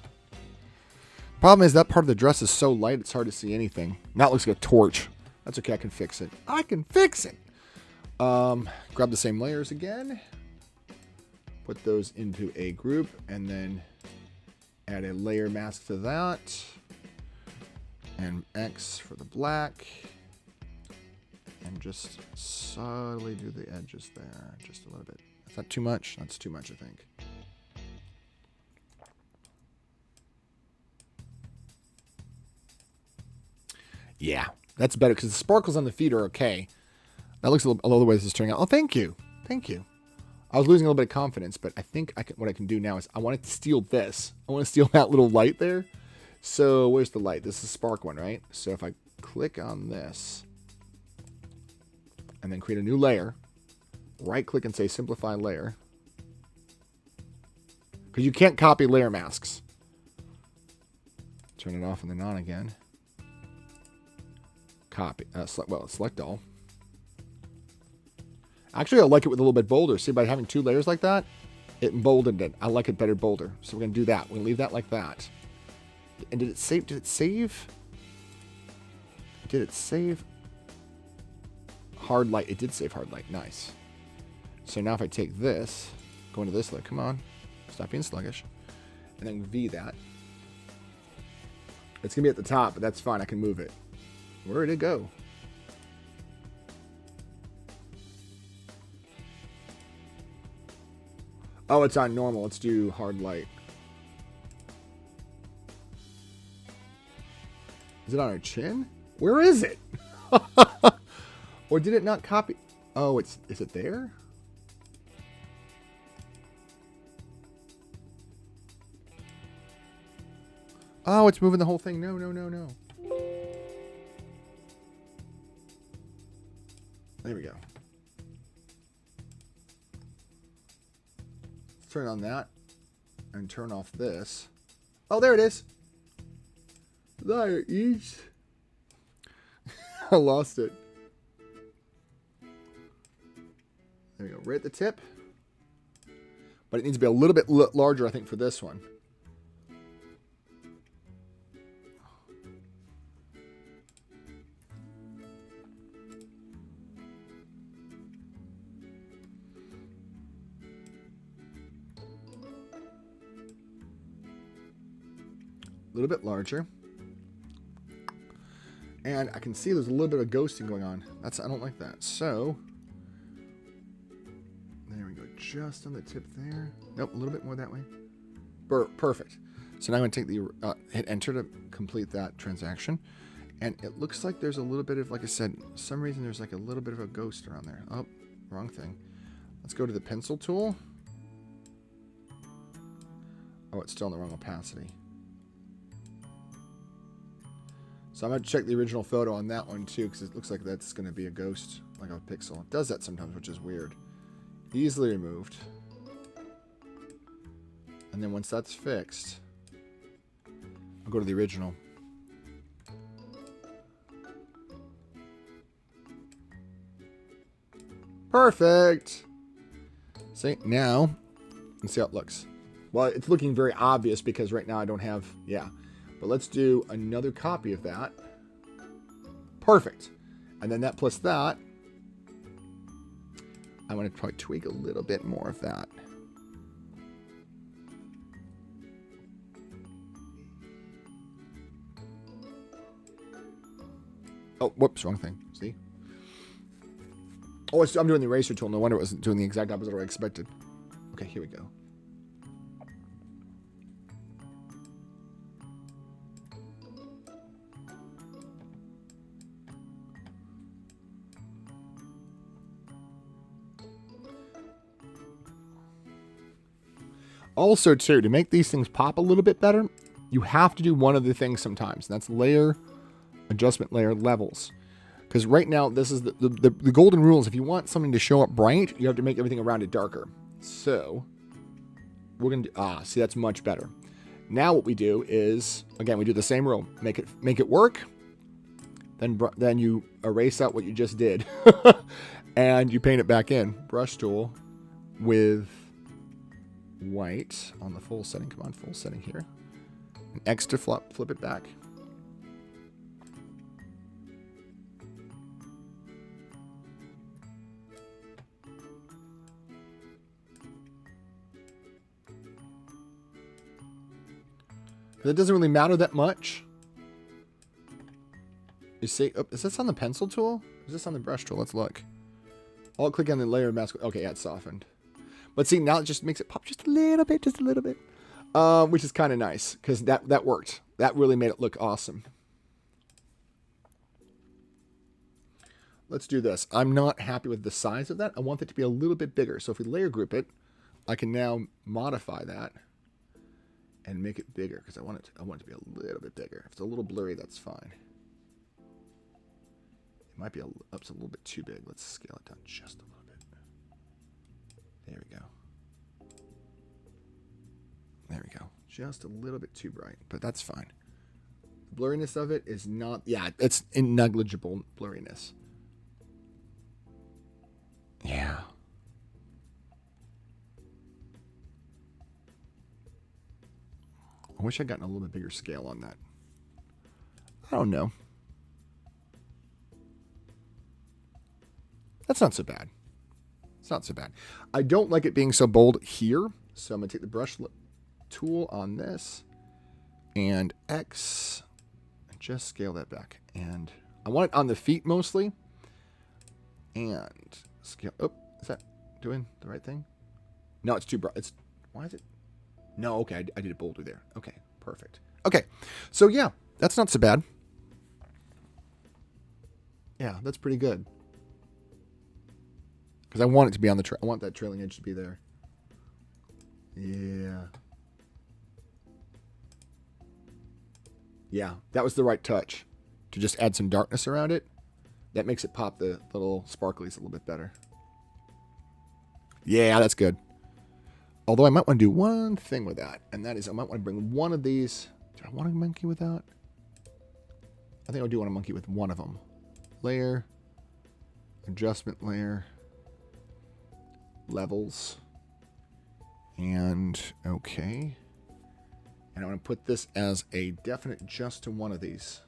Problem is that part of the dress is so light it's hard to see anything. Now it looks like a torch. That's okay, I can fix it. I can fix it! Grab the same layers again. Put those into a group and then add a layer mask to that. And X for the black. And just subtly do the edges there. Just a little bit. Is that too much? That's too much, I think. Yeah, that's better because the sparkles on the feet are okay. That looks a little the way this is turning out. Oh, thank you. Thank you. I was losing a little bit of confidence, but I think what I can do now is I want to steal this. I want to steal that little light there. So where's the light? This is the spark one, right? So if I click on this and then create a new layer, right click and say simplify layer. Because you can't copy layer masks. Turn it off and then on again. Copy. Select all. Actually, I like it with a little bit bolder. See, by having 2 layers like that, it emboldened it. I like it better bolder. So we're going to do that. We're going to leave that like that. And did it save? Did it save? Did it save? Hard light. It did save hard light. Nice. So now if I take this, go into this layer. Come on. Stop being sluggish. And then V that. It's going to be at the top, but that's fine. I can move it. Where did it go? Oh, it's on normal. Let's do hard light. Is it on our chin? Where is it? Or did it not copy? Oh, is it there? Oh, it's moving the whole thing. No, no, no, no. There we go. Let's turn on that and turn off this. Oh, there it is. There it is. I lost it. There we go. Right at the tip. But it needs to be a little bit larger, I think, for this one. A little bit larger. And I can see there's a little bit of ghosting going on. I don't like that. So, there we go. Just on the tip there. Nope, a little bit more that way. Perfect. So now I'm going to take the, hit enter to complete that transaction. And it looks like there's a little bit of, like I said, for some reason there's like a little bit of a ghost around there. Oh, wrong thing. Let's go to the pencil tool. Oh, it's still in the wrong opacity. So I'm going to check the original photo on that one too, because it looks like that's going to be a ghost. like a pixel. It does that sometimes, which is weird. Easily removed. And then once that's fixed, I'll go to the original. Perfect. See, now, let's see how it looks. Well, it's looking very obvious because right now I don't have, yeah. But let's do another copy of that. Perfect. And then that plus that, I want to probably tweak a little bit more of that. Oh, whoops, wrong thing. See? Oh, I'm doing the eraser tool. No wonder it wasn't doing the exact opposite of what I expected. Okay, here we go. Also, too, to make these things pop a little bit better, you have to do one of the things sometimes. And that's layer, adjustment layer, levels. Because right now, this is the golden rules. If you want something to show up bright, you have to make everything around it darker. So, we're going to do, see, that's much better. Now what we do is, again, we do the same rule. Make it work. Then you erase out what you just did. And you paint it back in. Brush tool with white on the full setting. Come on, full setting here. An X to flip it back. It doesn't really matter that much. You see, oh, is this on the pencil tool? Is this on the brush tool? Let's look. I'll click on the layer mask. Okay, yeah, it's softened. But see, now it just makes it pop just a little bit, which is kind of nice because that worked. That really made it look awesome. Let's do this. I'm not happy with the size of that. I want it to be a little bit bigger. So if we layer group it, I can now modify that and make it bigger because I want it to be a little bit bigger. If it's a little blurry, that's fine. It might be up a little bit too big. Let's scale it down just a little bit. There we go. There we go. Just a little bit too bright, but that's fine. The blurriness of it is not, yeah, it's negligible blurriness. Yeah. I wish I'd gotten a little bit bigger scale on that. I don't know. That's not so bad. It's not so bad. I don't like it being so bold here. So I'm going to take the brush tool on this and X and just scale that back. And I want it on the feet mostly. And scale. Oh, is that doing the right thing? No, it's too bright. Why is it? No, okay. I did it bolder there. Okay, perfect. Okay, so yeah, that's not so bad. Yeah, that's pretty good. Because I want it to be on the I want that trailing edge to be there. Yeah. Yeah, that was the right touch. To just add some darkness around it. That makes it pop the little sparklies a little bit better. Yeah, that's good. Although I might want to do one thing with that. And that is I might want to bring one of these. Do I want to monkey with that? I think I do want to monkey with one of them. Layer. Adjustment layer. Levels. And okay. And I want to put this as a definite just to one of these.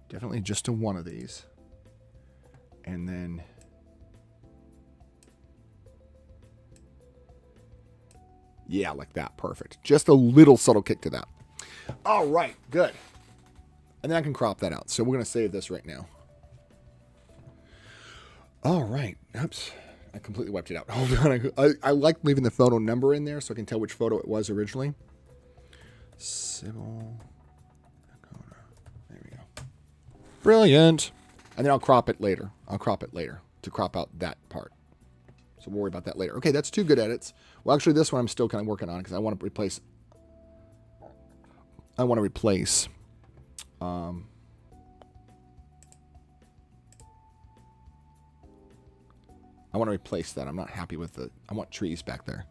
Definitely just to one of these. And then yeah, like that. Perfect. Just a little subtle kick to that. All right, good. And then I can crop that out. So we're going to save this right now. All right. Oops. I completely wiped it out. Hold on. I like leaving the photo number in there so I can tell which photo it was originally. Sybil. There we go. Brilliant. And then I'll crop it later. I'll crop it later to crop out that part. So we'll worry about that later. Okay, that's 2 good edits. Well, actually, this one I'm still kind of working on because I want to replace. I want to replace that. I'm not happy with the... I want trees back there.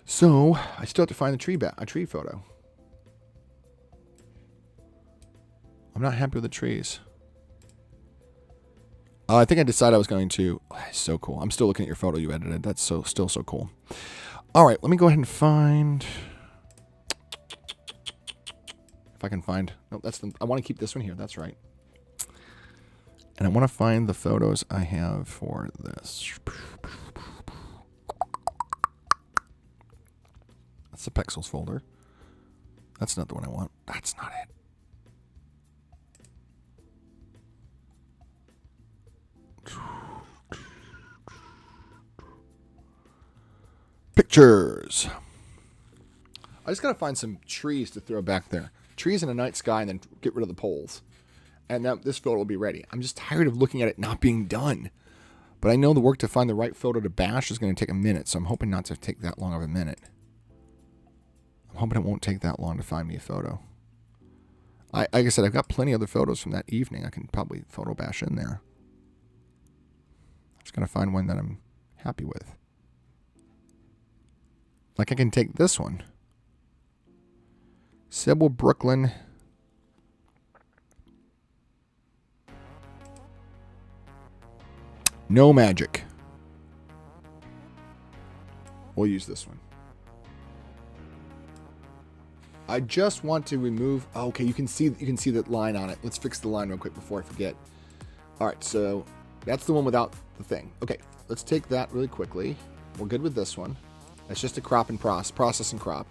So, I still have to find a tree photo. I'm not happy with the trees. I think I decided I was going to... Oh, that's so cool. I'm still looking at your photo you edited. That's still so cool. All right, let me go ahead and find... If I can find... No, that's the... I want to keep this one here. That's right. And I want to find the photos I have for this. That's the Pexels folder. That's not the one I want. That's not it. Pictures. I just got to find some trees to throw back there. Trees in a night sky and then get rid of the poles. And now this photo will be ready. I'm just tired of looking at it not being done. But I know the work to find the right photo to bash is going to take a minute, so I'm hoping not to take that long of a minute. I'm hoping it won't take that long to find me a photo. Like I said, I've got plenty of other photos from that evening I can probably photo bash in there. I'm just going to find one that I'm happy with. Like I can take this one. Sybil Brooklyn. No magic. We'll use this one. I just want to remove... Oh, okay, you can see that line on it. Let's fix the line real quick before I forget. All right, so that's the one without the thing. Okay, let's take that really quickly. We're good with this one. That's just a crop and process and crop.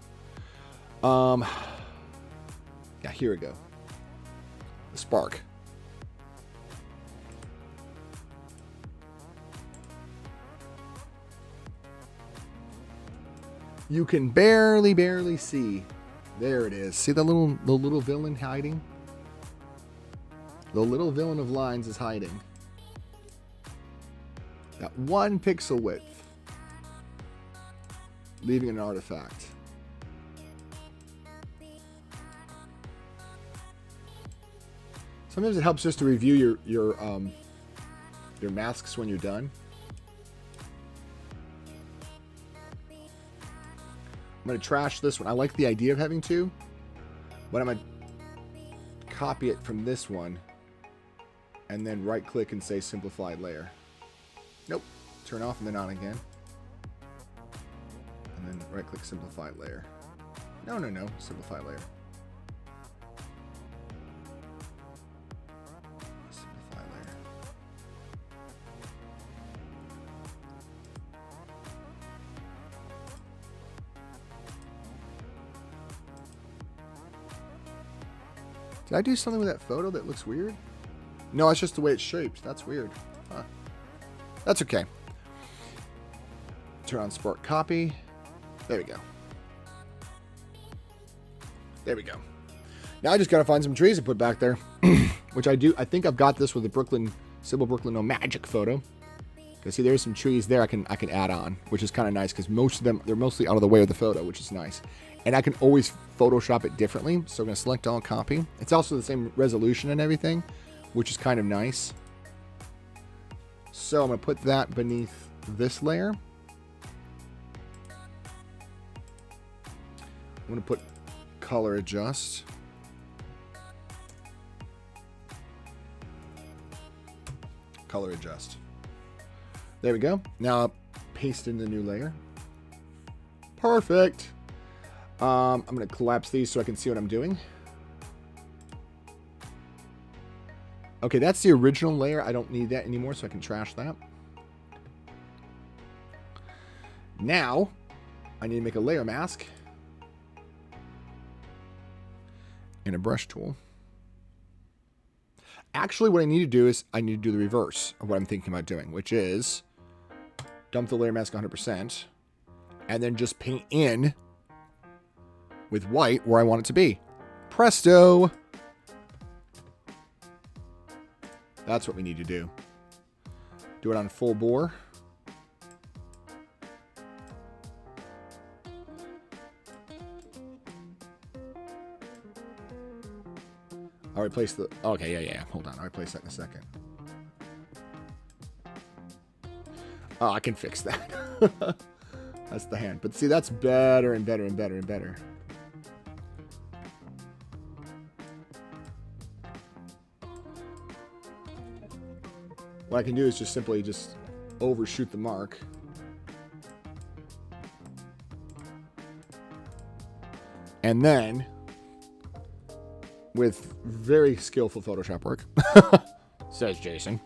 Yeah, here we go. The spark. You can barely see. There it is. See the little villain hiding? The little villain of lines is hiding. That 1 pixel width. Leaving an artifact. Sometimes it helps just to review your masks when you're done. I'm going to trash this one. I like the idea of having 2, but I'm going to copy it from this one and then right click and say simplified layer. Nope. Turn off and then on again. And then right click simplified layer. No. Simplify layer. Simplify layer. Did I do something with that photo that looks weird? No, it's just the way it's shaped. That's weird. Huh. That's okay. Turn on Spark Copy. There we go. There we go. Now I just got to find some trees to put back there, which I do. I think I've got this with the Sybil Brooklyn No Magic photo. Because see, there's some trees there I can add on, which is kind of nice because most of them, they're mostly out of the way of the photo, which is nice. And I can always Photoshop it differently. So I'm going to select all, copy. It's also the same resolution and everything, which is kind of nice. So I'm going to put that beneath this layer. I'm going to put color adjust. Color adjust. There we go. Now I'll paste in the new layer. Perfect. I'm going to collapse these so I can see what I'm doing. Okay, that's the original layer. I don't need that anymore, so I can trash that. Now, I need to make a layer mask. And a brush tool. Actually, what I need to do is I need to do the reverse of what I'm thinking about doing, which is dump the layer mask 100% and then just paint in with white where I want it to be. Presto! That's what we need to do. Do it on full bore. I'll replace the... Okay, yeah. Hold on. I'll replace that in a second. Oh, I can fix that. That's the hand. But see, that's better and better and better and better. What I can do is just simply just overshoot the mark. And then, with very skillful Photoshop work, says Jason,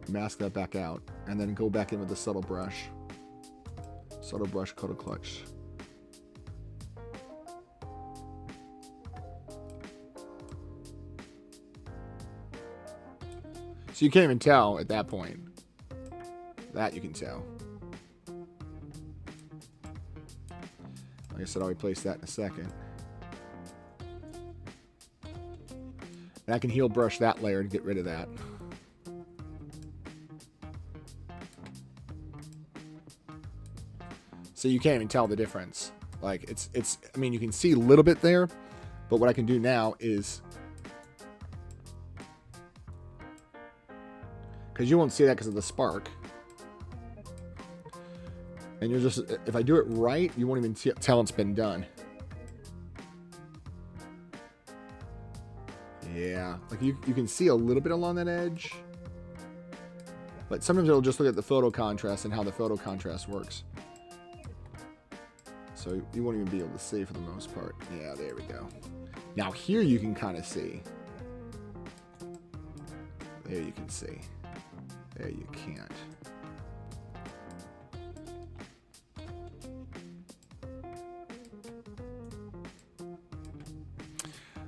mask that back out, and then go back in with the subtle brush. Subtle brush, coat of clutch. So you can't even tell at that point. That you can tell. Like I said, I'll replace that in a second. And I can heel brush that layer to get rid of that. So you can't even tell the difference. Like it's I mean, you can see a little bit there, but what I can do now is, because you won't see that because of the spark. And you'll just, if I do it right, you won't even tell it's been done. Yeah, like you can see a little bit along that edge. But sometimes it'll just look at the photo contrast and how the photo contrast works. So you won't even be able to see for the most part. Yeah, there we go. Now here you can kind of see. There you can see. There you can't.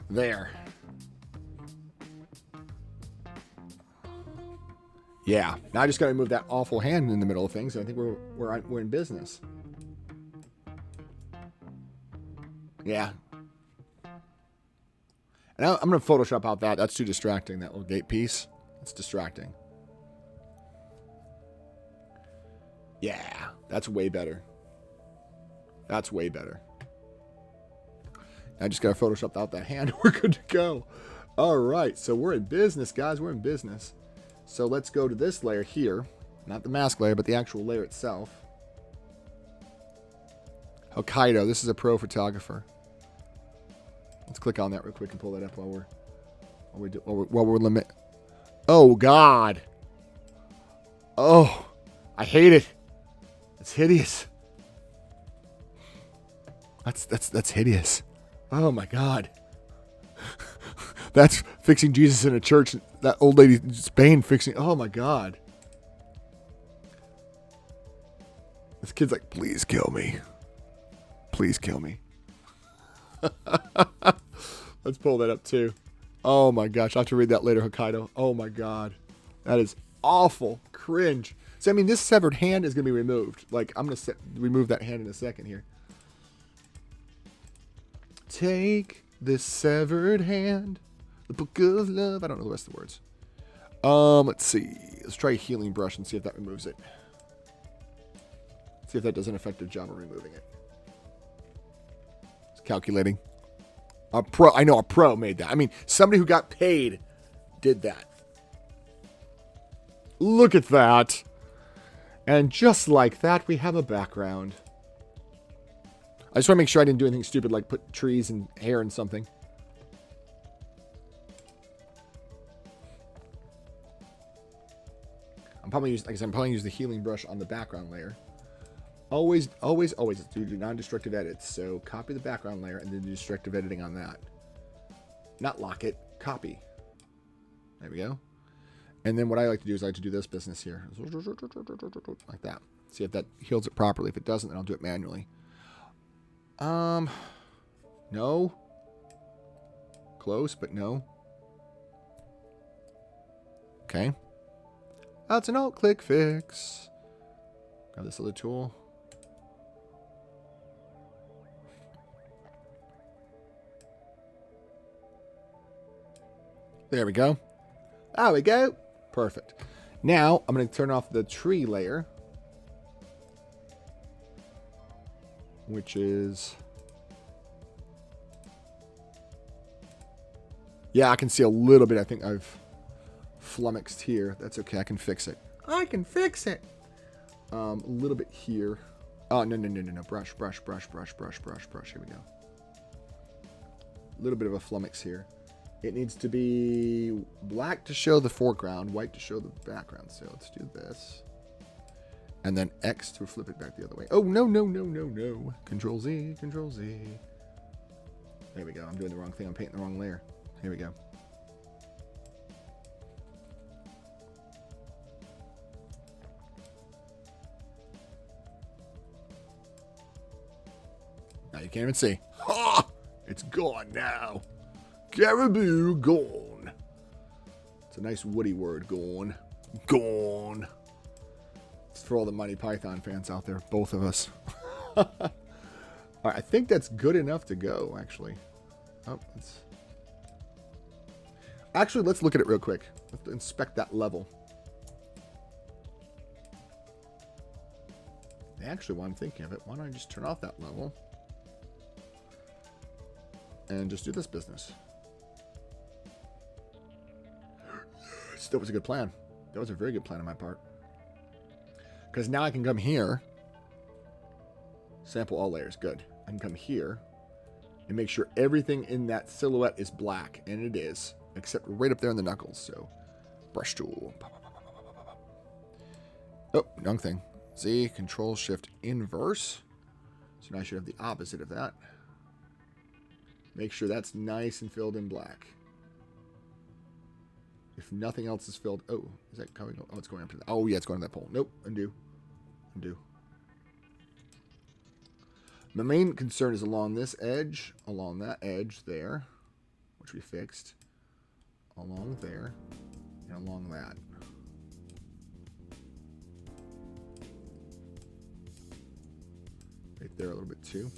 There. Yeah. Now I just got to move that awful hand in the middle of things. I think we're in business. Yeah. And I'm going to Photoshop out that. That's too distracting, that little gate piece. It's distracting. Yeah. That's way better. That's way better. I just got to Photoshop out that hand. We're good to go. All right. So we're in business, guys. We're in business. So let's go to this layer here. Not the mask layer, but the actual layer itself. Hokkaido. This is a pro photographer. Let's click on that real quick and pull that up while we're limit. Oh, God. Oh, I hate it. It's hideous. That's hideous. Oh my God. That's fixing Jesus in a church. That old lady in Spain fixing. Oh my God. This kid's like, please kill me. Please kill me. Let's pull that up too. Oh my gosh. I'll have to read that later, Hokkaido. Oh my God. That is awful. Cringe. So, I mean, this severed hand is going to be removed. Like, I'm going to remove that hand in a second here. Take this severed hand, the book of love. I don't know the rest of the words. Let's see. Let's try a healing brush and see if that removes it. See if that does an effective job of removing it. It's calculating. I know a pro made that. I mean, somebody who got paid did that. Look at that. And just like that, we have a background. I just want to make sure I didn't do anything stupid like put trees and hair in something. I'm probably use the healing brush on the background layer. Always do non-destructive edits. So copy the background layer and then do destructive editing on that. Not lock it, copy. There we go. And then what I like to do is I like to do this business here. Like that. See if that heals it properly. If it doesn't, then I'll do it manually. No. Close, but no. Okay. That's an alt-click fix. Grab this other tool. There we go. There we go. Perfect. Now, I'm going to turn off the tree layer. Which is... Yeah, I can see a little bit. I think I've flummoxed here. That's okay. I can fix it. I can fix it. A little bit here. Oh, no. Brush. Here we go. A little bit of a flummox here. It needs to be black to show the foreground, white to show the background. So let's do this. And then X to flip it back the other way. Oh, no. Control Z. There we go. I'm doing the wrong thing. I'm painting the wrong layer. Here we go. Now you can't even see. Ha! It's gone now. Caribou gone. It's a nice woody word, gone. Gone. It's for all the Monty Python fans out there, both of us. All right, I think that's good enough to go, actually. Oh, actually, let's look at it real quick. Let's inspect that level. Actually, while I'm thinking of it, why don't I just turn off that level and just do this business? That was a good plan. That was a very good plan on my part. Because now I can come here, sample all layers. Good. I can come here and make sure everything in that silhouette is black. And it is, except right up there in the knuckles. So, brush tool. Oh, wrong thing. Z, Control, Shift, Inverse. So now I should have the opposite of that. Make sure that's nice and filled in black. If nothing else is filled... Oh, is that coming? Oh, it's going up to that. Oh, yeah, it's going to that pole. Nope. Undo. My main concern is along this edge, along that edge there, which we fixed, along there, and along that. Right there a little bit too.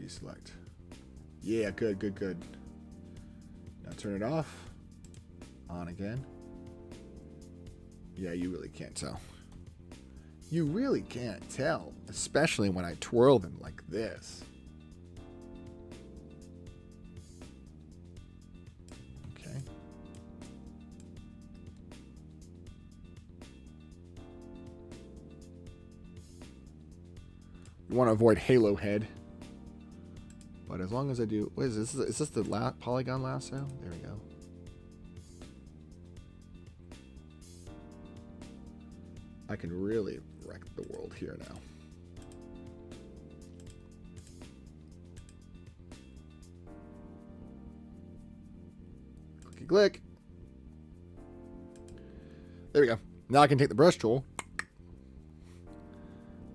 Deselect. Yeah, good. Now turn it off. On again. Yeah, you really can't tell. You really can't tell, especially when I twirl them like this. Okay. You want to avoid halo head. But as long as I do... What is this? Is this the polygon lasso? There we go. I can really wreck the world here now. Clicky click. There we go. Now I can take the brush tool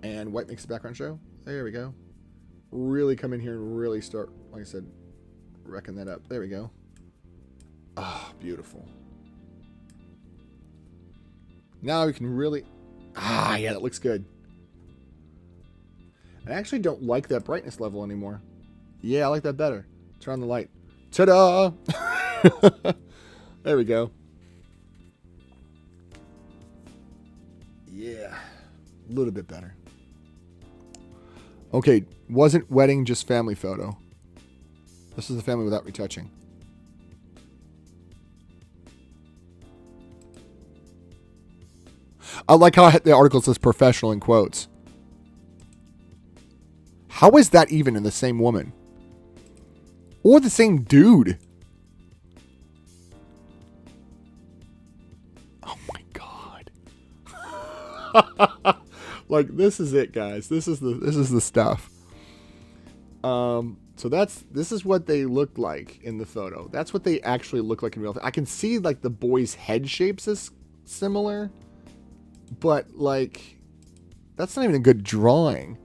and white makes the background show. There we go. Really come in here and really start, like I said, wrecking that up. There we go. Ah, oh, beautiful. Now we can really... Ah, yeah, that looks good. I actually don't like that brightness level anymore. Yeah, I like that better. Turn on the light. Ta-da! There we go. Yeah, a little bit better. Okay, wasn't wedding just family photo? This is the family without retouching. I like how the article says professional in quotes. How is that even in the same woman? Or the same dude? Oh my god. Like, this is it, guys. This is the stuff. So this is what they look like in the photo. That's what they actually look like in real life. I can see like the boy's head shapes is similar, but like that's not even a good drawing.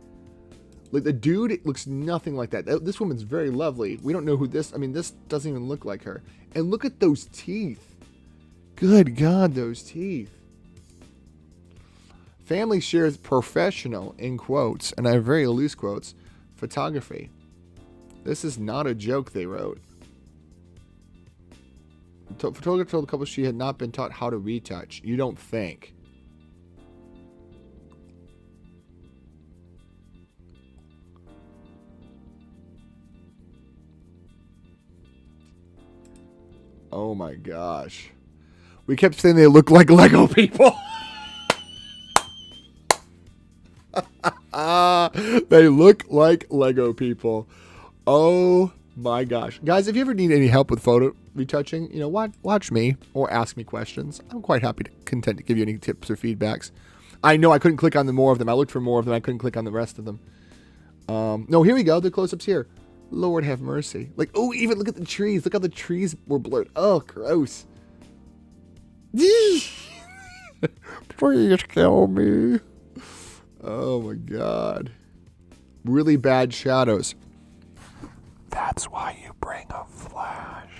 Like the dude, it looks nothing like that. This woman's very lovely. We don't know who this. I mean, this doesn't even look like her. And look at those teeth. Good God, those teeth. Family shares professional, in quotes, and I have very loose quotes, photography. This is not a joke, they wrote. The photographer told the couple she had not been taught how to retouch. You don't think. Oh my gosh. We kept saying they look like Lego people. They look like Lego people. Oh my gosh. Guys, if you ever need any help with photo retouching, watch me or ask me questions. I'm quite happy content to give you any tips or feedbacks. I know I couldn't click on the more of them. I looked for more of them. I couldn't click on the rest of them. No, here we go. The close-ups here. Lord have mercy. Like, oh, even look at the trees. Look how the trees were blurred. Oh, gross. Please kill me. Oh my god. Really bad shadows. That's why you bring a flash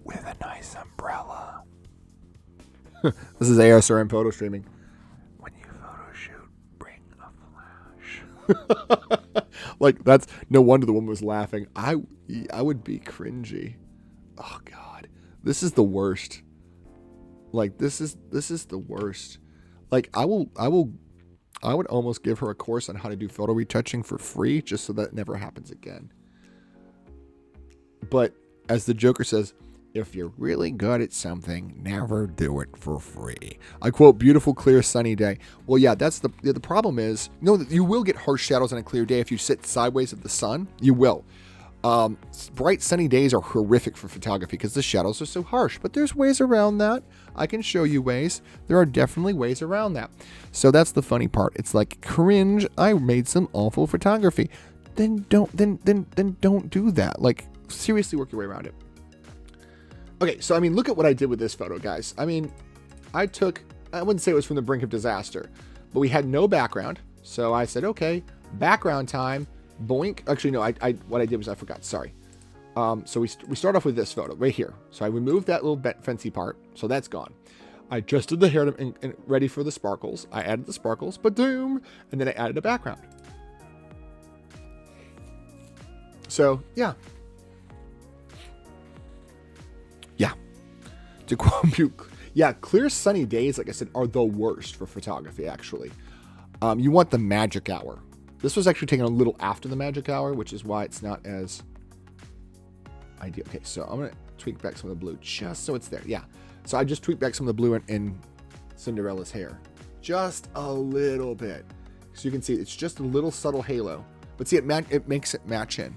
with a nice umbrella. This is ASRM photo streaming. When you photo shoot, bring a flash. Like, that's no wonder the woman was laughing. I would be cringy. Oh god. This is the worst. Like, this is the worst. Like, I would almost give her a course on how to do photo retouching for free just so that never happens again. But as the Joker says, if you're really good at something, never do it for free. I quote, beautiful, clear, sunny day. Well, yeah, that's the problem is, you will get harsh shadows on a clear day if you sit sideways of the sun. You will. Bright sunny days are horrific for photography because the shadows are so harsh, but there's ways around that. I can show you ways. There are definitely ways around that. So that's the funny part. It's like, cringe, I made some awful photography. Then don't do that. Like, seriously work your way around it. Okay, so I mean, look at what I did with this photo, guys. I mean, I wouldn't say it was from the brink of disaster, but we had no background. So I said, okay, background time. Boink. Actually, no, what I did was I forgot. Sorry. So we start off with this photo right here. So I removed that little fancy part. So that's gone. I adjusted the hair and ready for the sparkles. I added the sparkles, boom, and then I added a background. So, yeah. Yeah. To quote you, yeah, clear sunny days, like I said, are the worst for photography, actually. You want the magic hour. This was actually taken a little after the magic hour, which is why it's not as ideal. Okay, so I'm going to tweak back some of the blue just so it's there. Yeah. So I just tweaked back some of the blue in Cinderella's hair. Just a little bit. So you can see it's just a little subtle halo. But see, it makes it match in.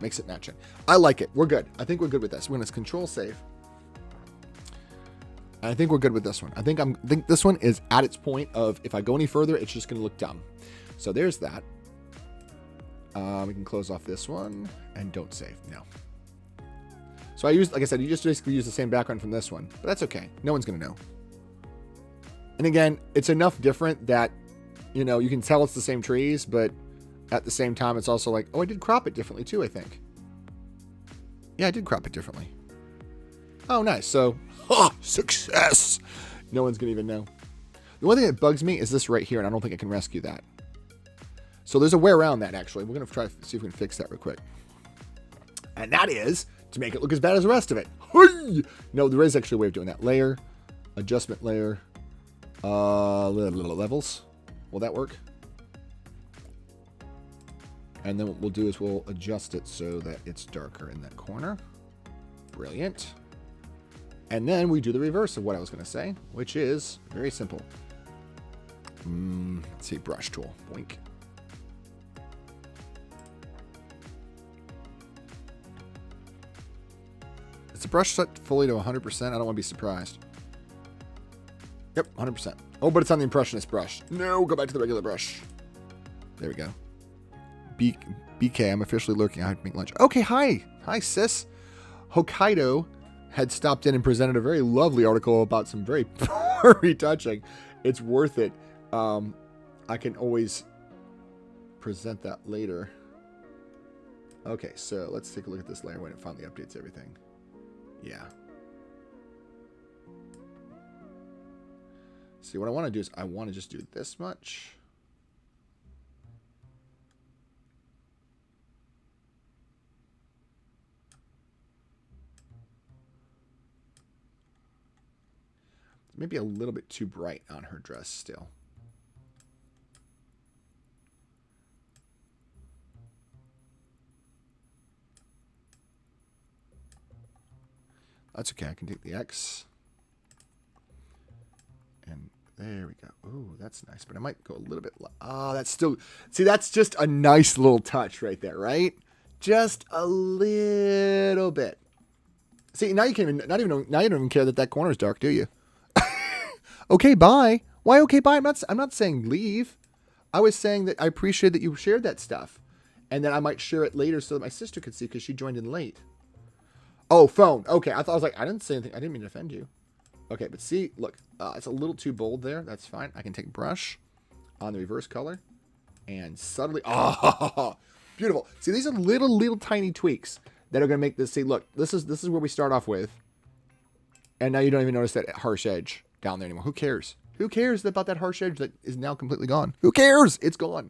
Makes it match in. I like it. We're good. I think we're good with this. We're going to control save. And I think we're good with this one. I think this one is at its point of, if I go any further, it's just going to look dumb. So there's that. We can close off this one and don't save. No. So like I said, you just basically use the same background from this one, but that's okay. No one's going to know. And again, it's enough different that, you can tell it's the same trees, but at the same time, it's also like, oh, I did crop it differently too, I think. Yeah, I did crop it differently. Oh, nice. So, success. No one's going to even know. The one thing that bugs me is this right here, and I don't think I can rescue that. So there's a way around that, actually. We're going to try to see if we can fix that real quick. And that is to make it look as bad as the rest of it. No, there is actually a way of doing that. Layer, adjustment layer, levels. Will that work? And then what we'll do is we'll adjust it so that it's darker in that corner. Brilliant. And then we do the reverse of what I was going to say, which is very simple. Let's see, brush tool. Boink. Is the brush set fully to 100%? I don't want to be surprised. Yep, 100%. Oh, but it's on the Impressionist brush. No, go back to the regular brush. There we go. BK, I'm officially lurking. I have to make lunch. Okay, hi. Hi, sis. Hokkaido had stopped in and presented a very lovely article about some very poor retouching. It's worth it. I can always present that later. Okay, so let's take a look at this layer when it finally updates everything. Yeah. See, what I want to do is I want to just do this much. Maybe a little bit too bright on her dress still. That's okay. I can take the X. And there we go. Ooh, that's nice. But I might go a little bit. Oh, that's still. See, that's just a nice little touch right there, right? Just a little bit. See, now you can't even. Now you don't even care that corner is dark, do you? Okay, bye. Why? Okay, bye. I'm not saying leave. I was saying that I appreciate that you shared that stuff, and that I might share it later so that my sister could see because she joined in late. Oh, phone. Okay, I was like, I didn't say anything. I didn't mean to offend you. Okay, but see, look, it's a little too bold there. That's fine. I can take brush on the reverse color and subtly. Oh, beautiful. See, these are little tiny tweaks that are going to make this. See, look, this is where we start off with, and now you don't even notice that harsh edge down there anymore. Who cares? Who cares about that harsh edge that is now completely gone? Who cares? It's gone.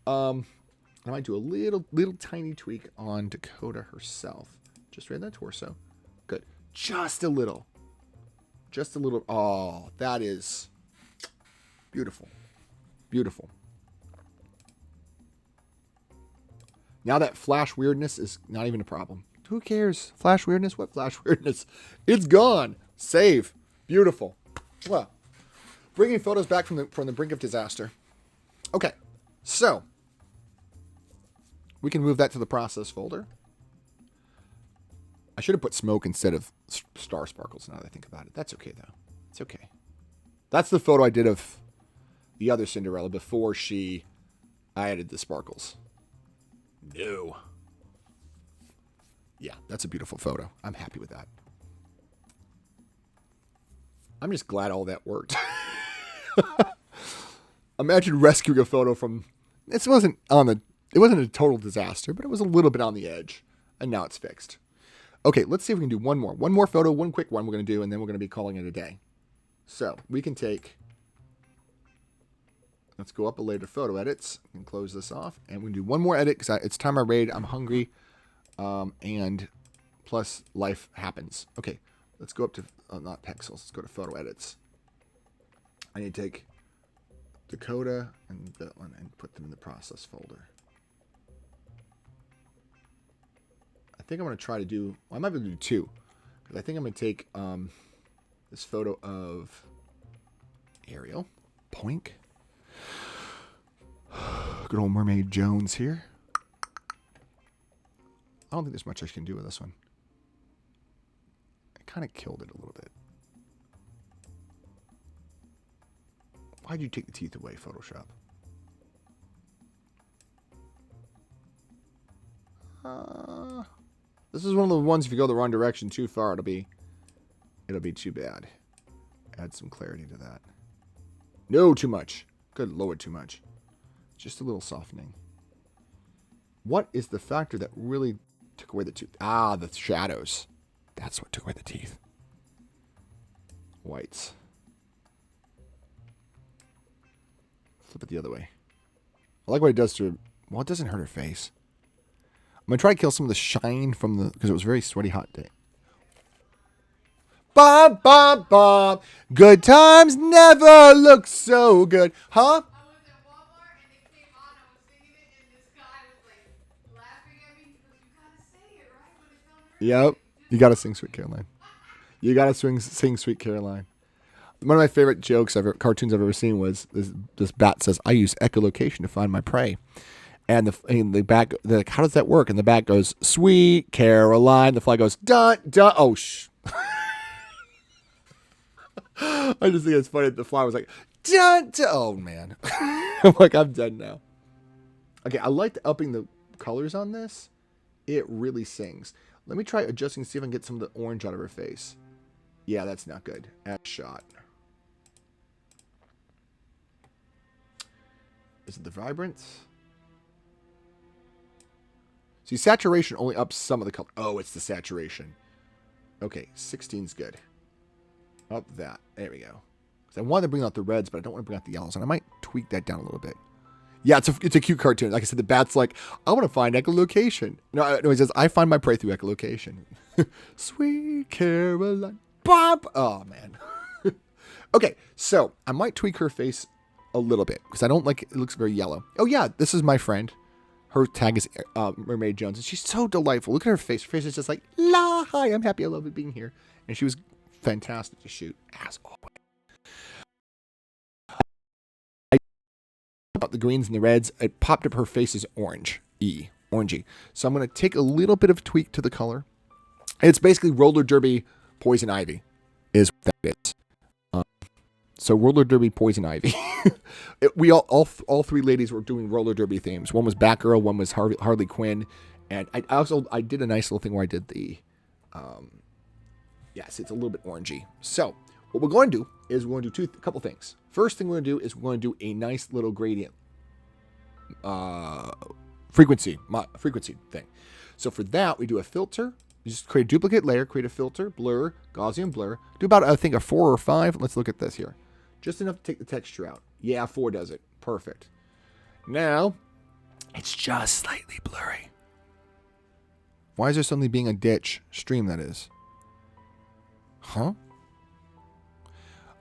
I might do a little tiny tweak on Dakota herself. Just right in that torso. Good. Just a little. Just a little. Oh, that is beautiful. Beautiful. Now that flash weirdness is not even a problem. Who cares? Flash weirdness? What flash weirdness? It's gone. Save. Beautiful. Well, bringing photos back from the brink of disaster. Okay, so we can move that to the process folder. I should have put smoke instead of star sparkles now that I think about it. That's okay, though. It's okay. That's the photo I did of the other Cinderella before I added the sparkles. No. Yeah, that's a beautiful photo. I'm happy with that. I'm just glad all that worked. Imagine rescuing a photo from... It wasn't a total disaster, but it was a little bit on the edge. And now it's fixed. Okay, let's see if we can do one more. One more photo, one quick one we're going to do, and then we're going to be calling it a day. So, we can take... Let's go up a layer to photo edits and close this off. And we can do one more edit because it's time I raid. I'm hungry. And plus life happens. Okay, let's go up to... not pixels. Let's go to photo edits. I need to take Dakota and that one and put them in the process folder. I think I'm going to try to do... Well, I might be able to do two. Because I think I'm going to take this photo of Ariel. Poink. Good old Mermaid Jones here. I don't think there's much I can do with this one. I kind of killed it a little bit. Why'd you take the teeth away, Photoshop? This is one of the ones, if you go the wrong direction too far, it'll be too bad. Add some clarity to that. No, too much. Good Lord, too much. Just a little softening. What is the factor that really took away the tooth? Ah, the shadows. That's what took away the teeth. Whites. Flip it the other way. I like what it does to her. Well, it doesn't hurt her face. I'm going to try to kill some of the shine from the... Because it was a very sweaty, hot day. Bob, Bob, Bob. Good times never look so good. Huh? I was at Walmart and it came on. I was singing it and this guy was like laughing at me. He goes, "You gotta say it, right? When it's on Yep. You got to sing Sweet Caroline. You got to sing Sweet Caroline. One of my favorite cartoons I've ever seen was this bat says, "I use echolocation to find my prey." And the back, how does that work? And the back goes, "Sweet Caroline." The fly goes, "Dun, dun." Oh, shh. I just think it's funny that the fly was like, "Dun, dun." Oh, man. I'm like, I'm dead now. Okay, I like upping the colors on this. It really sings. Let me try adjusting, see if I can get some of the orange out of her face. Yeah, that's not good. Add shot. Is it the vibrance? See, saturation only ups some of the color. Oh, it's the saturation. Okay, 16's good. Up that. There we go. I wanted to bring out the reds, but I don't want to bring out the yellows. And I might tweak that down a little bit. Yeah, it's a cute cartoon. Like I said, the bat's like, "I want to find echolocation." No, he says, "I find my prey through echolocation." Sweet Caroline. Bob. Oh, man. Okay, so I might tweak her face a little bit because I don't like it. It looks very yellow. Oh, yeah, this is my friend. Her tag is Mermaid Jones, and she's so delightful. Look at her face. Her face is just like, la, hi, I'm happy. I love being here. And she was fantastic to shoot, as always. About the greens and the reds, it popped up her face as orangey. So I'm going to take a little bit of tweak to the color. And it's basically roller derby poison ivy is what that is. So roller derby poison ivy. We all three ladies were doing roller derby themes. One was Batgirl, one was Harley Quinn, and I did a nice little thing where I did the yes, it's a little bit orangey. So what we're going to do is we're going to do a couple things. First thing we're going to do is we're going to do a nice little gradient frequency thing. So for that, we do a filter. You just create a duplicate layer, create a filter, blur, Gaussian blur. Do about, I think, a 4 or 5. Let's look at this here. Just enough to take the texture out. Yeah, 4 does it. Perfect. Now, it's just slightly blurry. Why is there suddenly being a ditch stream, that is? Huh?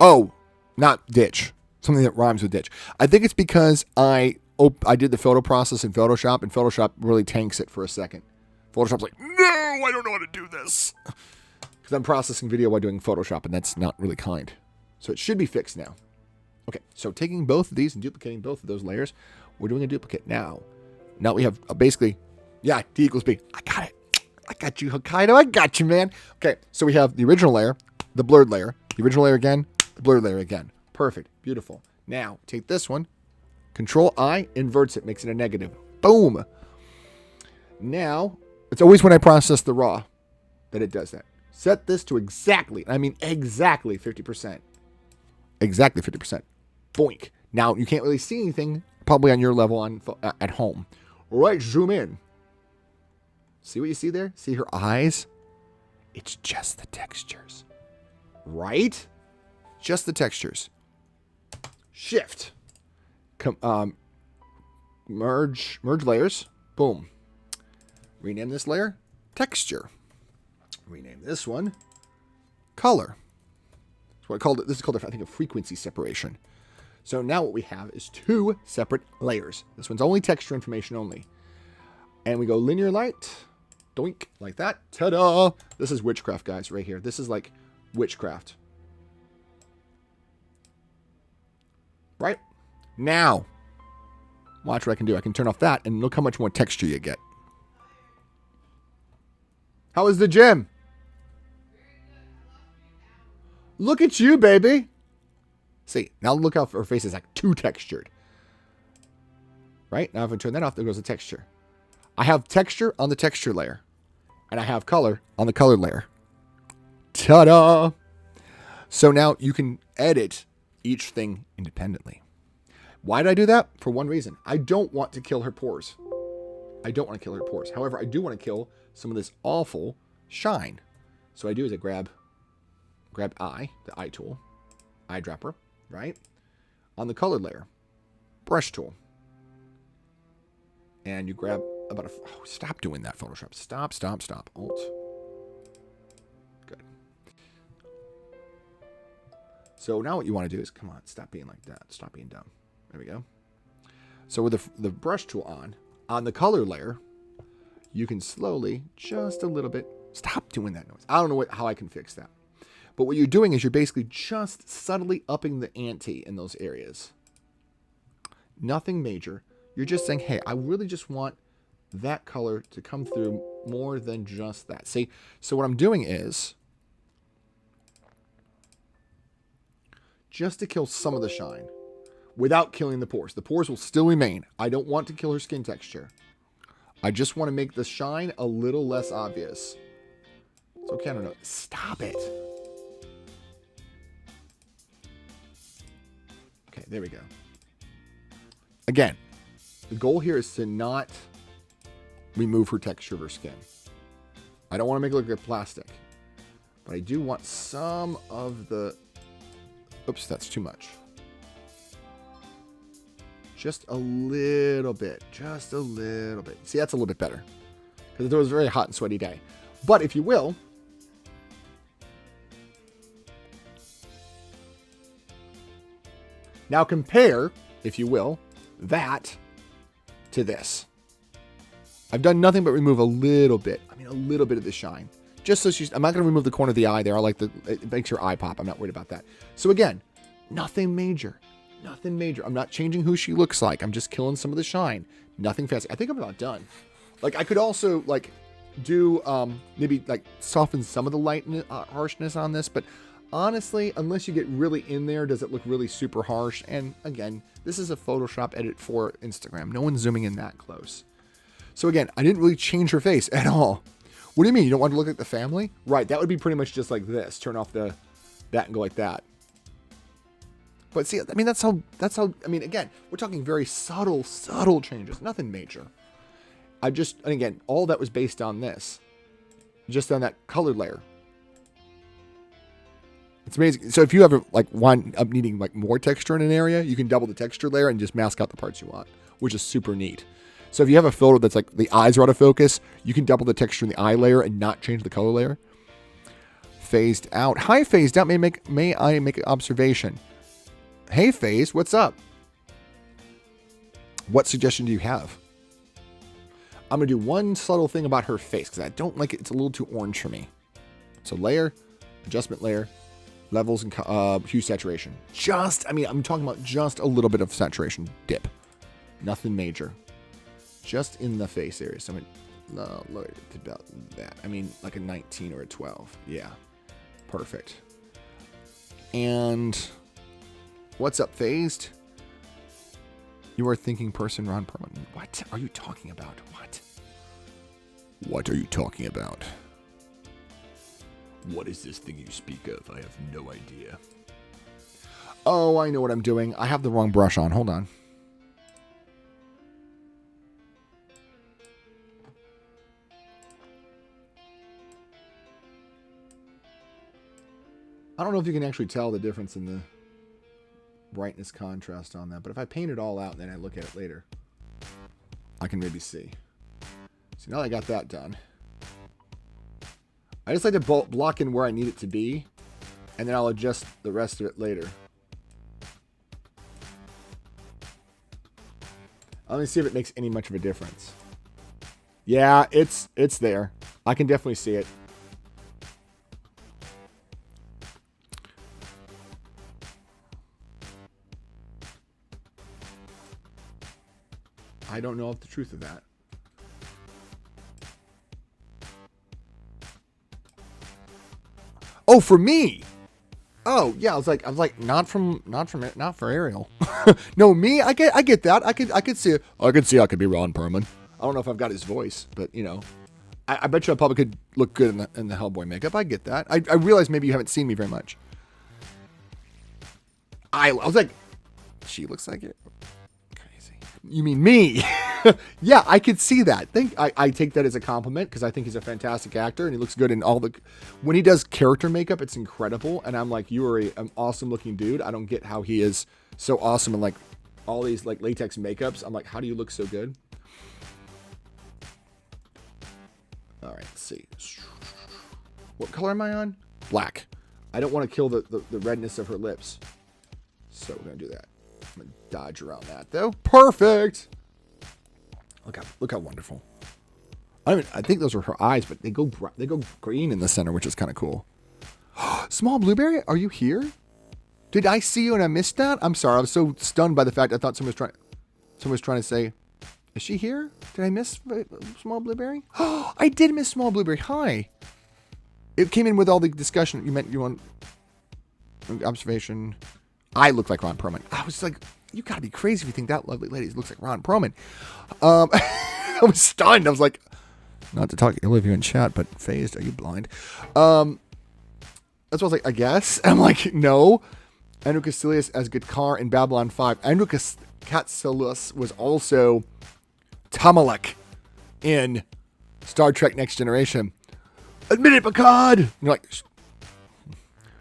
Oh, not ditch. Something that rhymes with ditch. I think it's because I did the photo process in Photoshop, and Photoshop really tanks it for a second. Photoshop's like, no, I don't know how to do this. Because I'm processing video while doing Photoshop, and that's not really kind. So it should be fixed now. Okay, so taking both of these and duplicating both of those layers, we're doing a duplicate now. Now we have basically, yeah, D equals B. I got it. I got you, Hokkaido. I got you, man. Okay, so we have the original layer, the blurred layer, the original layer again, the blurred layer again. Perfect. Beautiful. Now, take this one, Control I, inverts it, makes it a negative. Boom. Now, it's always when I process the raw that it does that. Set this to exactly 50%. Exactly 50%. Boink. Now, you can't really see anything, probably on your level at home. All right, zoom in. See what you see there? See her eyes? It's just the textures. Right? Just the textures. Shift. Merge layers. Boom. Rename this layer texture. Rename this one color. That's what I called it. This is called, I think, a frequency separation. So now what we have is 2 separate layers. This one's only texture information only. And we go linear light. Doink. Like that. Ta-da! This is witchcraft, guys, right here. This is like witchcraft. Right? Now, watch what I can do. I can turn off that, and look how much more texture you get. How was the gym? Look at you, baby. See, now look how her face is like too textured. Right? Now if I turn that off, there goes the texture. I have texture on the texture layer. And I have color on the color layer. Ta-da! So now you can edit each thing independently. Why did I do that? For one reason. I don't want to kill her pores. However, I do want to kill some of this awful shine. So what I do is I grab eye, the eye tool, eyedropper, right? On the color layer, brush tool. And you grab about stop doing that, Photoshop. Stop. Alt. Good. So now what you want to do is, come on, stop being like that. Stop being dumb. There we go. So with the brush tool on the color layer, you can slowly, just a little bit, stop doing that noise. I don't know how I can fix that. But what you're doing is you're basically just subtly upping the ante in those areas. Nothing major. You're just saying, hey, I really just want that color to come through more than just that. See, so what I'm doing is, just to kill some of the shine, without killing the pores. The pores will still remain. I don't want to kill her skin texture. I just want to make the shine a little less obvious. It's okay, I don't know. Stop it. Okay, there we go. Again, the goal here is to not remove her texture of her skin. I don't want to make it look like plastic. But I do want some of the... Oops, that's too much. Just a little bit. Just a little bit. See, that's a little bit better. Because it was a very hot and sweaty day. But if you will... Now compare, if you will, that to this. I've done nothing but remove a little bit. I mean, a little bit of the shine. Just so I'm not going to remove the corner of the eye there. It makes your eye pop. I'm not worried about that. So again, nothing major. Nothing major. I'm not changing who she looks like. I'm just killing some of the shine. Nothing fancy. I think I'm about done. Like, I could also, like, do, maybe, like, soften some of the light harshness on this. But honestly, unless you get really in there, does it look really super harsh? And again, this is a Photoshop edit for Instagram. No one's zooming in that close. So again, I didn't really change her face at all. What do you mean? You don't want to look like the family? Right, that would be pretty much just like this. Turn off that and go like that. But see, I mean, that's how, I mean, again, we're talking very subtle changes. Nothing major. And again, all that was based on this. Just on that colored layer. It's amazing. So if you ever, like, wind up needing, like, more texture in an area, you can double the texture layer and just mask out the parts you want, which is super neat. So if you have a photo that's like the eyes are out of focus, you can double the texture in the eye layer and not change the color layer. Phased out. Hi, phased out. May I make an observation? Hey, phased, what's up? What suggestion do you have? I'm going to do one subtle thing about her face because I don't like it. It's a little too orange for me. So layer, adjustment layer, levels, and hue saturation. I'm talking about just a little bit of saturation dip. Nothing major. Just in the face area. So I'm going to lower it to about that. I mean, like a 19 or a 12. Yeah. Perfect. And what's up, phased? You are thinking person Ron Perlman. What are you talking about? What are you talking about? What is this thing you speak of? I have no idea. Oh, I know what I'm doing. I have the wrong brush on. Hold on. I don't know if you can actually tell the difference in the brightness contrast on that, but if I paint it all out and then I look at it later, I can maybe see. So now that I got that done, I just like to block in where I need it to be, and then I'll adjust the rest of it later. Let me see if it makes any much of a difference. Yeah, it's there. I can definitely see it. I don't know the truth of that. Oh, for me. Oh, yeah. I was like, not for Ariel. No, me. I get that. I could see it. I could be Ron Perlman. I don't know if I've got his voice, but you know, I bet you I probably could look good in the Hellboy makeup. I get that. I realize maybe you haven't seen me very much. I was like, she looks like it. You mean me? Yeah, I could see that. I take that as a compliment because I think he's a fantastic actor and he looks good in all the. When he does character makeup, it's incredible. And I'm like, you are an awesome looking dude. I don't get how he is so awesome in like all these like latex makeups. I'm like, how do you look so good? All right, let's see. What color am I on? Black. I don't want to kill the redness of her lips, so we're gonna do that. I'm gonna dodge around that though. Perfect. Look how wonderful. I think those are her eyes, but they go green in the center, which is kind of cool. Small Blueberry, are you here? Did I see you and I missed that? I'm sorry. I was so stunned by the fact I thought someone was trying to say, is she here? Did I miss Small Blueberry? Oh, I did miss Small Blueberry. Hi. It came in with all the discussion. You want observation. I look like Ron Perlman. I was like, you gotta be crazy if you think that lovely lady looks like Ron Perlman. I was stunned. I was like, not to talk ill of you in chat, but phased, are you blind? That's what I was like, I guess. I'm like, no. Andrew Casillas as Gakar in Babylon 5. Andrew Casillas was also Tamalek in Star Trek Next Generation. Admit it, Picard! And you're like,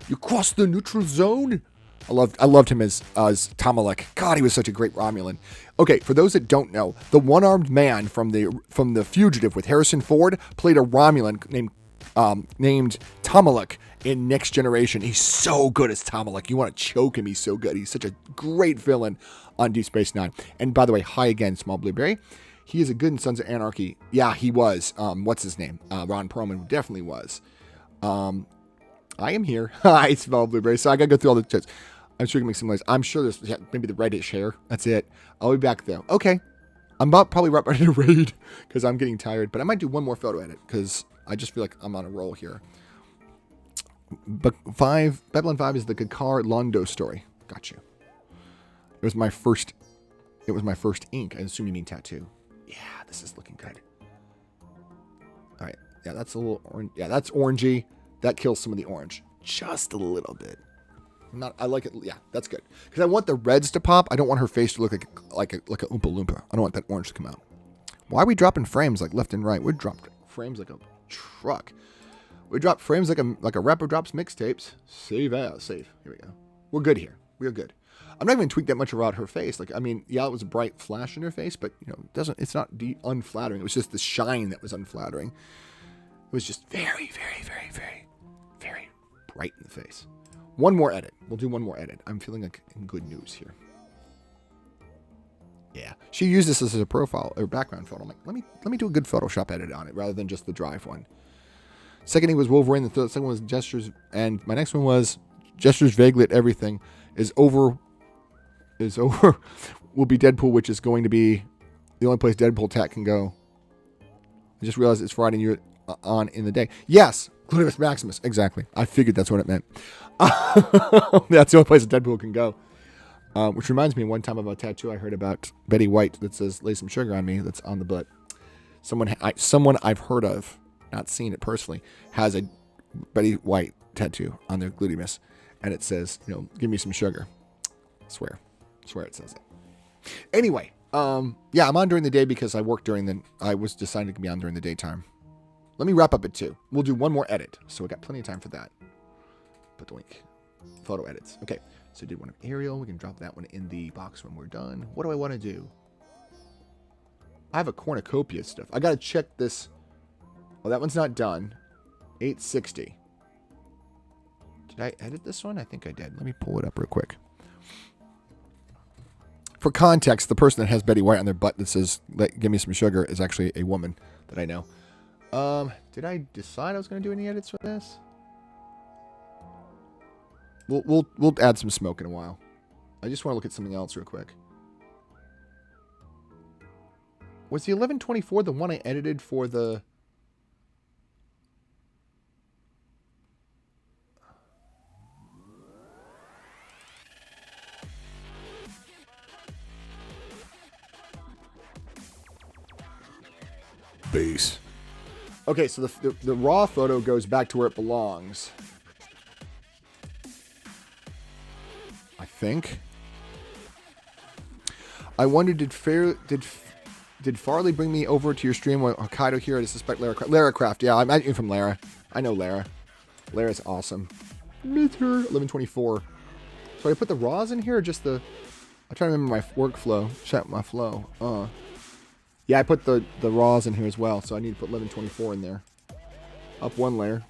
you crossed the neutral zone? I loved him as Tamalek. God, he was such a great Romulan. Okay, for those that don't know, the one-armed man from the Fugitive with Harrison Ford played a Romulan named Tamalek in Next Generation. He's so good as Tamalek. You want to choke him. He's so good. He's such a great villain on Deep Space Nine. And by the way, hi again, Small Blueberry. He is a good in Sons of Anarchy. Yeah, he was. What's his name? Ron Perlman definitely was. I am here. I smell blueberries, so I gotta go through all the chats. I'm sure you can make some noise. I'm sure there's maybe the reddish hair. That's it. I'll be back though. Okay. I'm about probably right ready to raid because I'm getting tired, but I might do one more photo edit because I just feel like I'm on a roll here. But Babylon 5 is the Kakar Londo story. Got you. It was my first ink. I assume you mean tattoo. Yeah, this is looking good. All right. Yeah, that's a little orange. Yeah, that's orangey. That kills some of the orange. Just a little bit. I like it. Yeah, that's good. Because I want the reds to pop. I don't want her face to look like a Oompa Loompa. I don't want that orange to come out. Why are we dropping frames like left and right? We dropped frames like a truck. We dropped frames like a rapper drops mixtapes. Save as. Save. Here we go. We're good here. We're good. I'm not even tweaked that much about her face. Like, I mean, yeah, it was a bright flash in her face, but it's not unflattering. It was just the shine that was unflattering. It was just very, very, very, very, very bright in the face. One more edit. We'll do one more edit. I'm feeling like in good news here. Yeah. She used this as a profile or background photo. I'm like, let me do a good Photoshop edit on it rather than just the Drive one. Second thing was Wolverine. The second one was Gestures. And my next one was Gestures vaguely at everything is over. Will be Deadpool, which is going to be the only place Deadpool tat can go. I just realized it's Friday and you're on in the day. Yes. Glutimus Maximus. Exactly. I figured that's what it meant. That's the only place that Deadpool can go. Which reminds me, one time of a tattoo I heard about Betty White that says, lay some sugar on me, that's on the butt. Someone I've heard of, not seen it personally, has a Betty White tattoo on their gluteus. And it says, give me some sugar. I swear it says it. Anyway, yeah, I'm on during the day because I work I was deciding to be on during the daytime. Let me wrap up at 2. We'll do one more edit. So we got plenty of time for that. Put the link. Photo edits. Okay. So I did one of Ariel. We can drop that one in the box when we're done. What do I want to do? I have a cornucopia stuff. I got to check this. Oh, that one's not done. 860. Did I edit this one? I think I did. Let me pull it up real quick. For context, the person that has Betty White on their butt that says, give me some sugar is actually a woman that I know. Did I decide I was going to do any edits with this? We'll add some smoke in a while. I just want to look at something else real quick. Was the 1124 the one I edited for the... Base. Okay, so the raw photo goes back to where it belongs. I think. I wondered, did Farley bring me over to your stream with Hokkaido here? I suspect Lara Craft. Yeah, I'm actually from Lara. I know Lara. Lara's awesome. Meet her. 1124. So I put the raws in here or just the... I'm trying to remember my workflow. Check my flow. Yeah, I put the raws in here as well, so I need to put 1124 in there. Up one layer.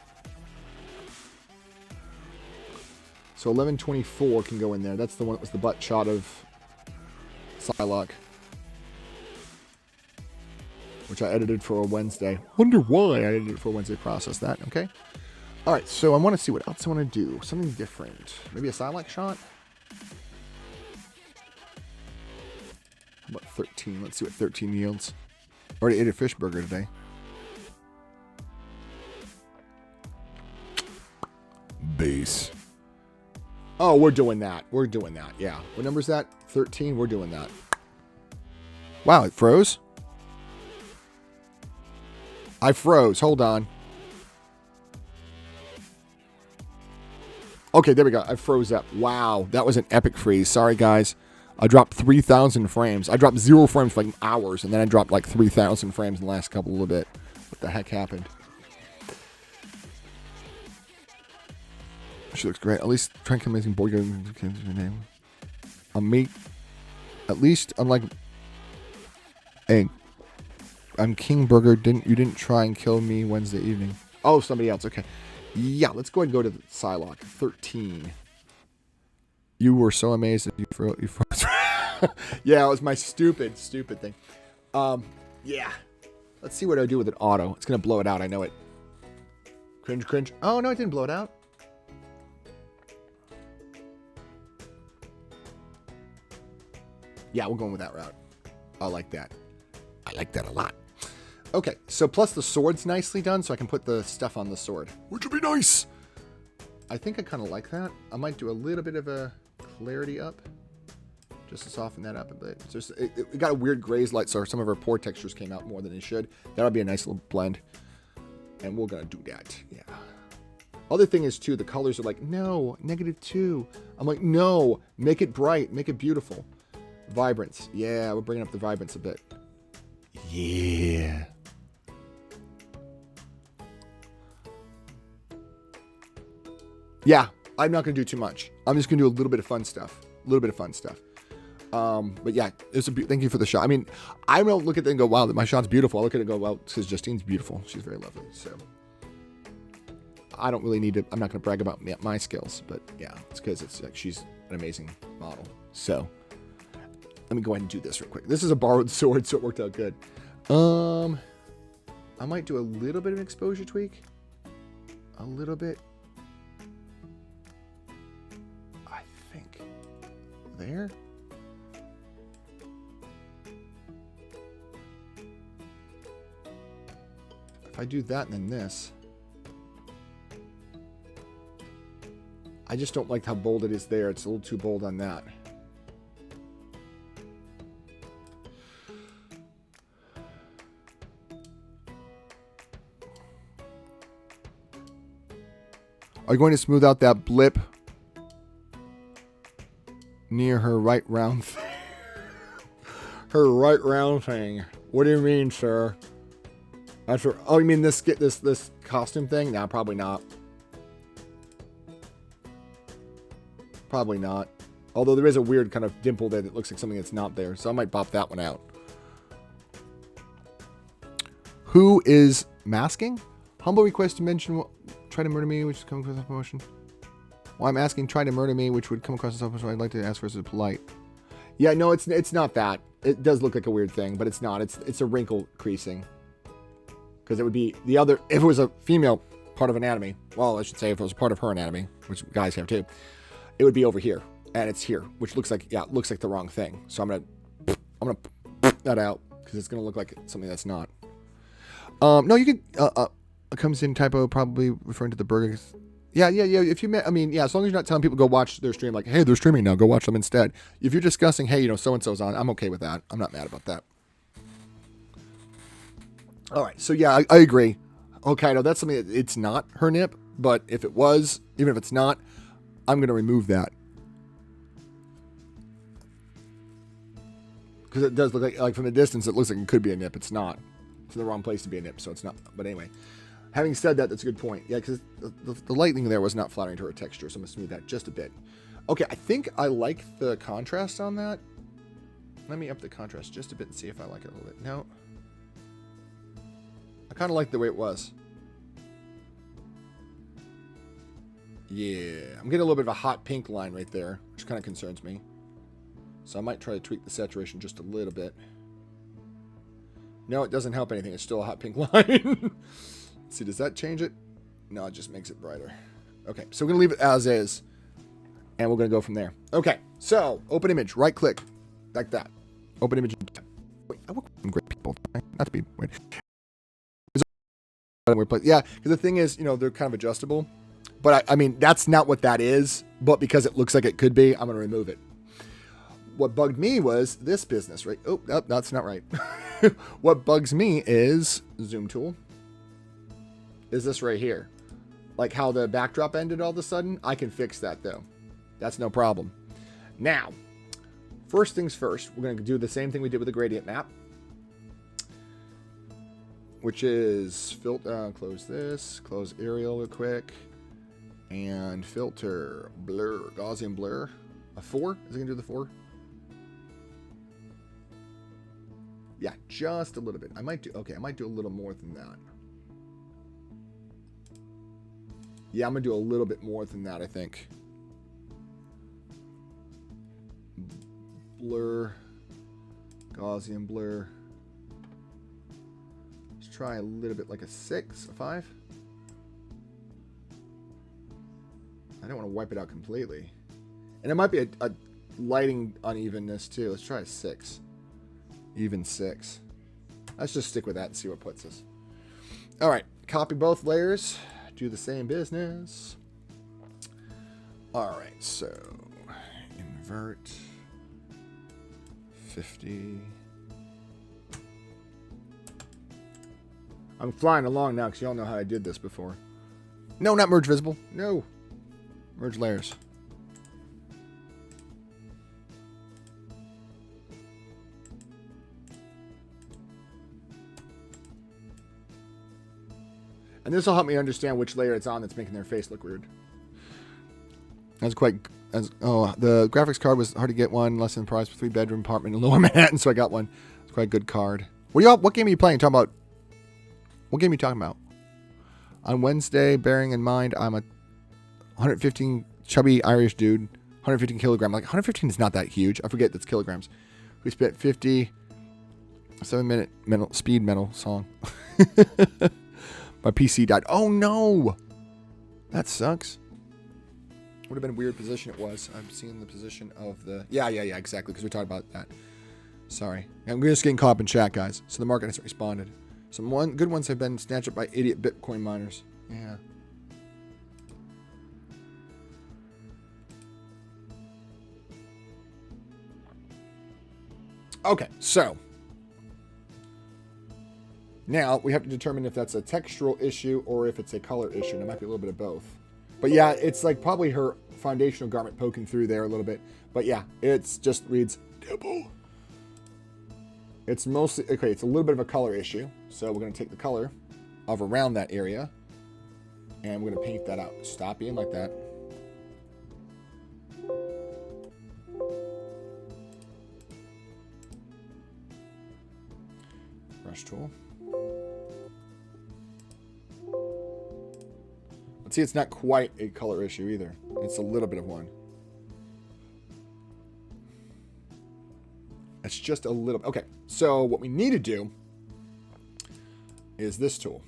So 1124 can go in there. That's the one that was the butt shot of Psylocke. Which I edited for a Wednesday. Wonder why I edited it for a Wednesday. Process that, okay? Alright, so I want to see what else I want to do. Something different. Maybe a Psylocke shot? How about 13? Let's see what 13 yields. Already ate a fish burger today. Base. Oh, we're doing that. We're doing that. Yeah. What number is that? 13. We're doing that. Wow, it froze? I froze. Hold on. Okay, there we go. I froze up. Wow, that was an epic freeze. Sorry, guys. I dropped 3,000 frames. I dropped 0 frames for like hours, and then I dropped like 3,000 frames in the last couple of bit. What the heck happened? She looks great. At least Trank Amazing Boy name. At least unlike... Hey, I'm King Burger. You didn't try and kill me Wednesday evening. Oh, somebody else. Okay. Yeah, let's go ahead and go to the Psylocke. 13. You were so amazed that you froze. Yeah, it was my stupid thing. Yeah. Let's see what I do with an auto. It's going to blow it out. I know it. Cringe, cringe. Oh, no, it didn't blow it out. Yeah, we're going with that route. I like that. I like that a lot. Okay, so plus the sword's nicely done, so I can put the stuff on the sword, which would be nice. I think I kind of like that. I might do a little bit of a clarity up, just to soften that up a bit. It's just, it got a weird graze light, so some of our pore textures came out more than it should. That'll be a nice little blend, and we're gonna do that. Yeah. Other thing is too, the colors are like, no, -2. I'm like, no, make it bright, make it beautiful. Vibrance. Yeah, we're bringing up the vibrance a bit. Yeah. Yeah, I'm not going to do too much. I'm just going to do a little bit of fun stuff. A little bit of fun stuff. But yeah, thank you for the shot. I mean, I don't look at it and go, wow, my shot's beautiful. I look at it and go, well, because Justine's beautiful. She's very lovely. So I don't really need to, I'm not going to brag about my skills. But yeah, it's because it's like she's an amazing model. So let me go ahead and do this real quick. This is a borrowed sword, so it worked out good. I might do a little bit of an exposure tweak. A little bit. I think there. If I do that and then this. I just don't like how bold it is there. It's a little too bold on that. Are you going to smooth out that blip near her right round thing? Her right round thing. What do you mean, sir? That's her, oh, you mean this costume thing? No, probably not. Probably not. Although there is a weird kind of dimple there that looks like something that's not there, so I might pop that one out. Who is masking? Humble request to mention try to murder me, which is coming across as promotion. Well, I'm asking try to murder me, which would come across as promotion. I'd like to ask for as polite. Yeah, no, it's not that. It does look like a weird thing, but it's not. It's a wrinkle creasing. Because it would be the other, if it was a female part of anatomy, well, I should say if it was part of her anatomy, which guys have too, it would be over here, and it's here, which looks like, yeah, it looks like the wrong thing. So I'm gonna that out because it's gonna look like something that's not. No, you could. Comes in typo, probably referring to the burgers. Yeah. If you, I mean, yeah, as long as you're not telling people go watch their stream, like, hey, they're streaming now, go watch them instead. If you're discussing, hey, so and so's on, I'm okay with that. I'm not mad about that. All right, so yeah, I agree. Okay, no, that's something that it's not her nip, but if it was, even if it's not, I'm gonna remove that because it does look like from the distance, it looks like it could be a nip. It's not. It's in the wrong place to be a nip, so it's not. But anyway. Having said that, that's a good point. Yeah, because the lightning there was not flattering to her texture, so I'm going to smooth that just a bit. Okay, I think I like the contrast on that. Let me up the contrast just a bit and see if I like it a little bit. No. I kind of like the way it was. Yeah, I'm getting a little bit of a hot pink line right there, which kind of concerns me. So I might try to tweak the saturation just a little bit. No, it doesn't help anything. It's still a hot pink line. See, does that change it? No, it just makes it brighter. Okay, so we're going to leave it as is. And we're going to go from there. Okay, so open image, right click. Like that. Open image. Wait, I work with great people. Not to be weird. Yeah, because the thing is, they're kind of adjustable. But I mean, that's not what that is. But because it looks like it could be, I'm going to remove it. What bugged me was this business, right? Oh, that's not right. What bugs me is zoom tool. Is this right here. Like how the backdrop ended all of a sudden. I can fix that though. That's no problem. Now, first things first, we're going to do the same thing we did with the gradient map. Which is close this, close Arial real quick. And filter, blur, Gaussian blur. A 4? Is it going to do the 4? Yeah, just a little bit. I might do a little more than that. Yeah, I'm going to do a little bit more than that, I think. Blur. Gaussian blur. try a little bit like a 6, a 5. I don't want to wipe it out completely. And it might be a lighting unevenness too. Let's try a 6. Even 6. Let's just stick with that and see what puts us. All right. Copy both layers. Do the same business. All right. So invert 50. I'm flying along now because y'all know how I did this before. No, not merge visible. No. Merge layers. And this will help me understand which layer it's on that's making their face look weird. That's quite... the graphics card was hard to get one. Less than the price for 3-bedroom apartment in Lower Manhattan, so I got one. It's quite a good card. What game are you playing? Talking about... What game are you talking about? On Wednesday, bearing in mind I'm a 115 chubby Irish dude, 115 kilogram. Like 115 is not that huge. I forget that's kilograms. We spent 50, 7-minute speed metal song. My PC died. Oh no, that sucks. Would have been a weird position it was. I'm seeing the position of the yeah exactly because we talked about that. Sorry, I'm just getting caught up in chat, guys. So the market hasn't responded. Some good ones have been snatched up by idiot Bitcoin miners. Yeah. Okay, so now we have to determine if that's a textural issue or if it's a color issue. And it might be a little bit of both. But yeah, it's like probably her foundational garment poking through there a little bit. But yeah, it's just reads nipple. It's mostly, okay, it's a little bit of a color issue. So we're going to take the color of around that area and we're going to paint that out. Stop being like that. Brush tool. Let's see, it's not quite a color issue either. It's a little bit of one. It's just a little. Okay, so what we need to do is this tool.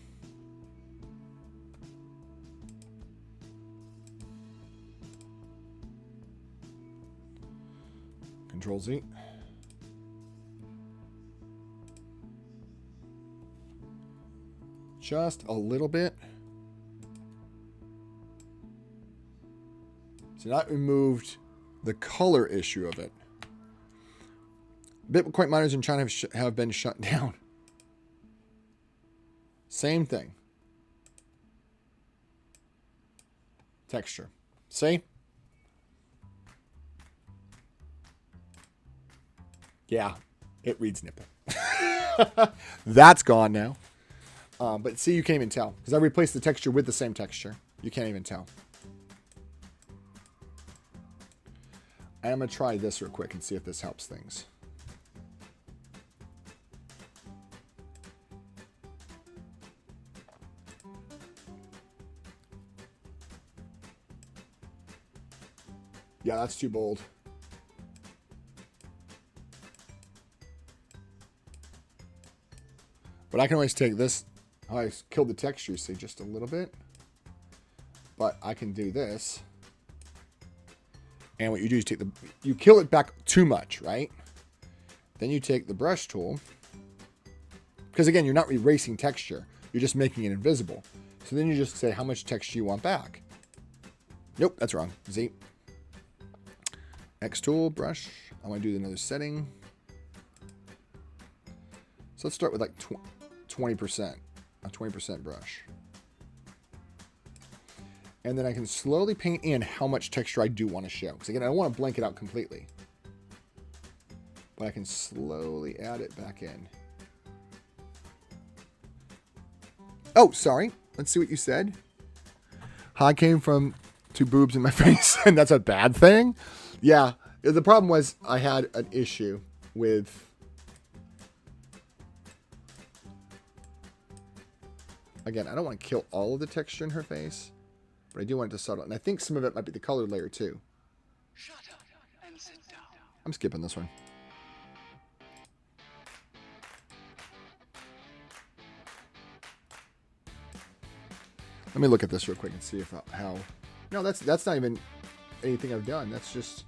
Control Z. Just a little bit. So that removed the color issue of it. Bitcoin miners in China have been shut down. Same thing. Texture. See? Yeah, it reads nipple. That's gone now. But see, you can't even tell. Because I replaced the texture with the same texture. You can't even tell. I'm going to try this real quick and see if this helps things. Yeah, that's too bold. But I can always take this. I killed the texture, see, just a little bit. But I can do this. And what you do is you kill it back too much, right? Then you take the brush tool. Because again, you're not erasing texture. You're just making it invisible. So then you just say how much texture you want back. Nope, that's wrong. Z. X tool, brush. I want to do another setting. So let's start with like 20%. A 20% brush. And then I can slowly paint in how much texture I do want to show. Because again, I don't want to blank it out completely. But I can slowly add it back in. Oh, sorry. Let's see what you said. I came from 2 boobs in my face, and that's a bad thing? Yeah. The problem was I had an issue with... Again, I don't want to kill all of the texture in her face. But I do want it to subtle. And I think some of it might be the color layer too. Shut up and sit down. I'm skipping this one. Let me look at this real quick and see if how. No, that's not even anything I've done. That's just.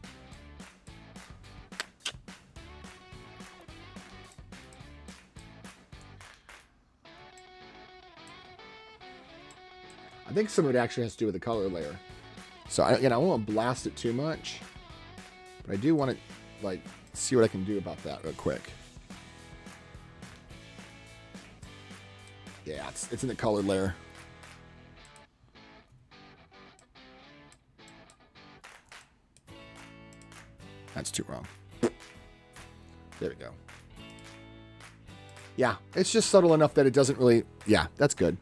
I think some of it actually has to do with the color layer. So again, I won't blast it too much, but I do want to like see what I can do about that real quick. Yeah, it's in the color layer. That's too wrong. There we go. Yeah, it's just subtle enough that it doesn't really... Yeah, that's good.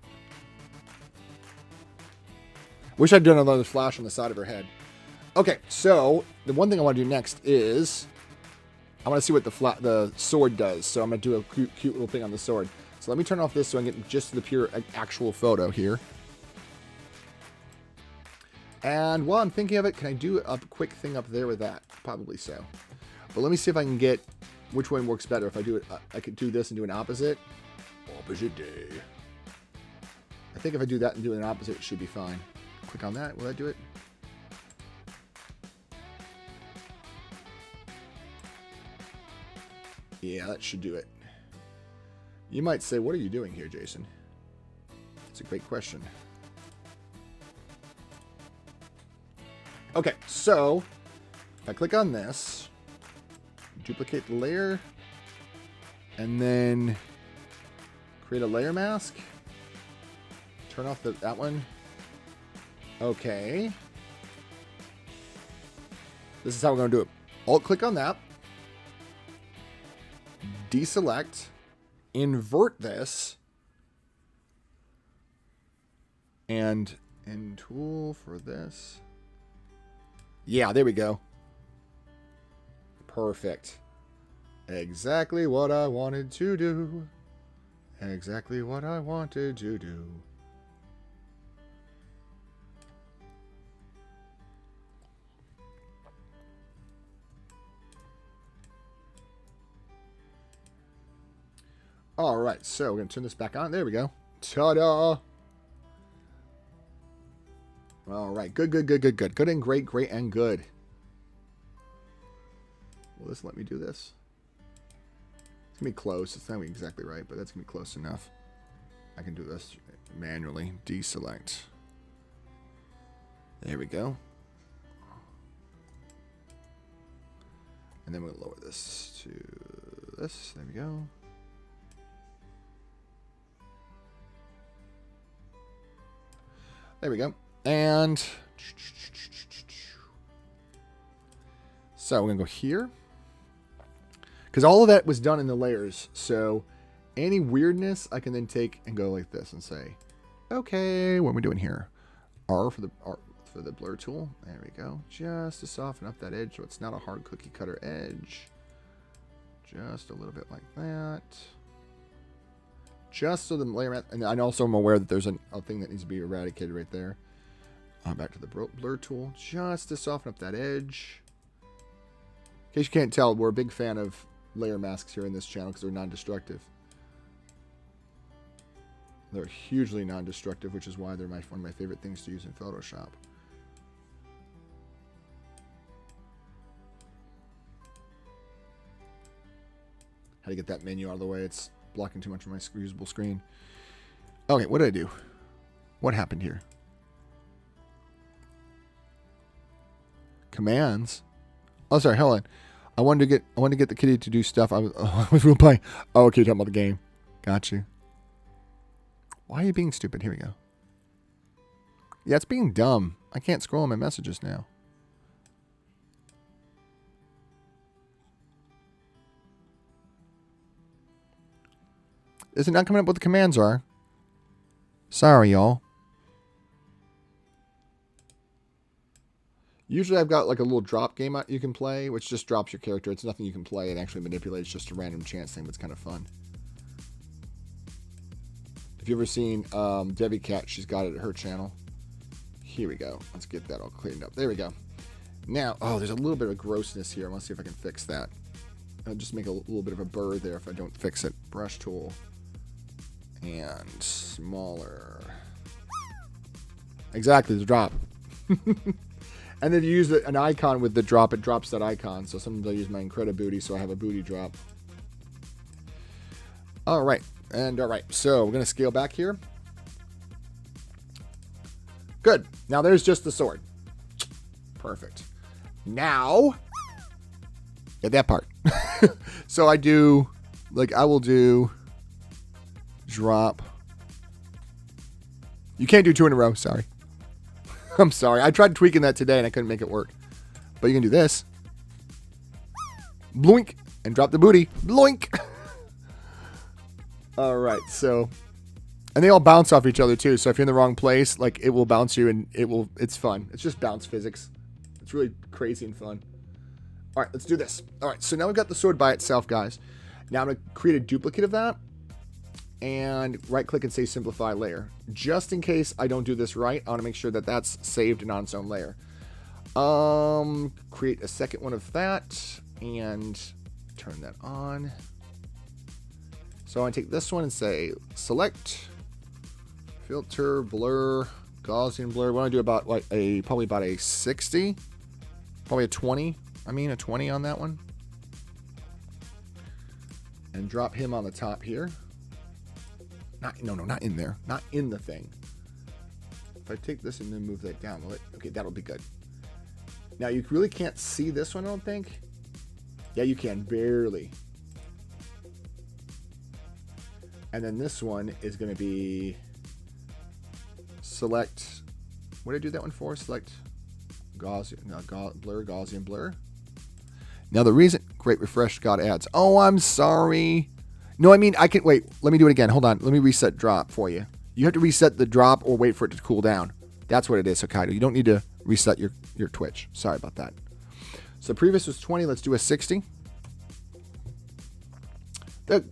Wish I'd done another flash on the side of her head. Okay, so the one thing I want to do next is... I want to see what the sword does. So I'm going to do a cute little thing on the sword. So let me turn off this so I can get just the pure actual photo here. And while I'm thinking of it, can I do a quick thing up there with that? Probably so. But let me see if I can get which one works better. If I do it, I could do this and do an opposite. Opposite day. I think if I do that and do an opposite, it should be fine. Click on that. Will that do it? Yeah, that should do it. You might say, what are you doing here, Jason? It's a great question. Okay, so if I click on this, duplicate the layer, and then create a layer mask, turn off that one. Okay. This is how we're going to do it. Alt-click on that, deselect, invert this, and end tool for this. Yeah, there we go. Perfect. Exactly what I wanted to do. Exactly what I wanted to do. All right, so we're going to turn this back on. There we go. Ta-da! All right, good. Good and great, great and good. Will this let me do this? It's going to be close. It's not exactly right, but that's going to be close enough. I can do this manually. Deselect. There we go. And then we'll lower this to this. There we go. There we go. And so we're going to go here. Because all of that was done in the layers. So any weirdness, I can then take and go like this and say, okay, what are we doing here? R for the blur tool. There we go. Just to soften up that edge so it's not a hard cookie cutter edge. Just a little bit like that. Just so the layer, and I also am aware that there's a thing that needs to be eradicated right there. Back to the blur tool, just to soften up that edge. In case you can't tell, we're a big fan of layer masks here in this channel because they're non-destructive. They're hugely non-destructive, which is why they're one of my favorite things to use in Photoshop. How to get that menu out of the way? It's blocking too much of my usable screen. Okay, what did I do? What happened here? Commands. Oh, sorry. Hold on. I wanted to get the kitty to do stuff. I was real playing. Oh, okay, talking about the game. Got you. Why are you being stupid? Here we go. Yeah, it's being dumb. I can't scroll on my messages now. Is it not coming up what the commands are? Sorry, y'all. Usually I've got like a little drop game you can play, which just drops your character. It's nothing you can play. It actually manipulates just a random chance thing, but it's kind of fun. If you've ever seen Debbie Cat, she's got it at her channel. Here we go. Let's get that all cleaned up. There we go. Now, oh, there's a little bit of grossness here. Let's see if I can fix that. I'll just make a little bit of a burr there if I don't fix it. Brush tool. And smaller. exactly, the drop. And then you use an icon with the drop, it drops that icon. So sometimes I use my Incredible Booty, so I have a booty drop. All right, so we're going to scale back here. Good. Now there's just the sword. Perfect. Now, get that part. So I do, like, I will do drop. You can't do 2 in a row. Sorry. I'm sorry. I tried tweaking that today and I couldn't make it work. But you can do this. Bloink. And drop the booty. Bloink. All right. So, and they all bounce off each other too. So if you're in the wrong place, like, it will bounce you and it's fun. It's just bounce physics. It's really crazy and fun. All right, let's do this. All right, so now we've got the sword by itself, guys. Now I'm going to create a duplicate of that and right-click and say Simplify Layer. Just in case I don't do this right, I want to make sure that that's saved and on its own layer. Create a second one of that and turn that on. So I want to take this one and say Select, Filter, Blur, Gaussian Blur. We want to do about like probably about a 60, probably a 20. A 20 on that one. And drop him on the top here. Not in there. Not in the thing. If I take this and then move that down, will it? Okay, that'll be good. Now, you really can't see this one, I don't think. Yeah, you can. Barely. And then this one is going to be select. What did I do that one for? Select Gaussian, blur, Gaussian blur. Now the reason, great refresh got ads. Oh, I'm sorry. No, I can, wait, let me do it again. Hold on. Let me reset drop for you. You have to reset the drop or wait for it to cool down. That's what it is, Hokkaido. You don't need to reset your Twitch. Sorry about that. So previous was 20. Let's do a 60.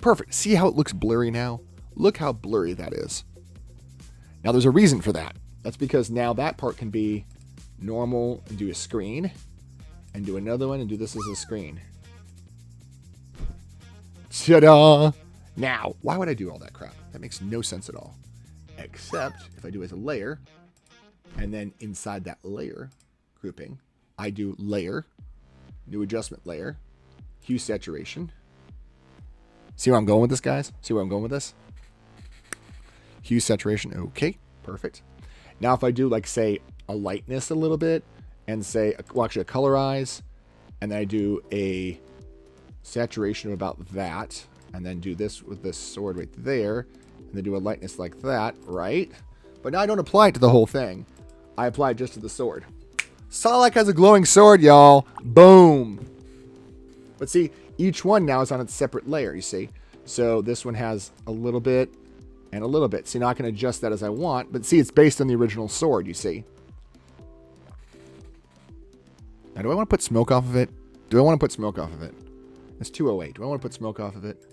Perfect. See how it looks blurry now? Look how blurry that is. Now there's a reason for that. That's because now that part can be normal and do a screen. And do another one and do this as a screen. Ta-da! Now, why would I do all that crap? That makes no sense at all. Except if I do as a layer, and then inside that layer grouping, I do layer, new adjustment layer, hue saturation. See where I'm going with this, guys? See where I'm going with this? Hue saturation, okay, perfect. Now if I do, like, say, a lightness a little bit, and say, well, actually a colorize, and then I do a saturation of about that, and then do this with this sword right there, and then do a lightness like that, right? But now I don't apply it to the whole thing. I apply it just to the sword. Solak has a glowing sword, y'all. Boom. But see, each one now is on its separate layer, you see? So this one has a little bit and a little bit. See, now I can adjust that as I want, but see, it's based on the original sword, you see? Now, do I want to put smoke off of it? Do I want to put smoke off of it? It's 208. Do I want to put smoke off of it?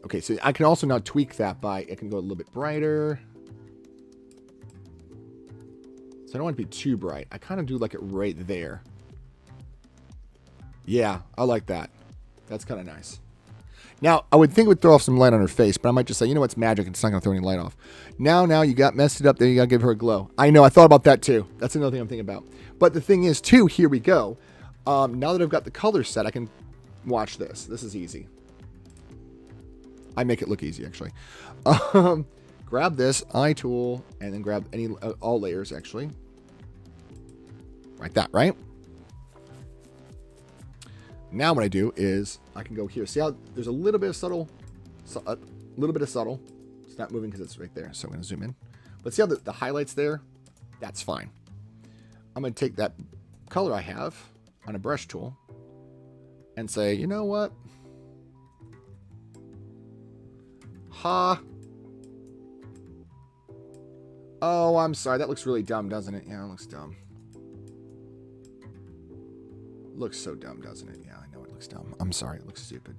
Okay, so I can also now tweak that by, it can go a little bit brighter. So I don't want it to be too bright. I kind of do like it right there. Yeah, I like that. That's kind of nice. Now, I would think it would throw off some light on her face, but I might just say, you know what's magic? It's not going to throw any light off. Now, you got messed it up there. You got to give her a glow. I know. I thought about that, too. That's another thing I'm thinking about. But the thing is, too, here we go. Now that I've got the color set, I can watch this. This is easy. I make it look easy, actually. Grab this eye tool and then grab all layers, actually. Like that, right? Now what I do is I can go here. See how there's a little bit of subtle. It's not moving because it's right there. So I'm going to zoom in. But see how the highlights there? That's fine. I'm going to take that color I have on a brush tool and say, you know what? Oh, I'm sorry. That looks really dumb, doesn't it? Yeah, it looks dumb. Looks so dumb, doesn't it? Yeah, I know it looks dumb. I'm sorry, it looks stupid.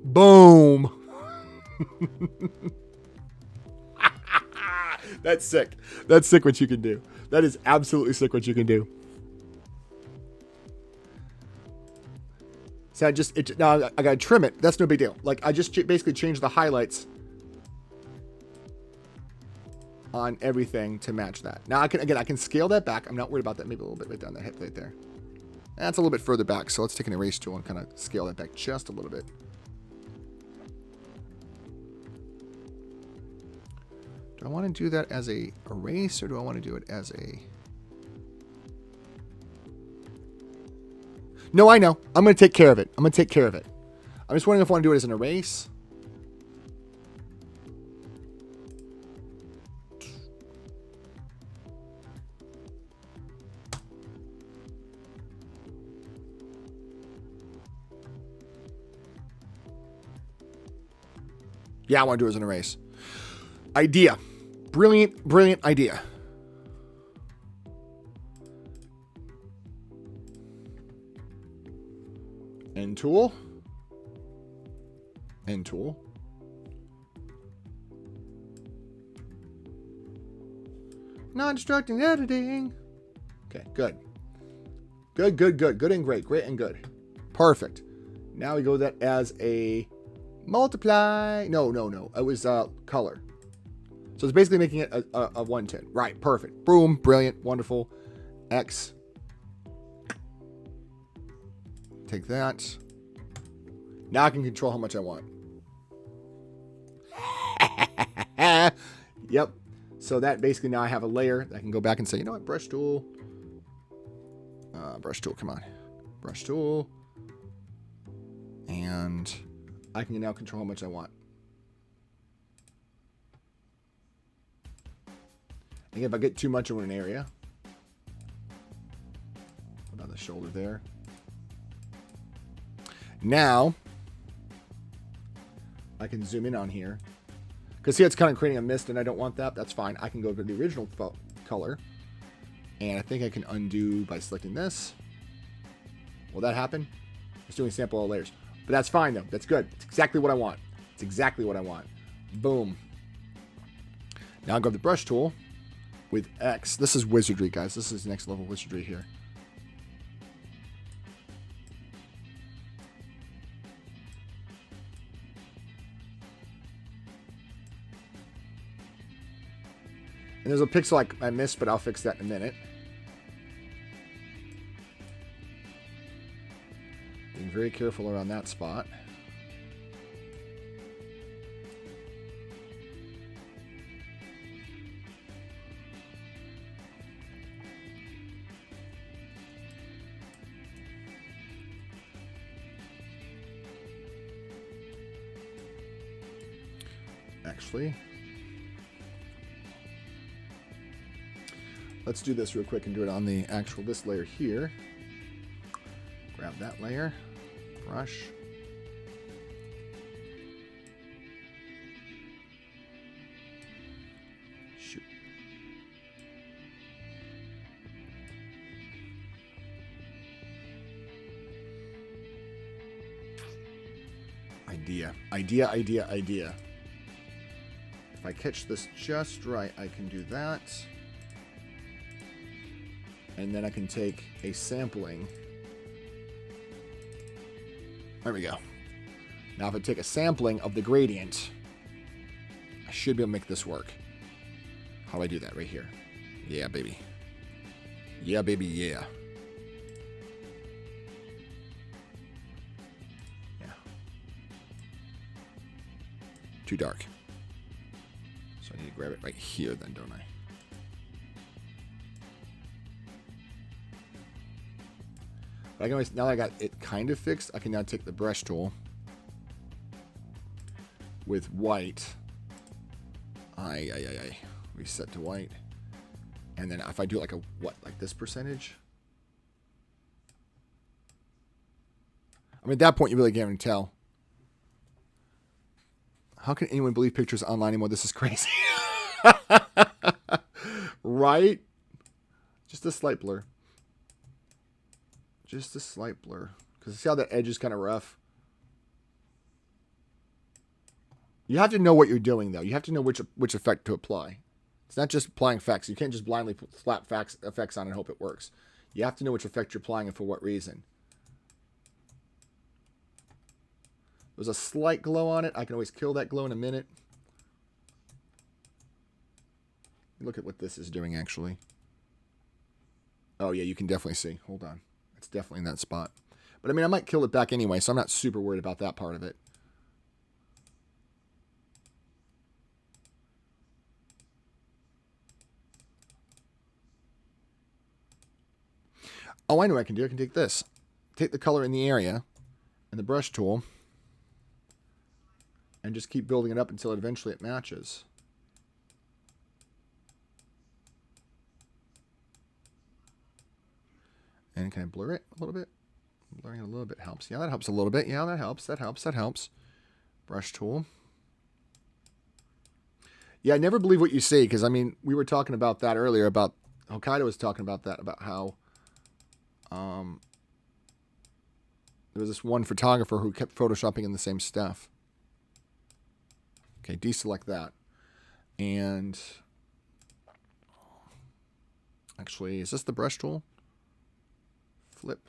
Boom! That's sick. That's sick what you can do. That is absolutely sick what you can do. So now I gotta trim it. That's no big deal. Like I just basically changed the highlights on everything to match that. Now I can scale that back. I'm not worried about that. Maybe a little bit right down the hip right there. That's a little bit further back. So let's take an erase tool and kind of scale that back just a little bit. Do I want to do that as a erase or do I want to do it as a... No, I know. I'm going to take care of it. I'm just wondering if I want to do it as an erase. Yeah, I want to do it as an erase. Idea. Brilliant, brilliant idea. End tool. End tool. Non-destructing editing. Okay, good. Good, good, good. Good and great. Great and good. Perfect. Now we go that as a multiply. No. It was color. So it's basically making it a 110. Right, perfect. Boom, brilliant, wonderful. X. Take that. Now I can control how much I want. Yep. So that basically now I have a layer that I can go back and say, you know what, brush tool. Brush tool, come on. Brush tool. And I can now control how much I want. And if I get too much in an area, put on the shoulder there. Now, I can zoom in on here. Because see, it's kind of creating a mist, and I don't want that. That's fine. I can go to the original color. And I think I can undo by selecting this. Will that happen? It's doing sample all layers. But that's fine, though. That's good. It's exactly what I want. It's exactly what I want. Boom. Now I'll go to the brush tool with X. This is wizardry, guys. This is next level wizardry here. And there's a pixel I missed, but I'll fix that in a minute. Being very careful around that spot. Actually, let's do this real quick and do it on the actual, this layer here. Grab that layer, brush. Shoot. Idea. If I catch this just right, I can do that. And then I can take a sampling. There we go. Now if I take a sampling of the gradient, I should be able to make this work. How do I do that? Right here. Yeah, baby. Yeah, baby, yeah. Yeah. Too dark. So I need to grab it right here then, don't I? But I can always, now that I got it kind of fixed, I can now take the brush tool with white. Reset to white. And then if I do like a, like this percentage? I mean, at that point, you really can't even tell. How can anyone believe pictures online anymore? This is crazy. Right? Just a slight blur. Just a slight blur. Because see how that edge is kind of rough? You have to know what you're doing, though. You have to know which effect to apply. It's not just applying effects. You can't just blindly slap effects on and hope it works. You have to know which effect you're applying and for what reason. There's a slight glow on it. I can always kill that glow in a minute. Look at what this is doing, actually. Oh, yeah, you can definitely see. Hold on. It's definitely in that spot. But, I mean, I might kill it back anyway, so I'm not super worried about that part of it. Oh, I know what I can do. I can take this. Take the color in the area and the brush tool and just keep building it up until eventually it matches. And can I blur it a little bit? Blurring it a little bit helps. Yeah, that helps a little bit. Yeah, that helps. That helps. That helps. Brush tool. Yeah, I never believe what you see because, I mean, we were talking about that earlier about Hokkaido was talking about that, about how there was this one photographer who kept photoshopping in the same stuff. Okay, deselect that. And actually, is this the brush tool? Flip.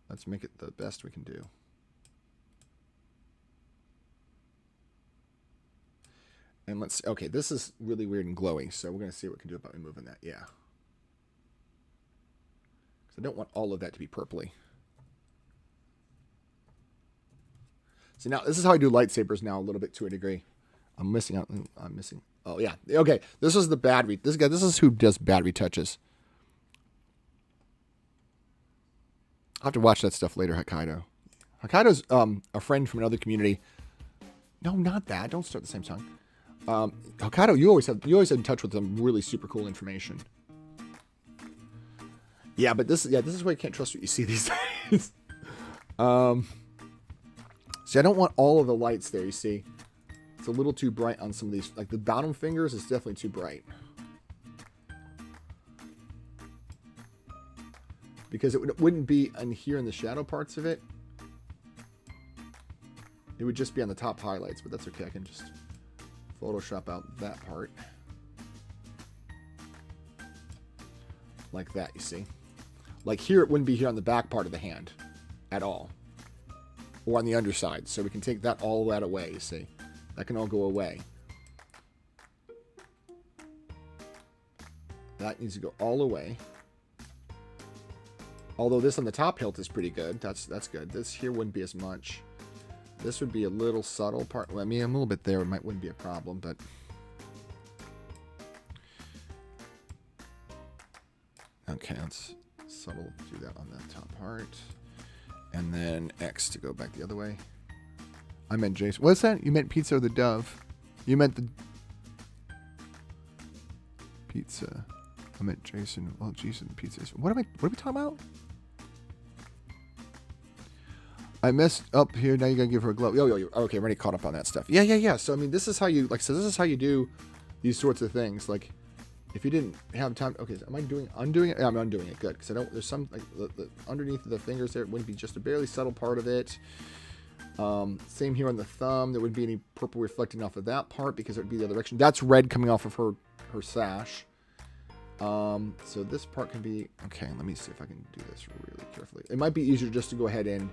Let's make it the best we can do. And let's, okay, this is really weird and glowy, so we're going to see what we can do about removing that. Yeah. Because I don't want all of that to be purpley. So now, this is how I do lightsabers now a little bit to a degree. I'm missing out. I'm missing. Oh, yeah. Okay, this is the bad, this guy, this is who does bad retouches. I'll have to watch that stuff later, Hokkaido. Hokkaido's a friend from another community. No, not that. Don't start at the same time. Hokkaido, you always have in touch with some really super cool information. Yeah, but this is why you can't trust what you see these days. See, I don't want all of the lights there. You see, it's a little too bright on some of these. Like the bottom fingers is definitely too bright. Because it wouldn't be in here in the shadow parts of it. It would just be on the top highlights, but that's okay. I can just Photoshop out that part. Like that, you see. Like here, it wouldn't be here on the back part of the hand at all. Or on the underside. So we can take that all that away, you see. That can all go away. That needs to go all away. Although this on the top hilt is pretty good. That's good. This here wouldn't be as much. This would be a little subtle part. Well, I mean, a little bit there wouldn't be a problem, but okay, let's subtle do that on that top part. And then X to go back the other way. I meant Jason. What's that? You meant pizza or the dove? You meant the pizza. I meant Jason. Well, Jason, pizza. What are we talking about? I messed up here. Now you gotta give her a glove. Yo. Okay, I'm already caught up on that stuff. Yeah. So I mean, this is how you this is how you do these sorts of things. Like, if you didn't have time. Okay, am I undoing it? Yeah, I'm undoing it. Good, because I don't. There's some like the underneath the fingers there. It wouldn't be just a barely subtle part of it. Same here on the thumb. There wouldn't be any purple reflecting off of that part because it would be the other direction. That's red coming off of her sash. So this part can be okay. Let me see if I can do this really carefully. It might be easier just to go ahead and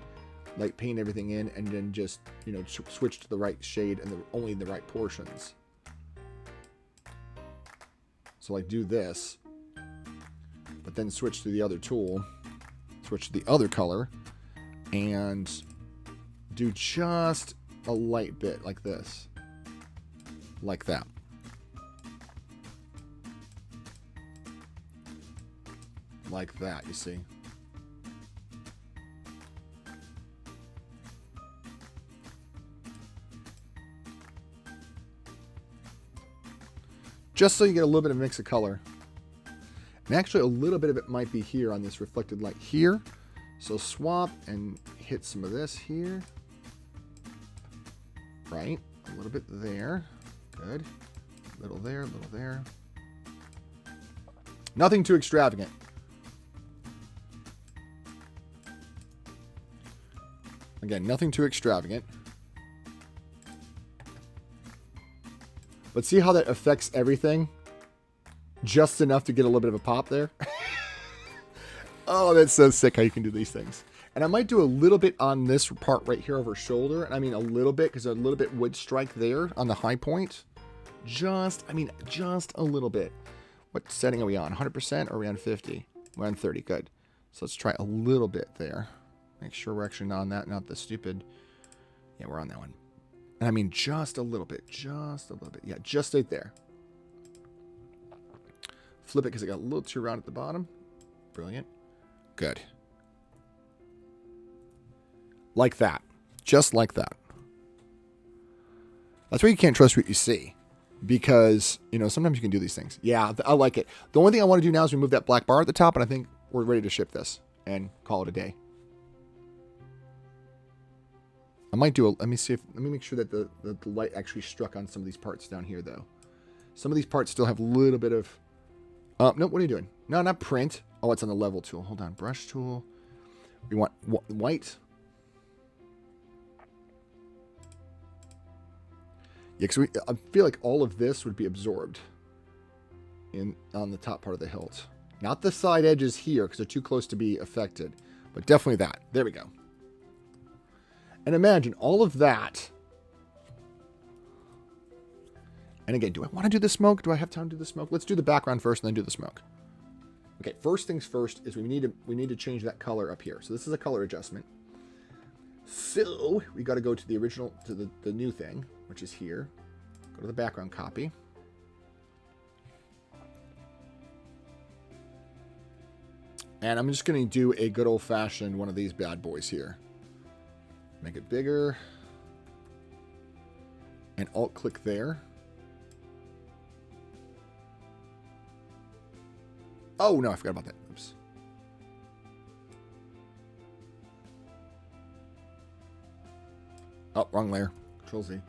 like paint everything in and then just, you know, switch to the right shade and only the right portions. So like do this, but then switch to the other tool, switch to the other color, and do just a light bit like this, like that. Like that, you see. Just so you get a little bit of a mix of color. And actually a little bit of it might be here on this reflected light here. So swap and hit some of this here. Right, a little bit there. Good. A little there, a little there. Nothing too extravagant. Again, nothing too extravagant. But see how that affects everything? Just enough to get a little bit of a pop there. Oh, that's so sick how you can do these things. And I might do a little bit on this part right here over shoulder. And I mean a little bit, because a little bit would strike there on the high point. Just a little bit. What setting are we on? 100% or are we on 50? We're on 30. Good. So let's try a little bit there. Make sure we're actually not on that, not the stupid. Yeah, we're on that one. And I mean just a little bit. Just a little bit. Yeah, just right there. Flip it because it got a little too round at the bottom. Brilliant. Good. Like that. Just like that. That's why you can't trust what you see. Because, you know, sometimes you can do these things. Yeah, I like it. The only thing I want to do now is remove that black bar at the top, and I think we're ready to ship this and call it a day. I might do a, let me make sure that the light actually struck on some of these parts down here, though. Some of these parts still have a little bit of, no, what are you doing? No, not print. Oh, it's on the level tool. Hold on, brush tool. We want white. Yeah, because I feel like all of this would be absorbed on the top part of the hilt. Not the side edges here, because they're too close to be affected. But definitely that. There we go. And imagine all of that. And again, do I want to do the smoke? Do I have time to do the smoke? Let's do the background first and then do the smoke. Okay, first things first is we need to change that color up here. So this is a color adjustment. So we got to go to the original, to the new thing, which is here. Go to the background copy. And I'm just going to do a good old-fashioned one of these bad boys here. Make it bigger. And alt-click there. Oh, no, I forgot about that. Oops. Oh, wrong layer. Control Z.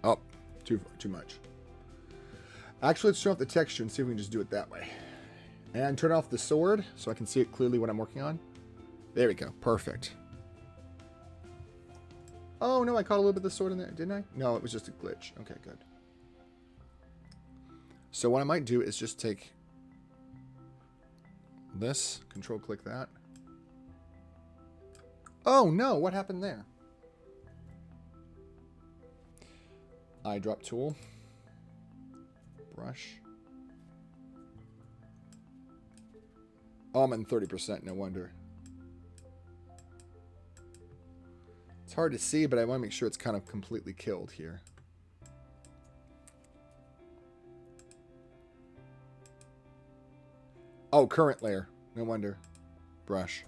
Oh, too much. Actually, let's turn off the texture and see if we can just do it that way. And turn off the sword so I can see it clearly what I'm working on. There we go. Perfect. Oh, no, I caught a little bit of the sword in there, didn't I? No, it was just a glitch. Okay, good. So what I might do is just take this, control-click that. Oh, no, what happened there? Eyedrop tool. Brush. Oh, I'm at 30%, no wonder. It's hard to see, but I want to make sure it's kind of completely killed here. Oh, current layer. No wonder. Brush.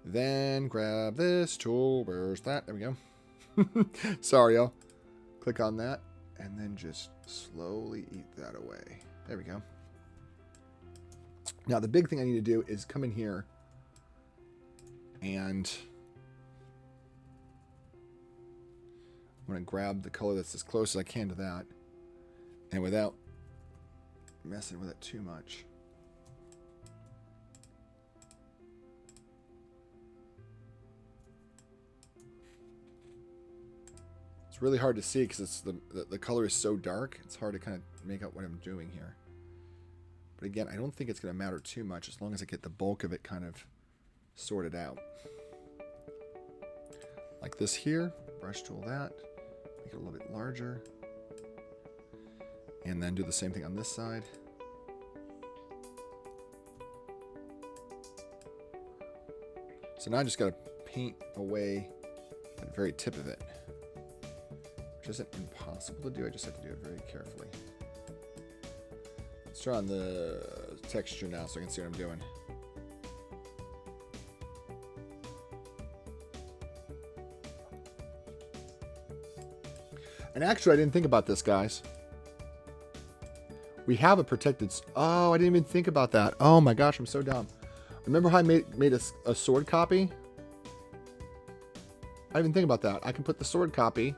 Then grab this tool. Where's that? There we go. Sorry, y'all. Click on that, and then just slowly eat that away. There we go. Now, the big thing I need to do is come in here and I'm going to grab the color that's as close as I can to that, and without messing with it too much. Really hard to see because it's the color is so dark. It's hard to kind of make out what I'm doing here. But again, I don't think it's going to matter too much as long as I get the bulk of it kind of sorted out. Like this here, brush tool that, make it a little bit larger. And then do the same thing on this side. So now I just got to paint away at the very tip of it. Which isn't impossible to do, I just have to do it very carefully. Let's turn on the texture now so I can see what I'm doing. And actually, I didn't think about this, guys. We have a protected... Oh, I didn't even think about that. Oh my gosh, I'm so dumb. Remember how I made a sword copy? I didn't even think about that. I can put the sword copy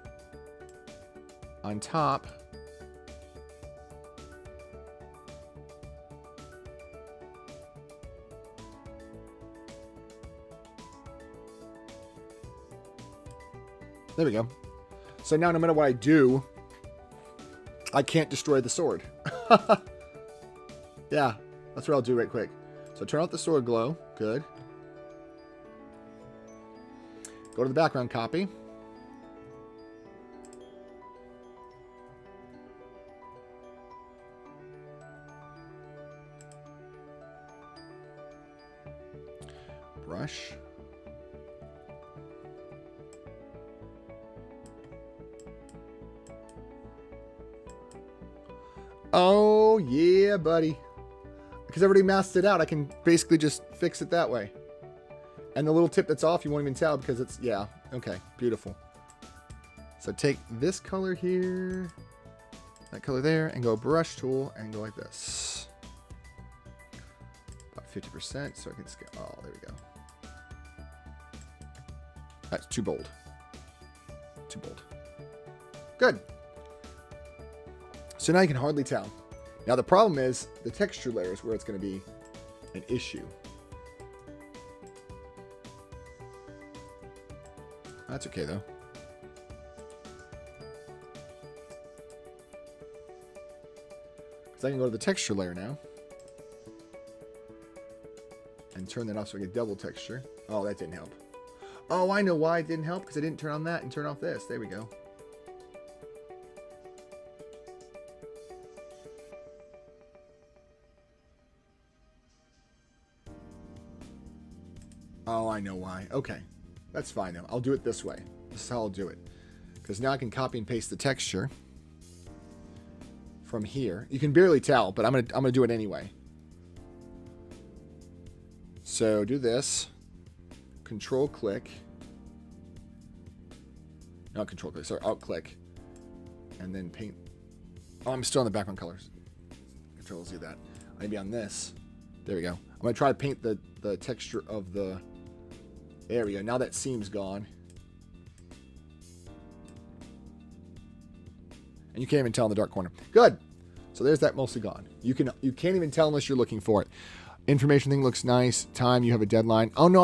on top. There we go. So now no matter what I do, I can't destroy the sword. Yeah, that's what I'll do right quick. So turn off the sword glow. Good. Go to the background copy. Brush. Oh, yeah, buddy. Because I already masked it out, I can basically just fix it that way. And the little tip that's off, you won't even tell because it's, yeah, okay, beautiful. So take this color here, that color there, and go brush tool and go like this. About 50%, so I can scale. Oh, there we go. That's too bold. Too bold. Good. So now you can hardly tell. Now the problem is the texture layer is where it's going to be an issue. That's okay though. So I can go to the texture layer now. And turn that off so I get double texture. Oh, that didn't help. Oh, I know why it didn't help. Because I didn't turn on that and turn off this. There we go. Oh, I know why. Okay. That's fine though. I'll do it this way. This is how I'll do it. Because now I can copy and paste the texture from here. You can barely tell, but I'm gonna do it anyway. So do this. Control click. Not control click, sorry, alt click. And then paint. Oh, I'm still on the background colors. Control Z that. I need to be on this. There we go. I'm gonna try to paint the texture of the area. Now that seam's gone. And you can't even tell in the dark corner. Good. So there's that mostly gone. You can't even tell unless you're looking for it. Information thing looks nice. Time, you have a deadline. Oh no,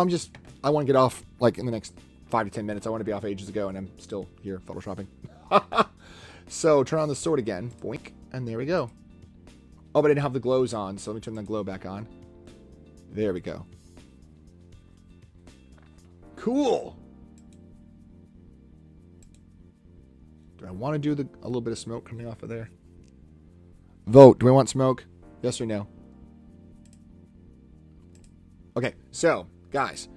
I want to get off like in the next 5 to 10 minutes. I want to be off ages ago and I'm still here photoshopping. So turn on the sword again. Boink. And there we go. Oh, but I didn't have the glows on, so let me turn the glow back on. There we go. Cool. Do I want to do a little bit of smoke coming off of there? Vote. Do we want smoke? Yes or no? Okay, so, guys,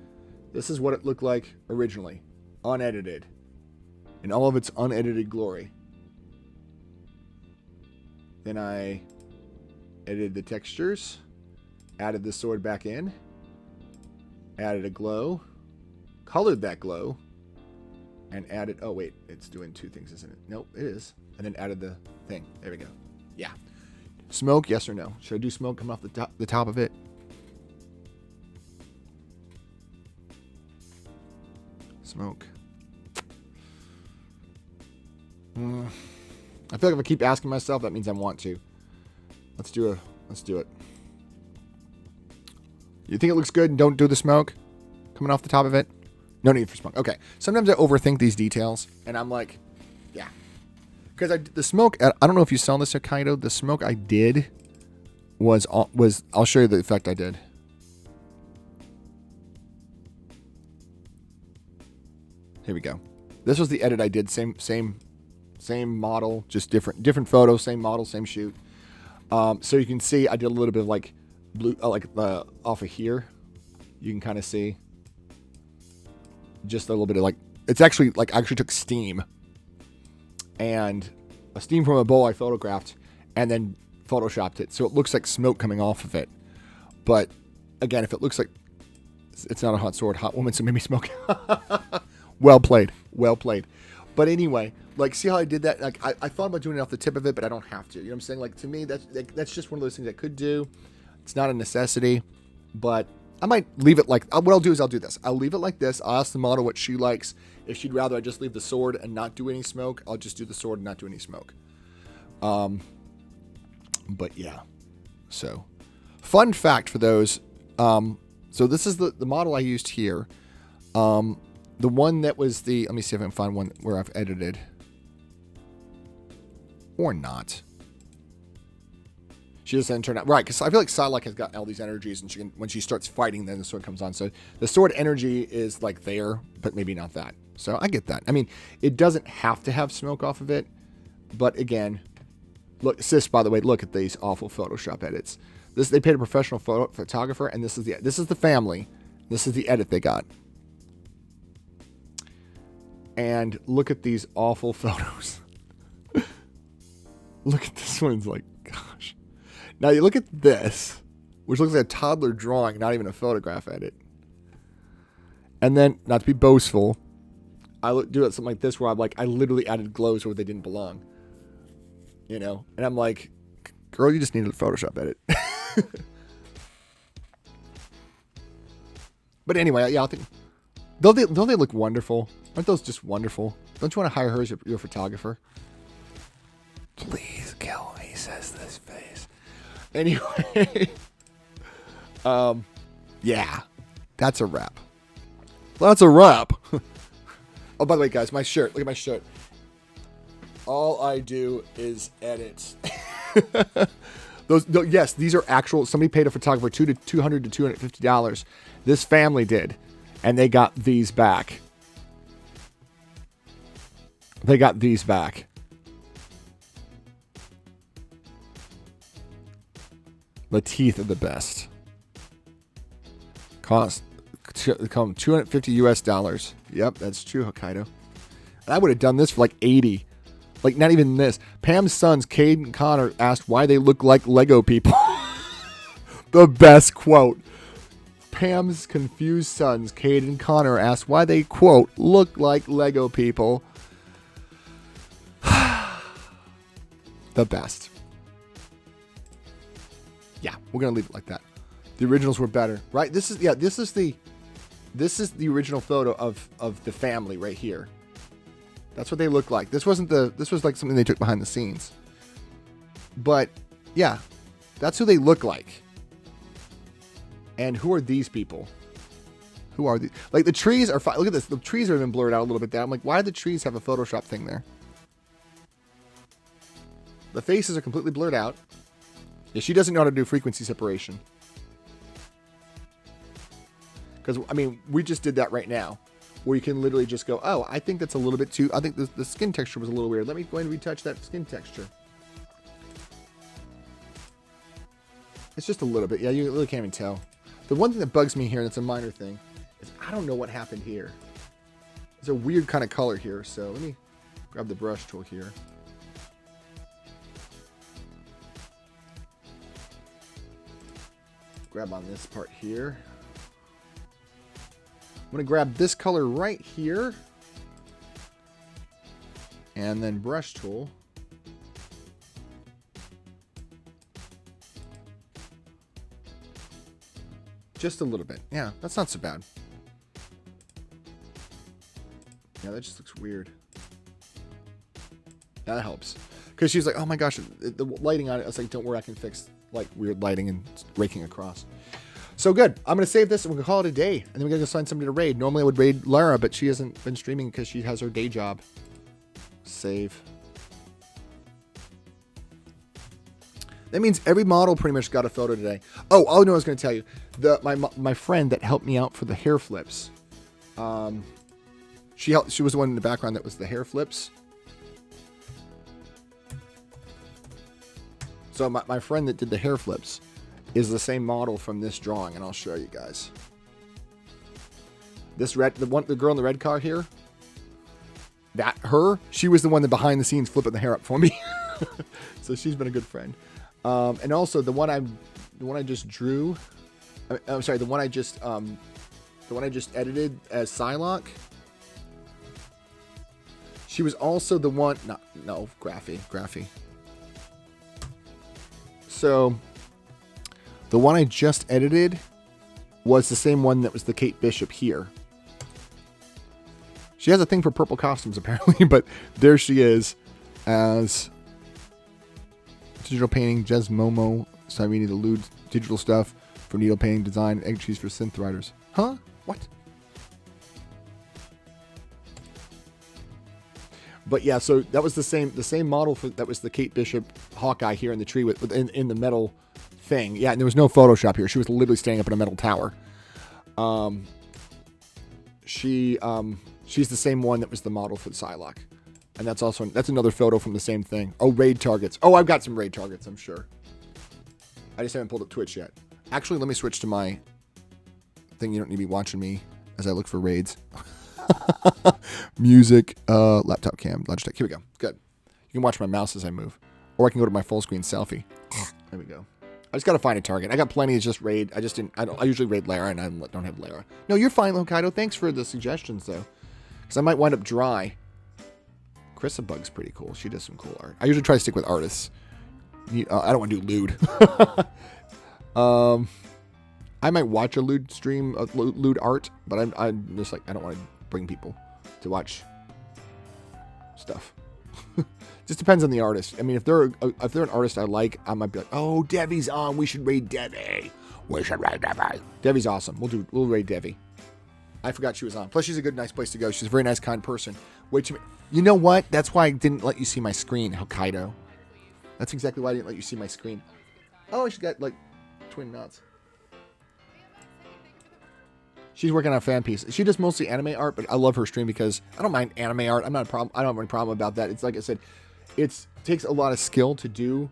this is what it looked like originally. Unedited. In all of its unedited glory. Then I edited the textures. Added the sword back in. Added a glow. Colored that glow. And added... Oh, wait. It's doing two things, isn't it? Nope, it is. And then added the thing. There we go. Yeah. Smoke, yes or no? Should I do smoke coming off the top of it? Smoke. I feel like if I keep asking myself, that means I want to. Let's do it. You think it looks good and don't do the smoke coming off the top of it? No need for smoke. Okay. Sometimes I overthink these details, and I'm like, yeah. Because the smoke, I don't know if you saw this, Hokkaido. The smoke I did was I'll show you the effect I did. Here we go. This was the edit I did. Same model, just different photo, same model, same shoot. So you can see I did a little bit of like blue, off of here. You can kind of see just a little bit of like, it's actually like I actually took steam and a steam from a bowl I photographed and then photoshopped it. So it looks like smoke coming off of it. But again, if it looks like it's not a hot sword, hot woman, so maybe smoke. Well played. But anyway, like, see how I did that? Like, I thought about doing it off the tip of it, but I don't have to. You know what I'm saying? Like, to me, that's just one of those things I could do. It's not a necessity, but I might leave it like... What I'll do is I'll do this. I'll leave it like this. I'll ask the model what she likes. If she'd rather I just leave the sword and not do any smoke, I'll just do the sword and not do any smoke. But yeah. So, fun fact for those. So this is the model I used here. The one that was the, let me see if I can find one where I've edited. Or not. She doesn't turn out right, because I feel like Psylocke has got all these energies, and she can, when she starts fighting, then the sword comes on. So the sword energy is like there, but maybe not that. So I get that. I mean, it doesn't have to have smoke off of it, but again, look, sis. By the way, look at these awful Photoshop edits. This they paid a professional photographer, and this is the family. This is the edit they got. And look at these awful photos. Look at this one. It's like, gosh. Now you look at this, which looks like a toddler drawing, not even a photograph edit. And then, not to be boastful, I do something like this where I literally added glows where they didn't belong. You know? And I'm like, girl, you just needed a Photoshop edit. But anyway, yeah, I think, don't they look wonderful? Aren't those just wonderful? Don't you want to hire her as your photographer? Please kill me, says this face. Anyway, yeah, that's a wrap. That's a wrap. Oh, by the way, guys, my shirt. Look at my shirt. All I do is edit. Yes, these are actual. Somebody paid a photographer $200 to $250. This family did, and they got these back. They got these back. The teeth are the best. Come $250 US. Yep, that's true, Hokkaido. And I would have done this for like 80. Like, not even this. Pam's sons, Cade and Connor, asked why they look like Lego people. The best quote. Pam's confused sons, Cade and Connor, asked why they, quote, look like Lego people. The best. Yeah, we're gonna leave it like that. The originals were better, right? This is the original photo of the family right here. That's what they look like. This was like something they took behind the scenes. But yeah, that's who they look like. And who are these people? Who are these? Like, the trees are fine. Look at this. The trees are even blurred out a little bit there. I'm like, why do the trees have a Photoshop thing there? The faces are completely blurred out. Yeah, she doesn't know how to do frequency separation. Because, I mean, we just did that right now. Where you can literally just go, oh, I think that's a little bit too... I think the skin texture was a little weird. Let me go ahead and retouch that skin texture. It's just a little bit. Yeah, you really can't even tell. The one thing that bugs me here, and it's a minor thing, is I don't know what happened here. It's a weird kind of color here, so let me grab the brush tool here. Grab on this part here. I'm going to grab this color right here. And then brush tool. Just a little bit. Yeah, that's not so bad. Yeah, that just looks weird. Yeah, that helps. Because she's like, oh my gosh, the lighting on it. I was like, don't worry, I can fix like weird lighting and raking across. So good. I'm going to save this and we're going to call it a day. And then we're going to go find somebody to raid. Normally I would raid Lara, but she hasn't been streaming because she has her day job. Save. That means every model pretty much got a photo today. Oh, I was going to tell you. My friend that helped me out for the hair flips. She was the one in the background that was the hair flips. So my friend that did the hair flips is the same model from this drawing, and I'll show you guys. This the girl in the red car here, she was the one that behind the scenes flipping the hair up for me. So she's been a good friend. And also the one I just drew. I'm sorry, the one I just edited as Psylocke. She was also the one. No, Graphy. So the one I just edited was the same one that was the Kate Bishop here. She has a thing for purple costumes apparently, but there she is as digital painting, Jez Momo, Cyrene the Lewd digital stuff for needle painting design, egg cheese for synth writers. Huh? What? But yeah, so that was the same model that was the Kate Bishop Hawkeye here in the tree in the metal thing. Yeah, and there was no Photoshop here. She was literally standing up in a metal tower. She's the same one that was the model for the Psylocke. And that's another photo from the same thing. Oh, raid targets. Oh, I've got some raid targets, I'm sure. I just haven't pulled up Twitch yet. Actually, let me switch to my thing. You don't need to be watching me as I look for raids. Music, laptop cam, Logitech. Here we go. Good. You can watch my mouse as I move. Or I can go to my full screen selfie. There we go. I just got to find a target. I got plenty of just raid. I usually raid Lara, and I don't have Lara. No, you're fine, Hokkaido. Thanks for the suggestions, though. Because I might wind up dry. Krissa Bug's pretty cool. She does some cool art. I usually try to stick with artists. I don't want to do lewd. I might watch a lewd stream of lewd art, but I'm just like, I don't want to bring people to watch stuff. Just depends on the artist. I mean, if they're an artist I like, I might be like, oh, Devi's on. We should raid Devi. Devi's awesome. We'll raid Devi. I forgot she was on. Plus, she's a nice place to go. She's a very nice, kind person. Wait to me. You know what? That's why I didn't let you see my screen, Hokkaido. That's exactly why I didn't let you see my screen. Oh, she's got like twin nuts. She's working on a fan piece. She does mostly anime art, but I love her stream because I don't mind anime art. I don't have any problem about that. It's like I said, it takes a lot of skill to do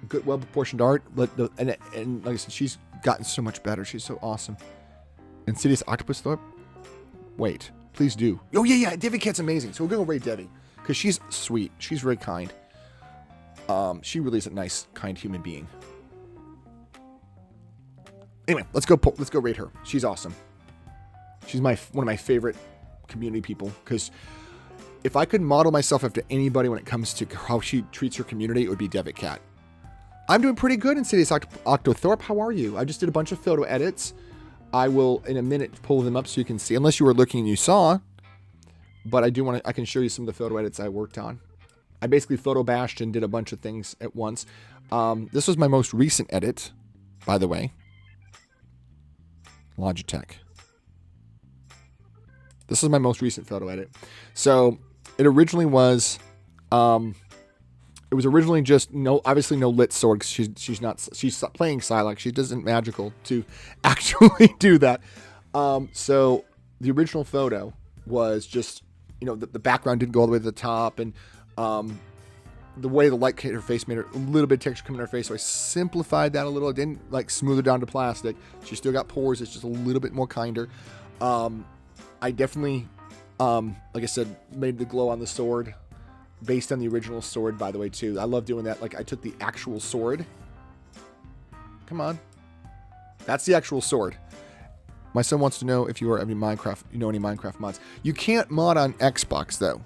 good, well-proportioned art. And like I said, she's gotten so much better. She's so awesome. Insidious Octopus Thorpe? Wait, please do. Oh, yeah. Devi Cat's amazing. So we're going to raid Devi because she's sweet. She's very kind. She really is a nice, kind human being. Anyway, let's go raid her. She's awesome. She's one of my favorite community people because if I could model myself after anybody when it comes to how she treats her community, it would be Devi Cat. I'm doing pretty good in Insidious Octothorpe. How are you? I just did a bunch of photo edits. I will, in a minute, pull them up so you can see. Unless you were looking and you saw. But I can show you some of the photo edits I worked on. I basically photo bashed and did a bunch of things at once. This was my most recent edit, by the way. Logitech. This is my most recent photo edit. So, it originally was... It was originally just obviously no lit sword because she's playing Psylocke. She doesn't magical to actually do that. So the original photo was just, the background didn't go all the way to the top, and the way the light hit her face made her a little bit of texture come in her face. So I simplified that a little. I didn't smooth her down to plastic. She still got pores. It's just a little bit more kinder. I definitely, like I said, made the glow on the sword. Based on the original sword, by the way, too. I love doing that. Like, I took the actual sword. Come on. That's the actual sword. My son wants to know if you know any Minecraft mods. You can't mod on Xbox, though.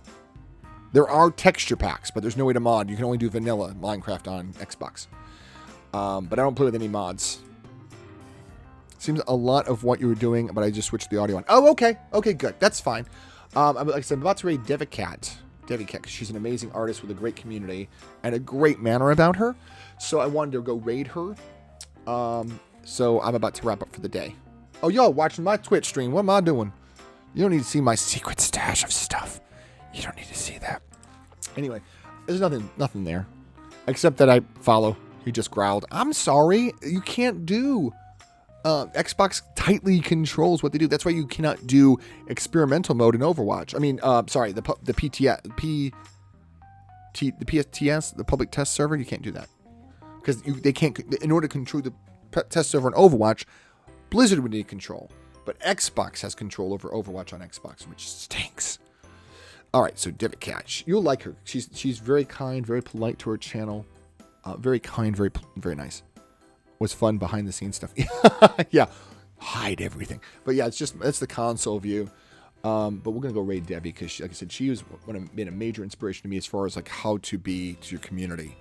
There are texture packs, but there's no way to mod. You can only do vanilla Minecraft on Xbox. But I don't play with any mods. Seems a lot of what you were doing, but I just switched the audio on. Oh, okay. Okay, good. That's fine. Like I said, I'm about to raid Devi Cat. Because she's an amazing artist with a great community and a great manner about her. So I wanted to go raid her. So I'm about to wrap up for the day. Oh, y'all watching my Twitch stream. What am I doing? You don't need to see my secret stash of stuff. You don't need to see that. Anyway, there's nothing there. Except that I follow. He just growled. I'm sorry. You can't do... Xbox tightly controls what they do. That's why you cannot do experimental mode in Overwatch. I mean, sorry, the PSTS, the public test server, you can't do that. Because they can't, in order to control the test server in Overwatch, Blizzard would need control. But Xbox has control over Overwatch on Xbox, which stinks. All right, so Devi Cat, you'll like her. She's very kind, very polite to her channel. Very kind, very nice. Was fun behind the scenes stuff. Yeah, hide everything. But yeah, that's the console view. But we're gonna go raid Devi because, like I said, she was been a major inspiration to me as far as like how to be to your community.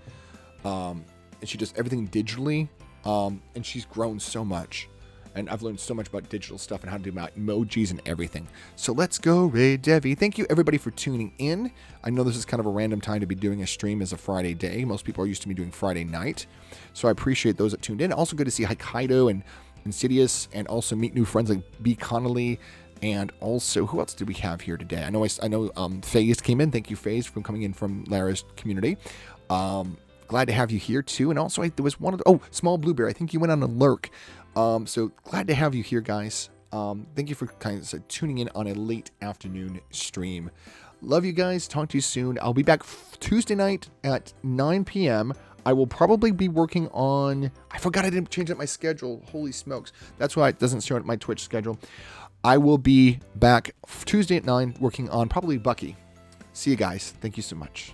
And she does everything digitally. And she's grown so much. And I've learned so much about digital stuff and how to do emojis and everything. So let's go raid Devi. Thank you everybody for tuning in. I know this is kind of a random time to be doing a stream as a Friday day. Most people are used to me doing Friday night. So I appreciate those that tuned in. Also good to see Hokkaido and Insidious and also meet new friends like B. Connolly, And also, who else did we have here today? I know FaZe came in. Thank you, FaZe, for coming in from Lara's community. Glad to have you here too. And also, there was one of Small Blueberry. I think you went on a lurk. So glad to have you here, guys. Thank you for kind of tuning in on a late afternoon stream. Love you guys. Talk to you soon. I'll be back Tuesday night at 9 p.m. I will probably be working on... I forgot I didn't change up my schedule. Holy smokes. That's why it doesn't show up my Twitch schedule. I will be back Tuesday at 9 working on probably Bucky. See you guys. Thank you so much.